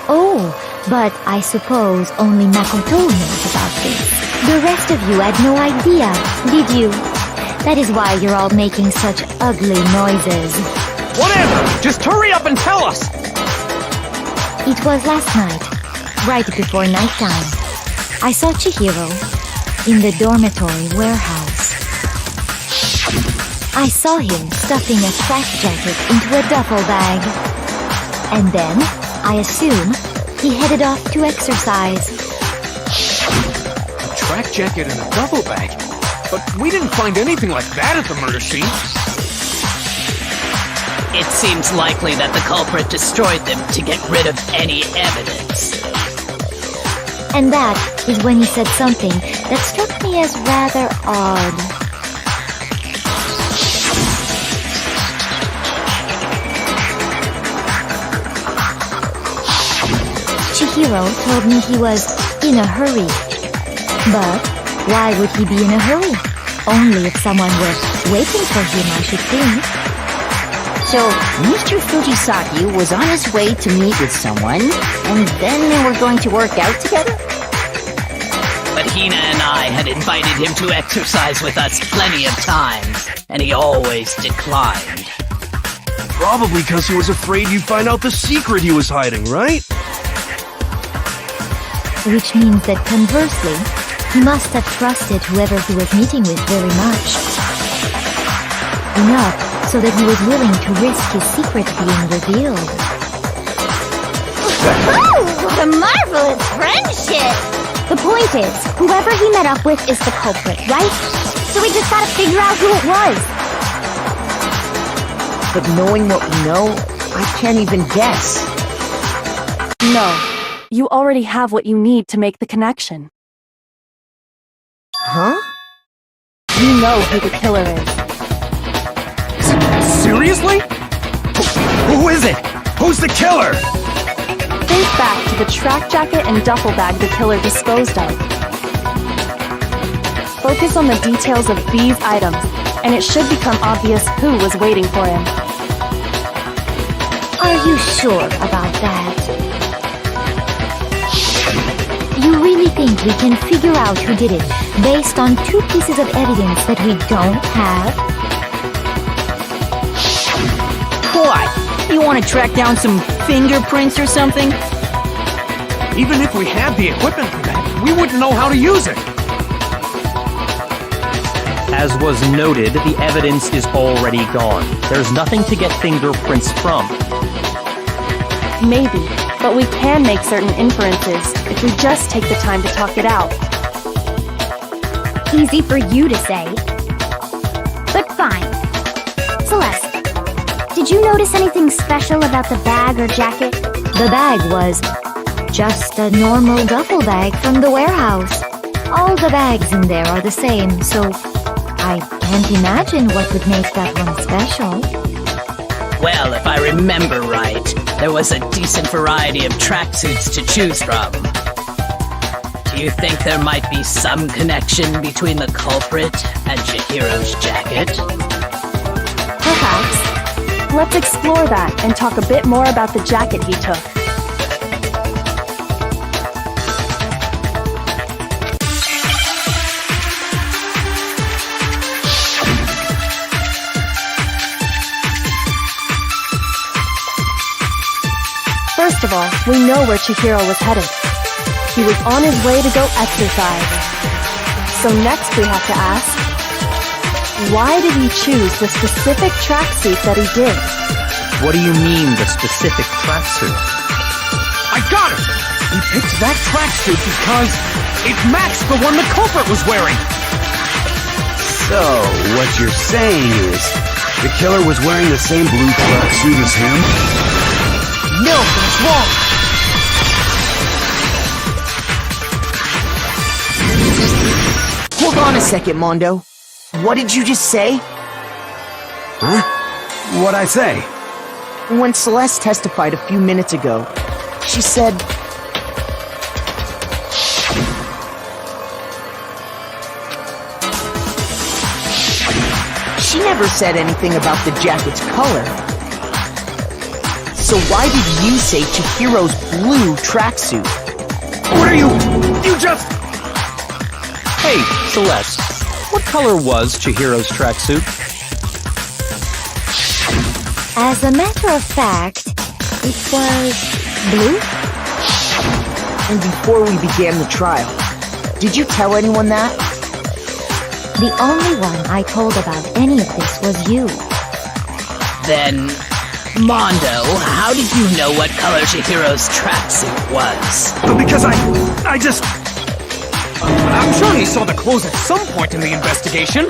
[SPEAKER 9] Oh, but I suppose only Makoto knows about this. The rest of you had no idea, did you? That is why you're all making such ugly noises.
[SPEAKER 4] Whatever! Just hurry up and tell us!
[SPEAKER 9] It was last night, right before nighttime. I saw Chihiro in the dormitory warehouse. I saw him stuffing a track jacket into a duffel bag. And then, I assume, he headed off to exercise.
[SPEAKER 4] A track jacket and a duffel bag? But we didn't find anything like that at the murder scene.
[SPEAKER 11] It seems likely that the culprit destroyed them to get rid of any evidence.
[SPEAKER 9] And that is when he said something that struck me as rather odd. Chihiro told me he was in a hurry. But why would he be in a hurry? Only if someone were waiting for him, I should think.
[SPEAKER 1] So, Mr. Fujisaki was on his way to meet with someone, and then they were going to work out together?
[SPEAKER 11] But Hina and I had invited him to exercise with us plenty of times, and he always declined.
[SPEAKER 10] Probably because he was afraid you'd find out the secret he was hiding, right?
[SPEAKER 9] Which means that conversely, he must have trusted whoever he was meeting with very much. Enough so that he was willing to risk his secret being revealed.
[SPEAKER 5] Oh, what a marvelous friendship! The point is, whoever he met up with is the culprit, right? So we just gotta figure out who it was.
[SPEAKER 7] But knowing what we know, I can't even guess.
[SPEAKER 13] No. You already have what you need to make the connection.
[SPEAKER 7] Huh?
[SPEAKER 13] You know who the killer is.
[SPEAKER 4] Seriously?
[SPEAKER 12] Who is it? Who's the killer?
[SPEAKER 13] Think back to the track jacket and duffel bag the killer disposed of. Focus on the details of these items, and it should become obvious who was waiting for him.
[SPEAKER 9] Are you sure about that? You really think we can figure out who did it based on two pieces of evidence that we don't have?
[SPEAKER 1] What? You want to track down some fingerprints or something?
[SPEAKER 4] Even if we had the equipment for that, we wouldn't know how to use it.
[SPEAKER 2] As was noted, the evidence is already gone. There's nothing to get fingerprints from.
[SPEAKER 13] Maybe, but we can make certain inferences if we just take the time to talk it out.
[SPEAKER 5] Easy for you to say. But fine. Celeste, did you notice anything special about the bag or jacket?
[SPEAKER 9] The bag was just a normal duffel bag from the warehouse. All the bags in there are the same, so I can't imagine what would make that one special.
[SPEAKER 11] Well, if I remember right, there was a decent variety of tracksuits to choose from. Do you think there might be some connection between the culprit and Chihiro's jacket?
[SPEAKER 13] Perhaps. Let's explore that and talk a bit more about the jacket he took. First of all, we know where Chihiro was headed. he was on his way to go exercise. So next we have to ask, why did he choose the specific tracksuit that he did?
[SPEAKER 2] What do you mean, the specific tracksuit?
[SPEAKER 4] I got it! He picked that tracksuit because it matched the one the culprit was wearing!
[SPEAKER 3] So, what you're saying is, the killer was wearing the same blue tracksuit as him?
[SPEAKER 7] No, that's wrong! Hold on a second, Mondo. What did you just say?
[SPEAKER 3] Huh? What'd I say?
[SPEAKER 7] When Celeste testified a few minutes ago, she said... She never said anything about the jacket's color. So why did you say Chihiro's blue tracksuit?
[SPEAKER 3] What are you... You just...
[SPEAKER 2] Hey, Celeste, what color was Chihiro's tracksuit?
[SPEAKER 9] As a matter of fact, it was blue?
[SPEAKER 7] And before we began the trial, did you tell anyone that?
[SPEAKER 9] The only one I told about any of this was you.
[SPEAKER 11] Then, Mondo, how did you know what color Chihiro's tracksuit was?
[SPEAKER 3] Because I just...
[SPEAKER 4] I'm sure he saw the clothes at some point in the investigation.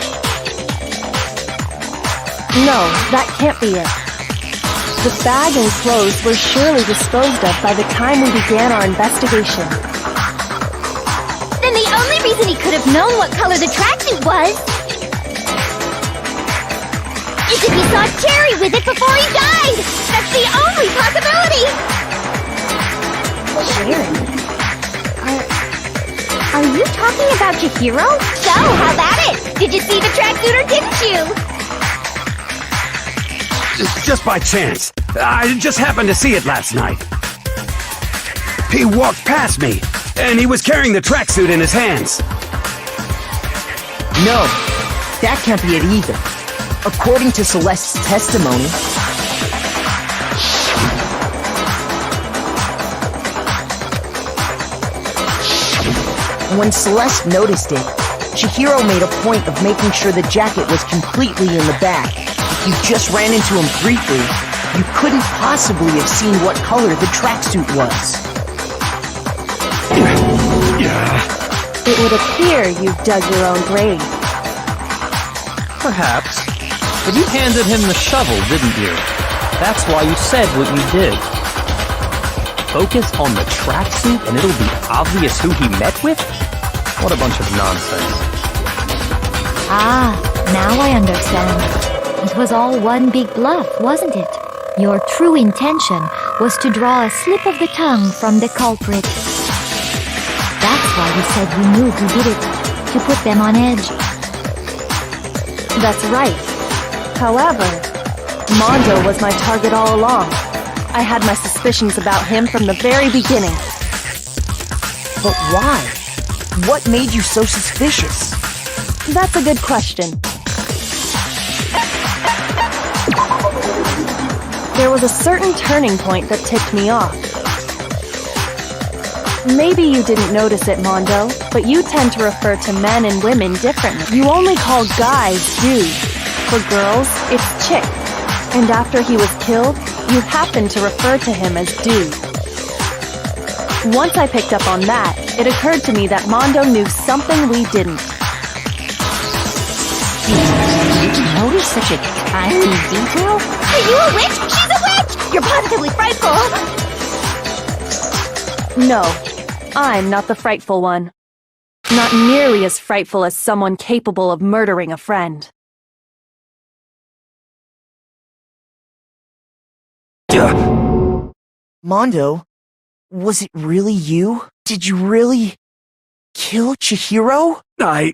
[SPEAKER 13] No, that can't be it. The bag and clothes were surely disposed of by the time we began our investigation.
[SPEAKER 5] Then the only reason he could have known what color the tracksuit was is if he saw Cherry with it before he died! That's the only possibility!
[SPEAKER 9] Cherry?
[SPEAKER 5] Are you talking about Chihiro? So, how about it? Did you see the tracksuit or didn't you?
[SPEAKER 3] Just by chance. I just happened to see it last night. He walked past me, and he was carrying the tracksuit in his hands.
[SPEAKER 7] No, that can't be it either. According to Celeste's testimony, when Celeste noticed it, Chihiro made a point of making sure the jacket was completely in the bag. If you just ran into him briefly, you couldn't possibly have seen what color the tracksuit was.
[SPEAKER 13] It would appear you've dug your own grave.
[SPEAKER 2] Perhaps. But you handed him the shovel, didn't you? That's why you said what you did. Focus on the tracksuit and it'll be obvious who he met with? What a bunch of nonsense.
[SPEAKER 9] Ah, now I understand. It was all one big bluff, wasn't it? Your true intention was to draw a slip of the tongue from the culprit. That's why you said you knew who did it, to put them on edge.
[SPEAKER 13] That's right. However, Mondo was my target all along. I had my suspicions about him from the very beginning.
[SPEAKER 7] But why? What made you so suspicious?
[SPEAKER 13] That's a good question. There was a certain turning point that tipped me off. Maybe you didn't notice it, Mondo, but you tend to refer to men and women differently. You only call guys dude. For girls, it's chick. And after he was killed, you happened to refer to him as dude. Once I picked up on that, it occurred to me that Mondo knew something we didn't.
[SPEAKER 1] Did you notice such a tiny detail?
[SPEAKER 5] Are you a witch? She's a witch! You're positively frightful!
[SPEAKER 13] No, I'm not the frightful one. Not nearly as frightful as someone capable of murdering a friend.
[SPEAKER 7] Mondo, was it really you? Did you really kill Chihiro?
[SPEAKER 3] I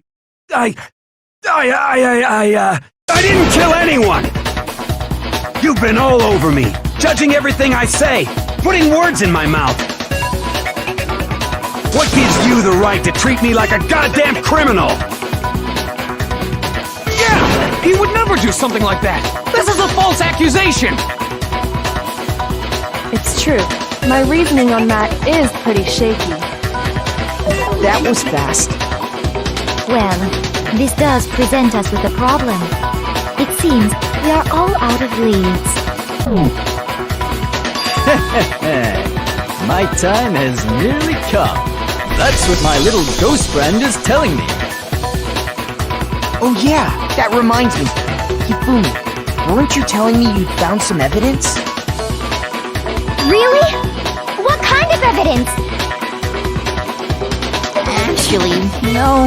[SPEAKER 3] didn't kill anyone! You've been all over me, judging everything I say, putting words in my mouth. What gives you the right to treat me like a goddamn criminal?
[SPEAKER 4] Yeah! He would never do something like that! This is a false accusation!
[SPEAKER 13] It's true. My reasoning on that is pretty shaky.
[SPEAKER 7] That was fast.
[SPEAKER 9] Well, this does present us with a problem. It seems we are all out of leads.
[SPEAKER 12] My time has nearly come. That's what my little ghost friend is telling me.
[SPEAKER 7] Oh yeah, that reminds me. Hifumi, weren't you telling me you'd found some evidence?
[SPEAKER 5] Really? What kind of evidence?
[SPEAKER 1] Actually, now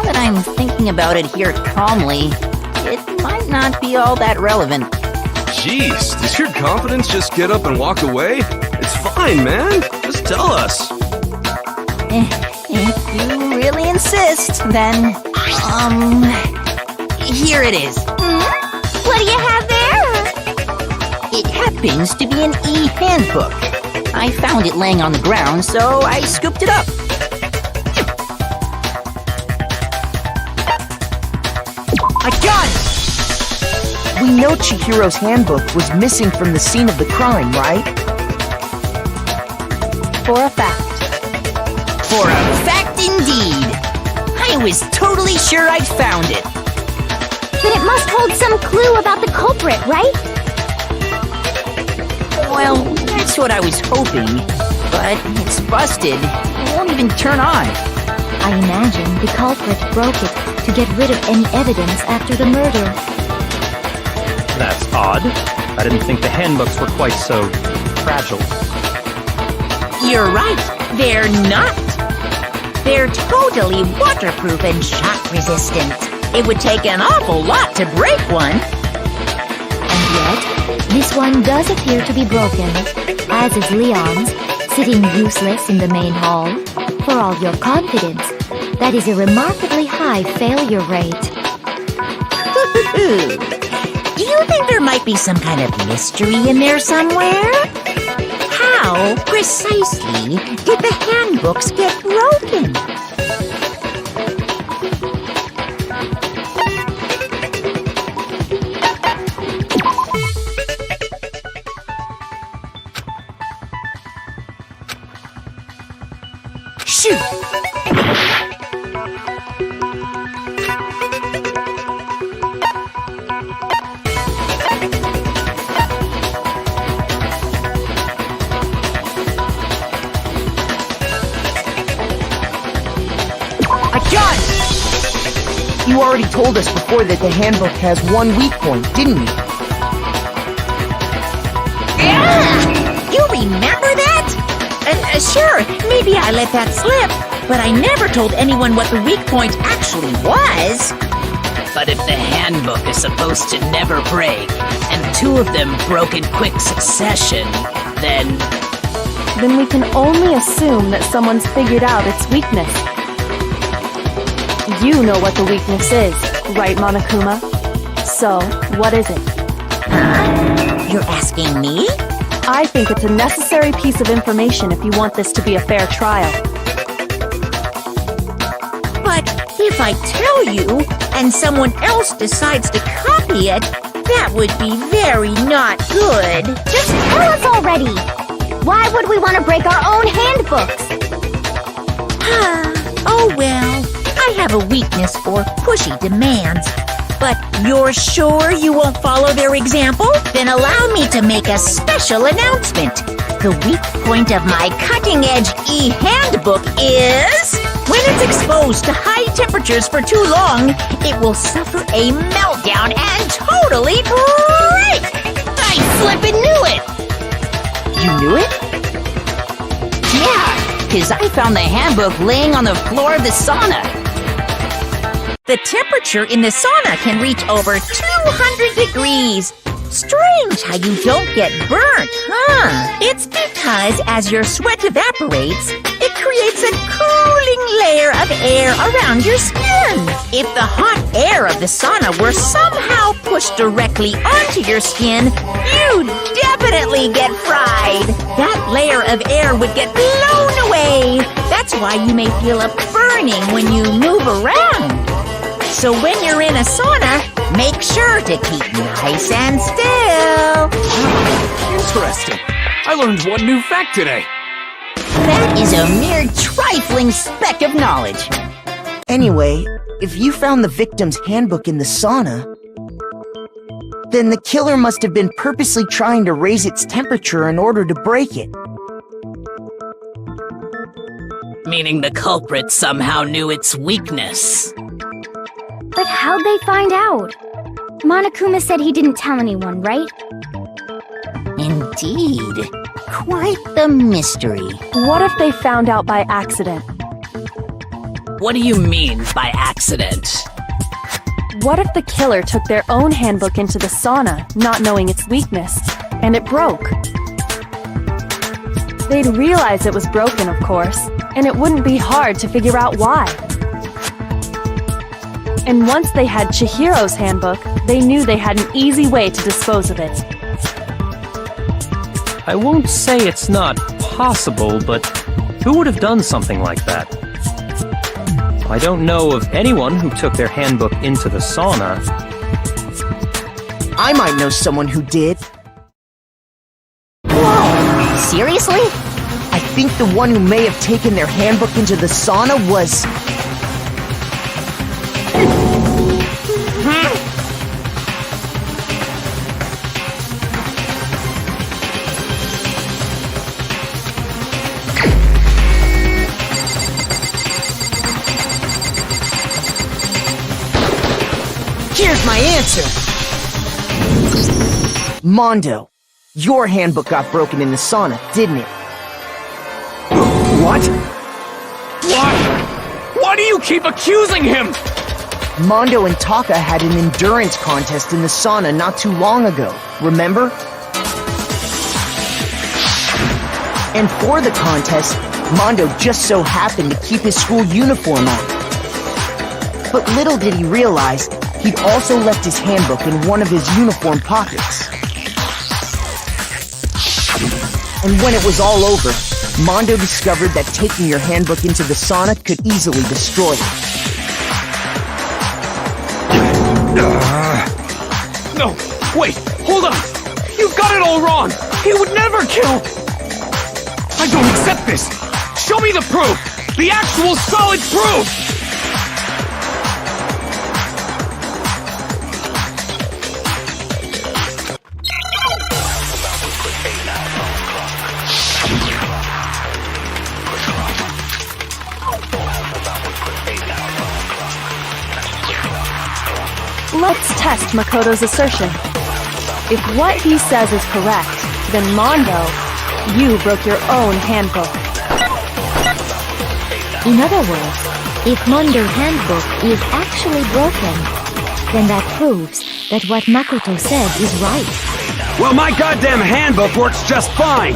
[SPEAKER 1] that I'm thinking about it here calmly, it might not be all that relevant.
[SPEAKER 10] Jeez, does your confidence just get up and walk away? It's fine, man. Just tell us.
[SPEAKER 1] If you really insist, then, here it is.
[SPEAKER 5] What do you have there?
[SPEAKER 1] It happens to be an e-handbook. I found it laying on the ground, so I scooped it up.
[SPEAKER 7] I got it! We know Chihiro's handbook was missing from the scene of the crime, right?
[SPEAKER 13] For a fact.
[SPEAKER 1] For a fact indeed. I was totally sure I'd found it.
[SPEAKER 5] Then it must hold some clue about the culprit, right?
[SPEAKER 1] Well, that's what I was hoping. But it's busted. It won't even turn on.
[SPEAKER 9] I imagine the culprit broke it to get rid of any evidence after the murder.
[SPEAKER 2] That's odd. I didn't think the handbooks were quite so fragile.
[SPEAKER 1] You're right. They're not. They're totally waterproof and shock resistant. It would take an awful lot to break one.
[SPEAKER 9] And yet, this one does appear to be broken, as is Leon's, sitting useless in the main hall. For all your confidence, that is a remarkably high failure rate.
[SPEAKER 1] Do you think there might be some kind of mystery in there somewhere? How precisely did the handbooks get broken?
[SPEAKER 7] Shoot! I got it! You already told us before that the handbook has one weak point, didn't you?
[SPEAKER 1] You remember that? Sure, maybe I let that slip, but I never told anyone what the weak point actually was.
[SPEAKER 11] But if the handbook is supposed to never break, and two of them broke in quick succession, then
[SPEAKER 13] we can only assume that someone's figured out its weakness. You know what the weakness is, right, Monokuma? So, what is it?
[SPEAKER 1] You're asking me?
[SPEAKER 13] I think it's a necessary piece of information if you want this to be a fair trial.
[SPEAKER 1] But if I tell you, and someone else decides to copy it, that would be very not good.
[SPEAKER 5] Just tell us already! Why would we want to break our own handbooks?
[SPEAKER 1] Oh well, I have a weakness for pushy demands. But you're sure you won't follow their example? Then allow me to make a special announcement. The weak point of my cutting-edge e-handbook is... when it's exposed to high temperatures for too long, it will suffer a meltdown and totally break! I flippin' knew it!
[SPEAKER 7] You knew it?
[SPEAKER 1] Yeah, because I found the handbook laying on the floor of the sauna. The temperature in the sauna can reach over 200 degrees. Strange how you don't get burnt, huh? It's because as your sweat evaporates, it creates a cooling layer of air around your skin. If the hot air of the sauna were somehow pushed directly onto your skin, you'd definitely get fried. That layer of air would get blown away. That's why you may feel a burning when you move around. So when you're in a sauna, make sure to keep nice and still.
[SPEAKER 4] Interesting. I learned one new fact today.
[SPEAKER 1] That is a mere trial trifling speck of knowledge.
[SPEAKER 7] Anyway, if you found the victim's handbook in the sauna, then the killer must have been purposely trying to raise its temperature in order to break it.
[SPEAKER 11] Meaning the culprit somehow knew its weakness.
[SPEAKER 5] But how'd they find out? Monokuma said he didn't tell anyone, right?
[SPEAKER 1] Indeed. Quite the mystery.
[SPEAKER 13] What if they found out by accident?
[SPEAKER 11] What do you mean by accident?
[SPEAKER 13] What if the killer took their own handbook into the sauna, not knowing its weakness, and it broke? They'd realize it was broken, of course, and it wouldn't be hard to figure out why. And once they had Chihiro's handbook, they knew they had an easy way to dispose of it.
[SPEAKER 2] I won't say it's not possible, but who would have done something like that? I don't know of anyone who took their handbook into the sauna.
[SPEAKER 7] I might know someone who did.
[SPEAKER 1] Whoa! Seriously?
[SPEAKER 7] I think the one who may have taken their handbook into the sauna was... Here's my answer! Mondo, your handbook got broken in the sauna, didn't it?
[SPEAKER 4] What? Why? Why do you keep accusing him?
[SPEAKER 7] Mondo and Taka had an endurance contest in the sauna not too long ago, remember? And for the contest, Mondo just so happened to keep his school uniform on. But little did he realize, he'd also left his handbook in one of his uniform pockets. And when it was all over, Mondo discovered that taking your handbook into the sauna could easily destroy it.
[SPEAKER 4] No, wait, hold on! You've got it all wrong! He would never kill! I don't accept this! Show me the proof! The actual solid proof!
[SPEAKER 13] Let's test Makoto's assertion. If what he says is correct, then Mondo, you broke your own handbook.
[SPEAKER 9] In other words, if Mondo's handbook is actually broken, then that proves that what Makoto said is right.
[SPEAKER 3] Well, my goddamn handbook works just fine!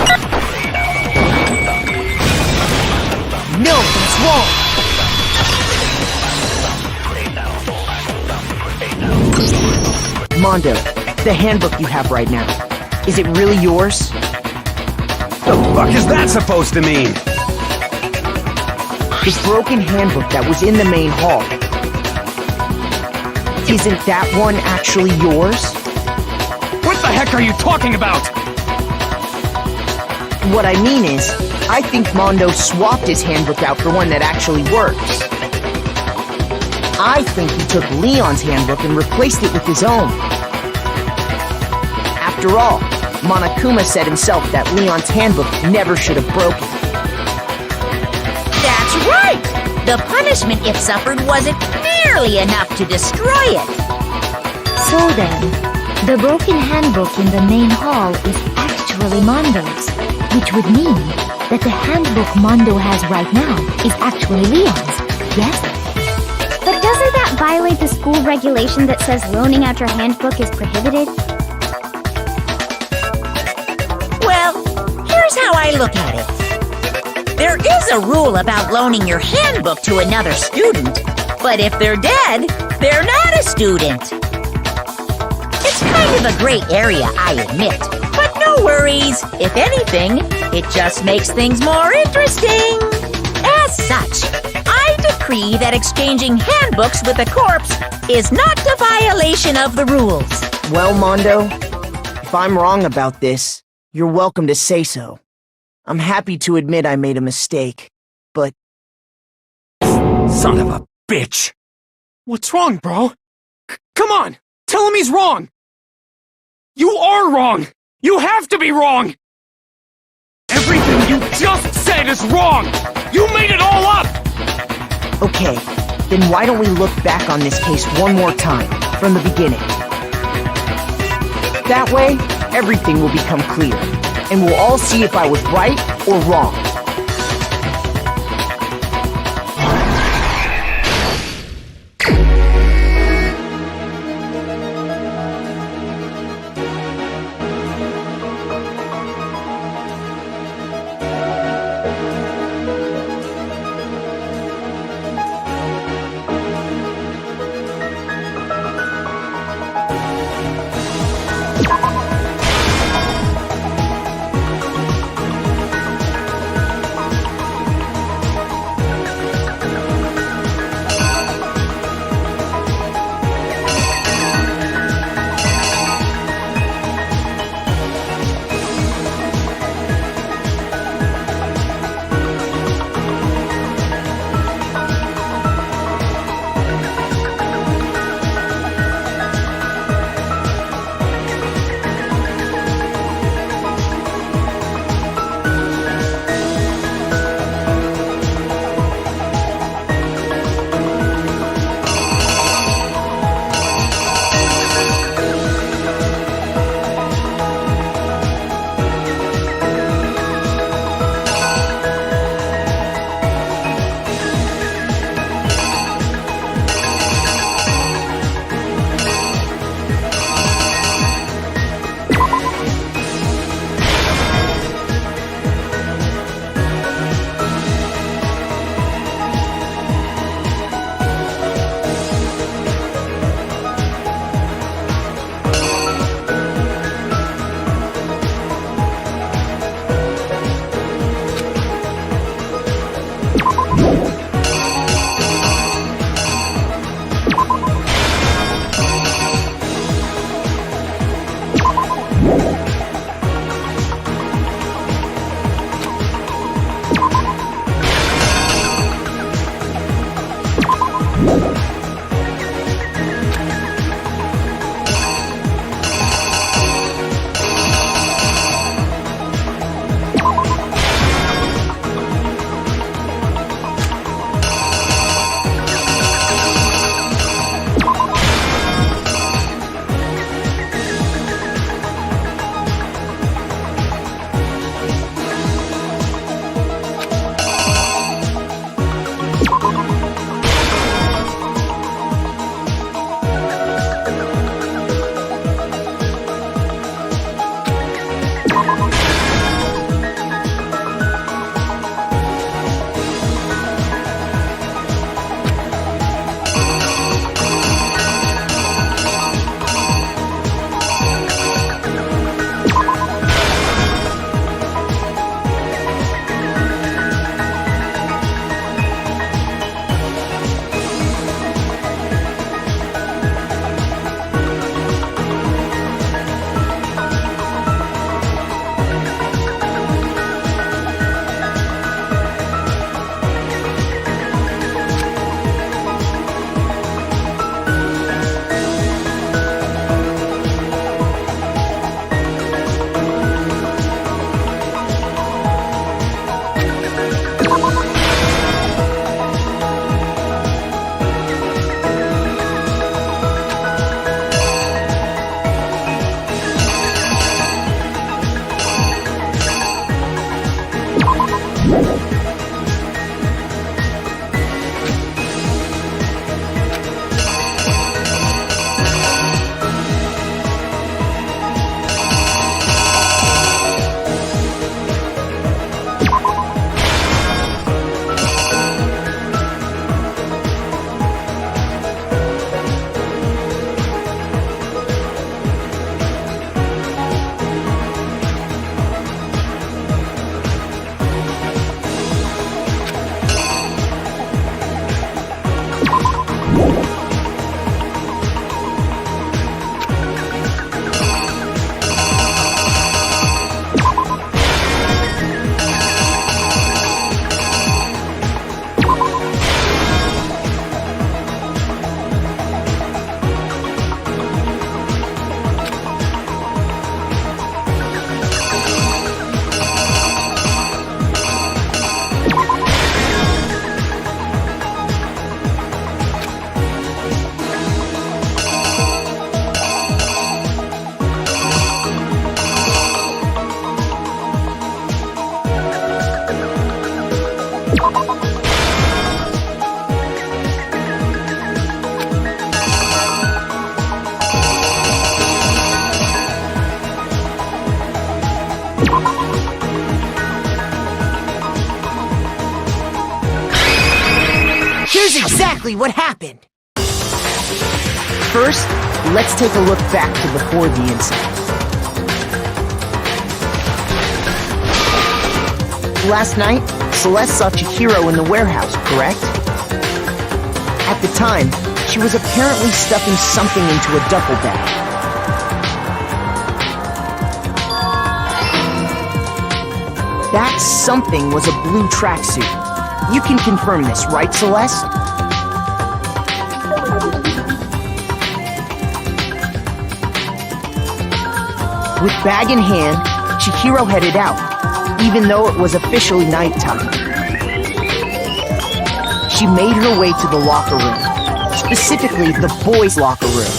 [SPEAKER 7] No, that's wrong! Mondo, the handbook you have right now, is it really yours?
[SPEAKER 3] The fuck is that supposed to mean?
[SPEAKER 7] The broken handbook that was in the main hall. Isn't that one actually yours?
[SPEAKER 4] What the heck are you talking about?
[SPEAKER 7] What I mean is, I think Mondo swapped his handbook out for one that actually works. I think he took Leon's handbook and replaced it with his own. After all, Monokuma said himself that Leon's handbook never should have broken.
[SPEAKER 1] That's right! The punishment it suffered wasn't nearly enough to destroy it.
[SPEAKER 9] So then, the broken handbook in the main hall is actually Mondo's, which would mean that the handbook Mondo has right now is actually Leon's, yes?
[SPEAKER 5] But doesn't that violate the school regulation that says loaning out your handbook is prohibited?
[SPEAKER 1] Well, here's how I look at it. There is a rule about loaning your handbook to another student, but if they're dead, they're not a student. It's kind of a gray area, I admit, but no worries. If anything, it just makes things more interesting. As such, I decree that exchanging handbooks with a corpse is not a violation of the rules.
[SPEAKER 7] Well, Mondo, if I'm wrong about this, you're welcome to say so. I'm happy to admit I made a mistake, but
[SPEAKER 3] Son of a bitch!
[SPEAKER 4] What's wrong, bro? Come on! Tell him he's wrong! You are wrong! You have to be wrong! Everything you just said is wrong! You made it all up!
[SPEAKER 7] Okay, then why don't we look back on this case one more time, from the beginning? That way, everything will become clear, and we'll all see if I was right or wrong. Here's exactly what happened. First, let's take a look back to before the incident. Last night, Celeste saw Chihiro in the warehouse, correct? At the time, she was apparently stuffing something into a duffel bag. That something was a blue tracksuit. You can confirm this, right, Celeste? With bag in hand, Chihiro headed out, even though it was officially nighttime. She made her way to the locker room, specifically the boys' locker room.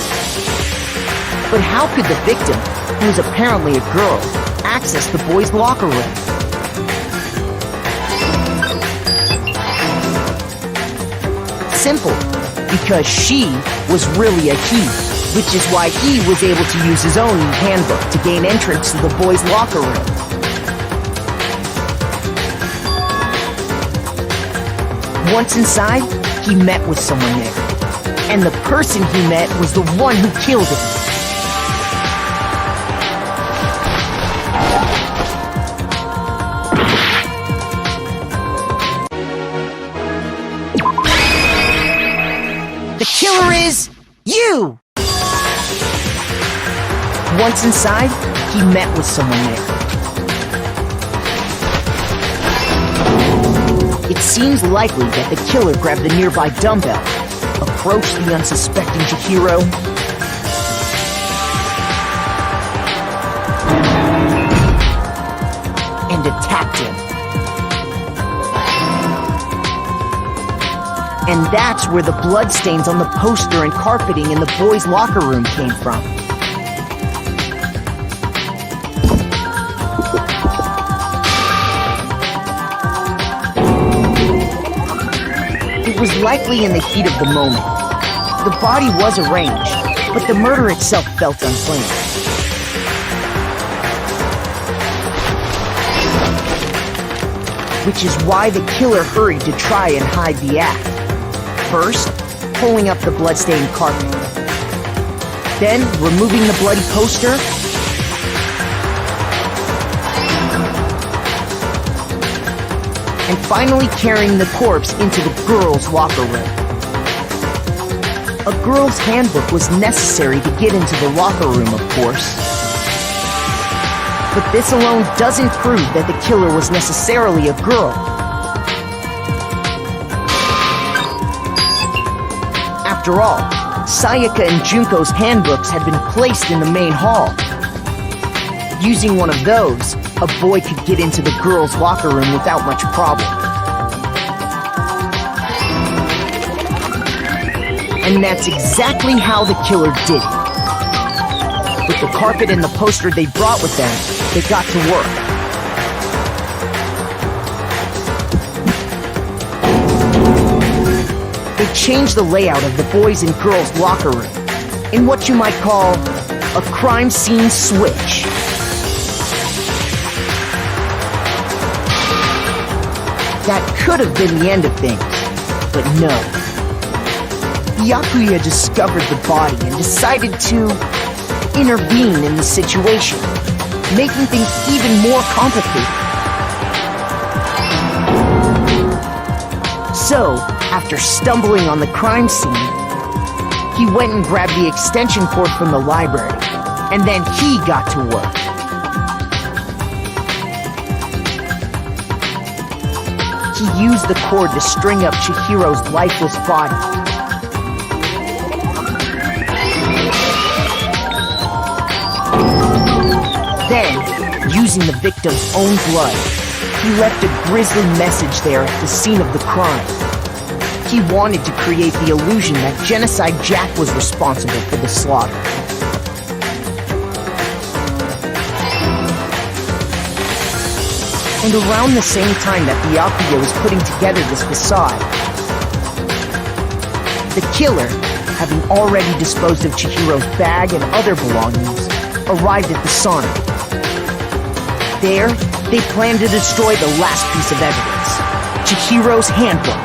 [SPEAKER 7] But how could the victim, who was apparently a girl, access the boys' locker room? Simple, because she was really a he, which is why he was able to use his own handbook to gain entrance to the boys' locker room. Once inside, he met with someone there, and the person he met was the one who killed him. The killer is you! Once inside, he met with someone there. It seems likely that the killer grabbed the nearby dumbbell, approached the unsuspecting Chihiro, and attacked him. And that's where the bloodstains on the poster and carpeting in the boys' locker room came from. It was likely in the heat of the moment. The body was arranged, but the murder itself felt unplanned. Which is why the killer hurried to try and hide the act. First, pulling up the bloodstained carpet. Then, removing the bloody poster. And finally carrying the corpse into the girls' locker room. A girl's handbook was necessary to get into the locker room, of course. But this alone doesn't prove that the killer was necessarily a girl. After all, Sayaka and Junko's handbooks had been placed in the main hall. Using one of those, a boy could get into the girls' locker room without much problem. And that's exactly how the killer did it. With the carpet and the poster they brought with them, they got to work. They changed the layout of the boys' and girls' locker room in what you might call a crime scene switch. That could have been the end of things, but no. Byakuya discovered the body and decided to intervene in the situation, making things even more complicated. So, after stumbling on the crime scene, he went and grabbed the extension cord from the library, and then he got to work. He used the cord to string up Chihiro's lifeless body. Then, using the victim's own blood, he left a grisly message there at the scene of the crime. He wanted to create the illusion that Genocide Jack was responsible for the slaughter. And around the same time that Byakuya was putting together this facade, the killer, having already disposed of Chihiro's bag and other belongings, arrived at the sauna. There, they planned to destroy the last piece of evidence, Chihiro's handbook.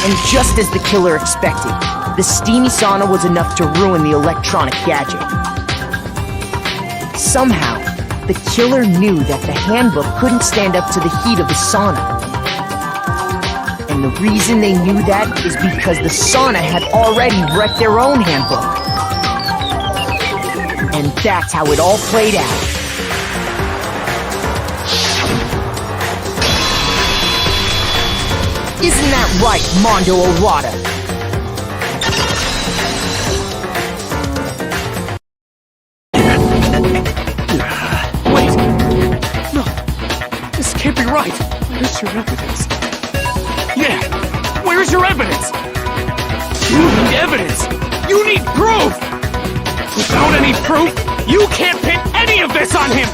[SPEAKER 7] And just as the killer expected, the steamy sauna was enough to ruin the electronic gadget. Somehow, the killer knew that the handbook couldn't stand up to the heat of the sauna. And the reason they knew that is because the sauna had already wrecked their own handbook. And that's how it all played out. Isn't that right, Mondo Owada?
[SPEAKER 4] Wait! No! This can't be right! Where's your evidence? Yeah! Where's your evidence? You need evidence! You need proof! Without any proof, you can't pin any of this on him!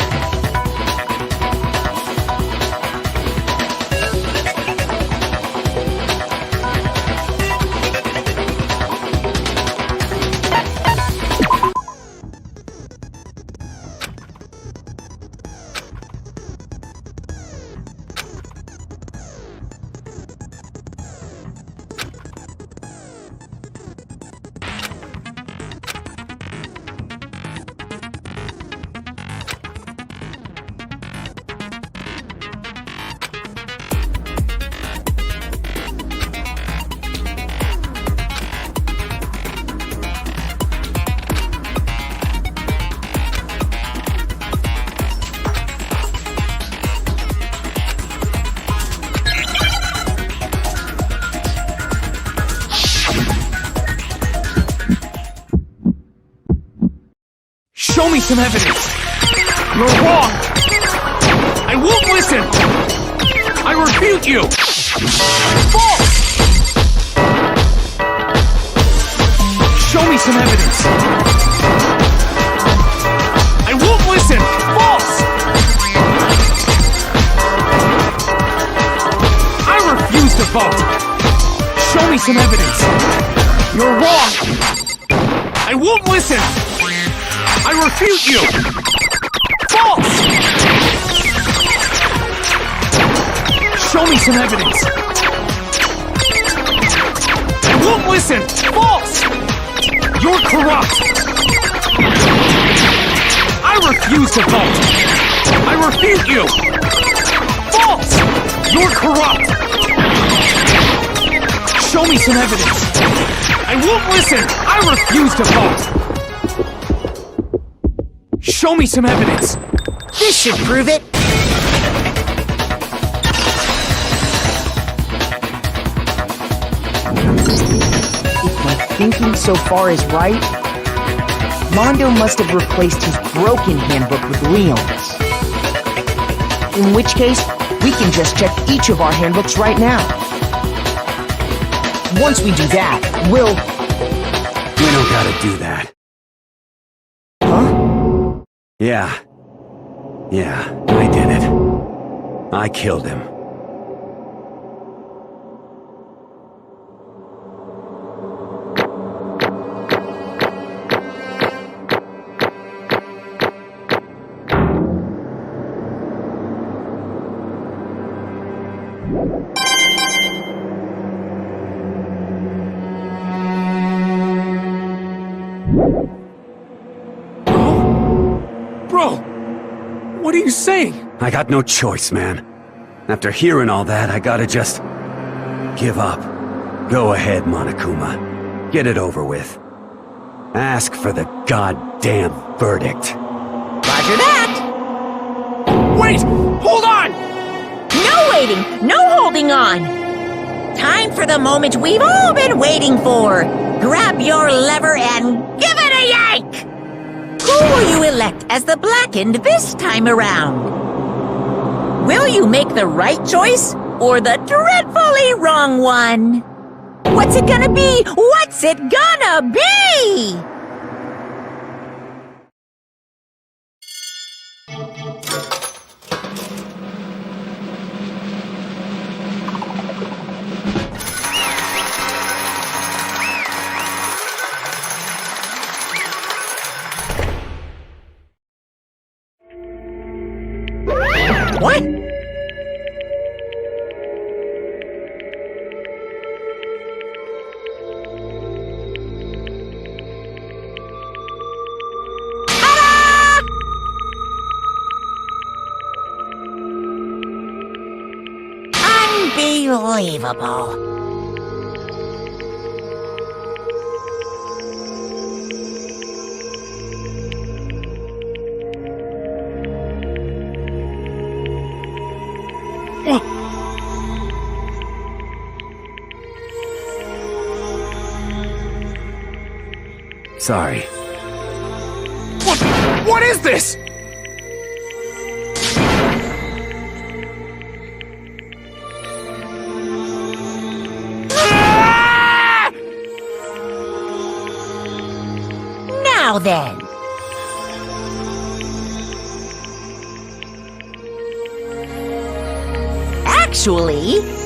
[SPEAKER 4] Show me some evidence! You're wrong! I won't listen! I refute you! False! Show me some evidence! I won't listen! False! I refuse to vote! Show me some evidence! You're wrong! I won't listen! I refute you! False! Show me some evidence! I won't listen! False! You're corrupt! I refuse to vote! I refute you! False! You're corrupt! Show me some evidence! I won't listen! I refuse to vote! Show me some evidence!
[SPEAKER 7] This should prove it! If my thinking so far is right, Mondo must have replaced his broken handbook with Leon's. In which case, we can just check each of our handbooks right now. Once we do that, we'll...
[SPEAKER 3] We don't gotta do that. Yeah, I did it. I killed him.
[SPEAKER 4] Bro! What are you saying?
[SPEAKER 3] I got no choice, man. After hearing all that, I gotta just... give up. Go ahead, Monokuma. Get it over with. Ask for the goddamn verdict.
[SPEAKER 1] Roger that!
[SPEAKER 4] Wait! Hold on!
[SPEAKER 1] No waiting! No holding on! Time for the moment we've all been waiting for! Grab your lever and give it a yank! Who will you elect as the Blackened this time around? Will you make the right choice or the dreadfully wrong one? What's it gonna be? What's it gonna be? What? unbelievable.
[SPEAKER 3] Sorry.
[SPEAKER 4] What is this?
[SPEAKER 1] Now then. Actually...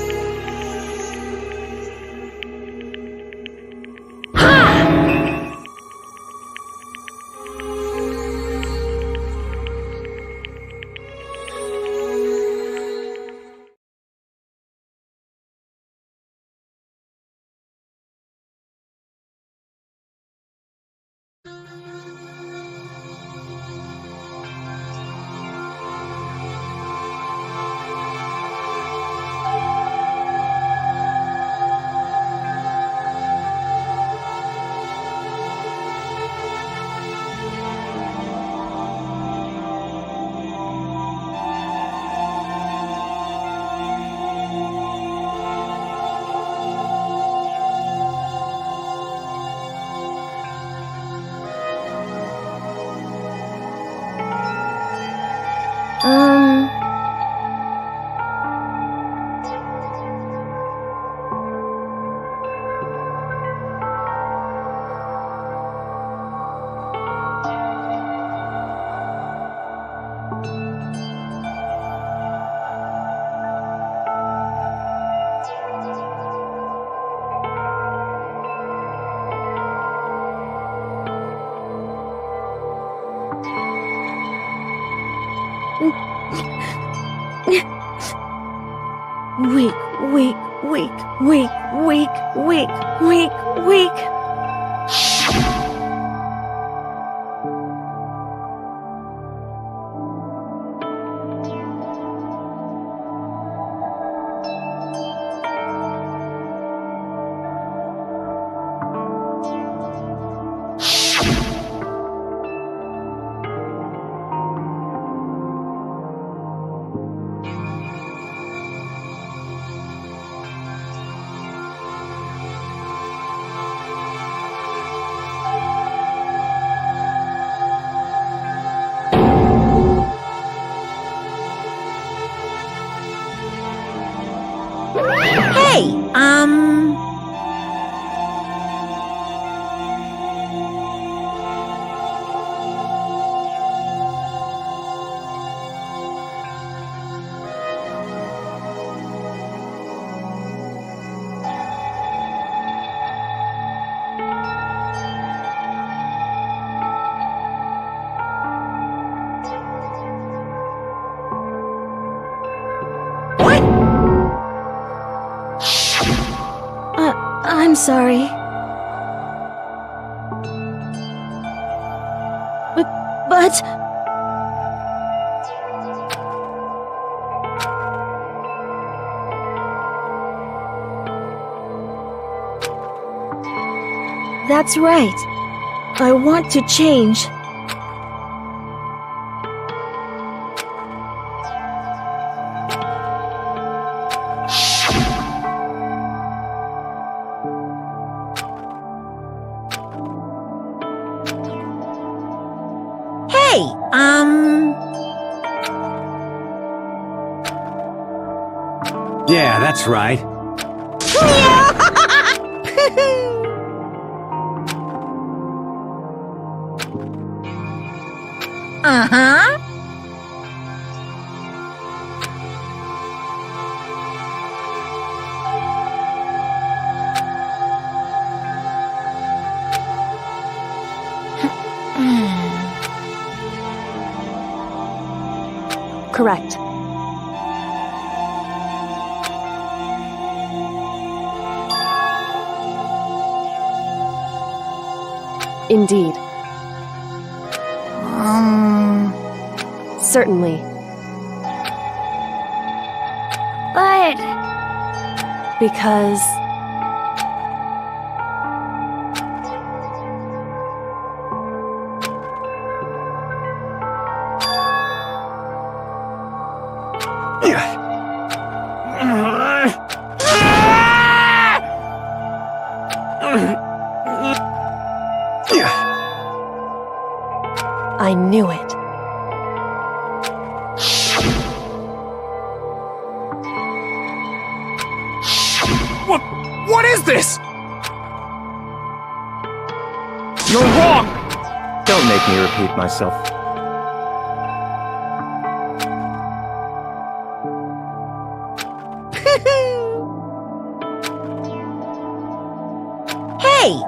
[SPEAKER 8] Weak. I'm sorry. But... That's right. I want to change.
[SPEAKER 3] Yeah, that's right.
[SPEAKER 1] Uh-huh.
[SPEAKER 13] Correct. Indeed. Certainly.
[SPEAKER 5] But
[SPEAKER 13] Because I knew it.
[SPEAKER 4] What is this? You're wrong!
[SPEAKER 2] Don't make me repeat myself.
[SPEAKER 1] Hey,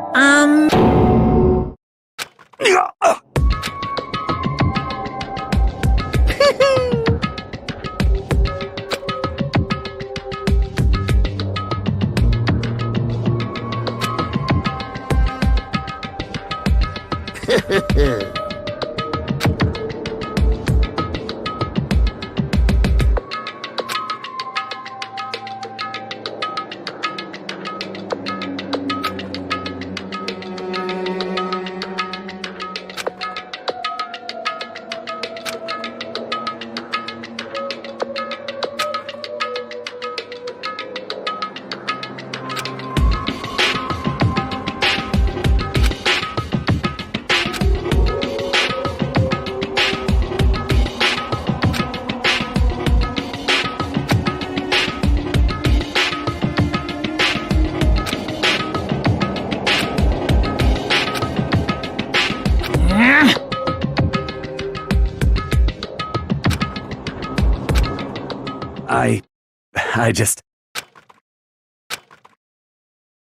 [SPEAKER 3] I just...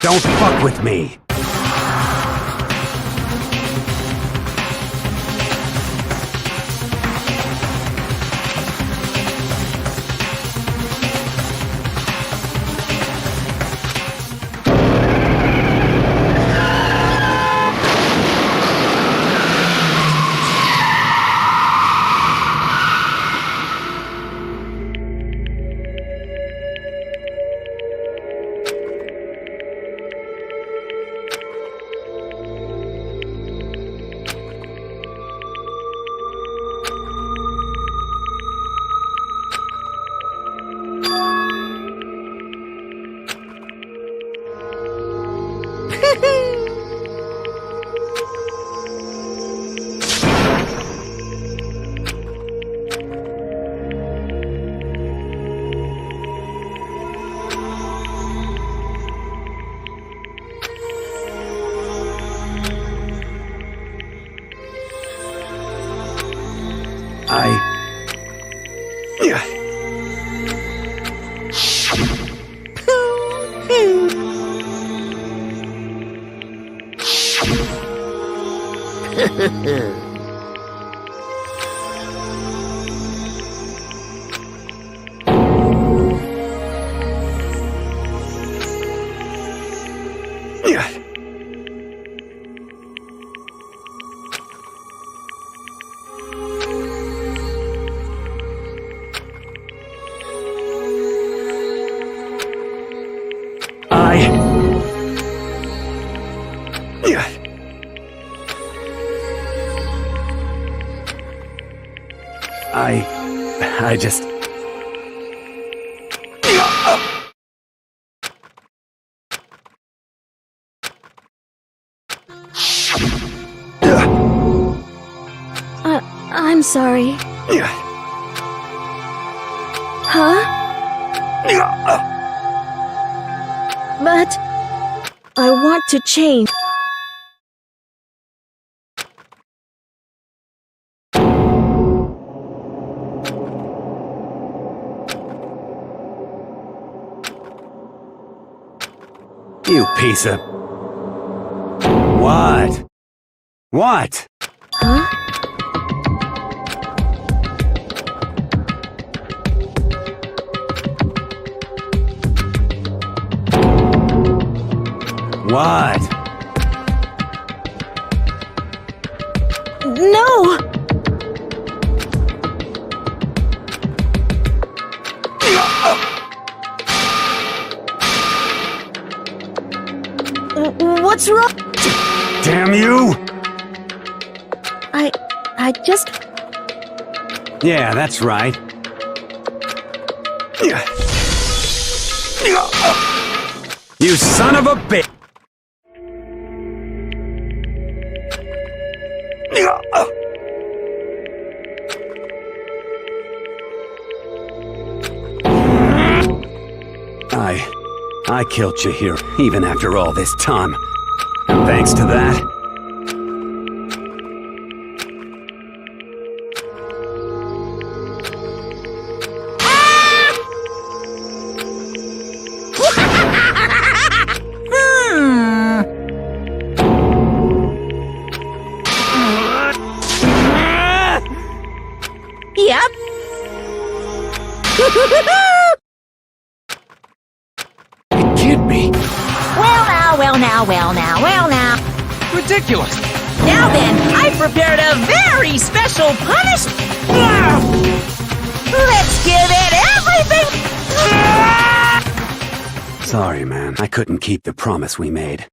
[SPEAKER 3] Don't fuck with me! I just...
[SPEAKER 9] I'm sorry. Huh? But I want to change.
[SPEAKER 3] You piece of... What? What?
[SPEAKER 9] Huh?
[SPEAKER 3] What?
[SPEAKER 9] No!
[SPEAKER 7] What's wrong?
[SPEAKER 3] Damn you!
[SPEAKER 13] I just...
[SPEAKER 3] Yeah, that's right. You son of a bitch! I killed Chihiro, even after all this time. And thanks to that...
[SPEAKER 1] Yep.
[SPEAKER 4] It can't be.
[SPEAKER 1] Well now.
[SPEAKER 4] Ridiculous.
[SPEAKER 1] Now then, I prepared a very special punishment. Let's give it everything.
[SPEAKER 3] Sorry, man. I couldn't keep the promise we made.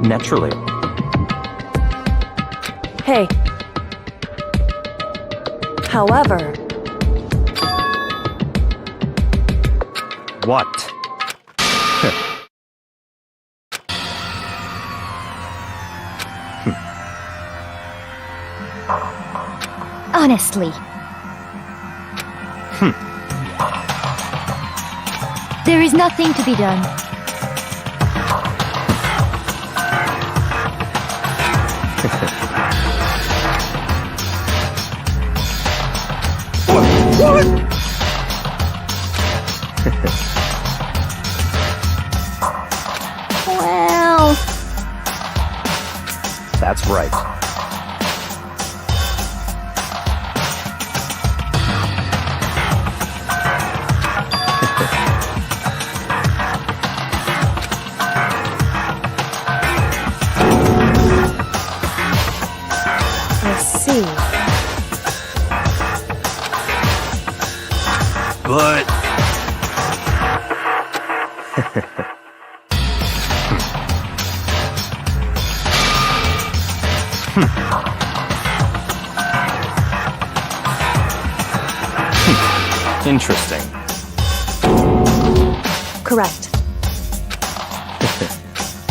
[SPEAKER 2] Naturally.
[SPEAKER 13] Hey. However...
[SPEAKER 2] What?
[SPEAKER 9] Honestly. There is nothing to be done.
[SPEAKER 5] Well...
[SPEAKER 2] That's right.
[SPEAKER 13] I see.
[SPEAKER 3] But...
[SPEAKER 2] Interesting.
[SPEAKER 13] Correct.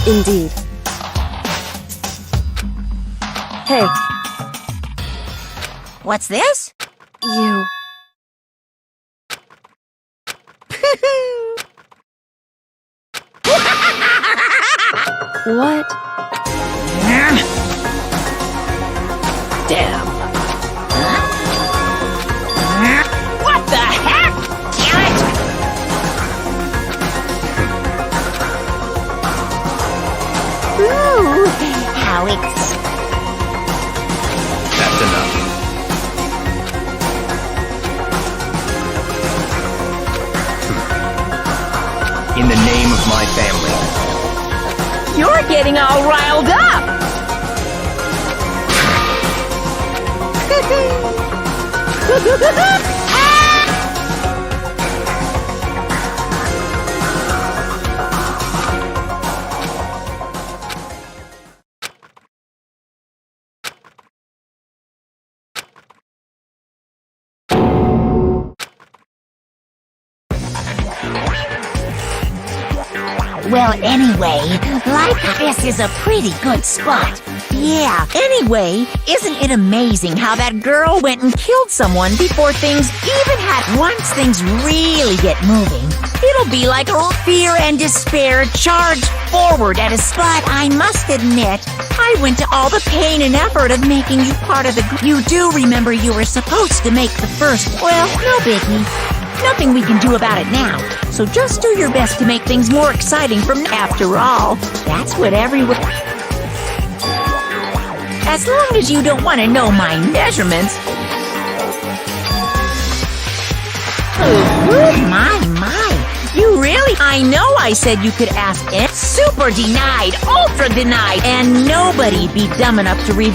[SPEAKER 13] Indeed. Hey,
[SPEAKER 1] What's this?
[SPEAKER 13] you. What?
[SPEAKER 11] Damn. What the heck? Damn it!
[SPEAKER 1] Ooh, how
[SPEAKER 2] That's enough. In the name of my family.
[SPEAKER 6] You're getting all riled up!
[SPEAKER 1] Well, anyway, like this is a pretty good spot. Yeah, anyway, isn't it amazing how that girl went and killed someone before things even had... Once things really get moving, it'll be like fear and despair charge forward at a spot. I must admit, I went to all the pain and effort of making you part of the... You do remember you were supposed to make the first... Well, no biggie. Nothing we can do about it now. So just do your best to make things more exciting from after all. That's what everyone... As long as you don't want to know my measurements. Oh, my. You really... I know I said you could ask it. Super denied, ultra denied, and nobody be dumb enough to read...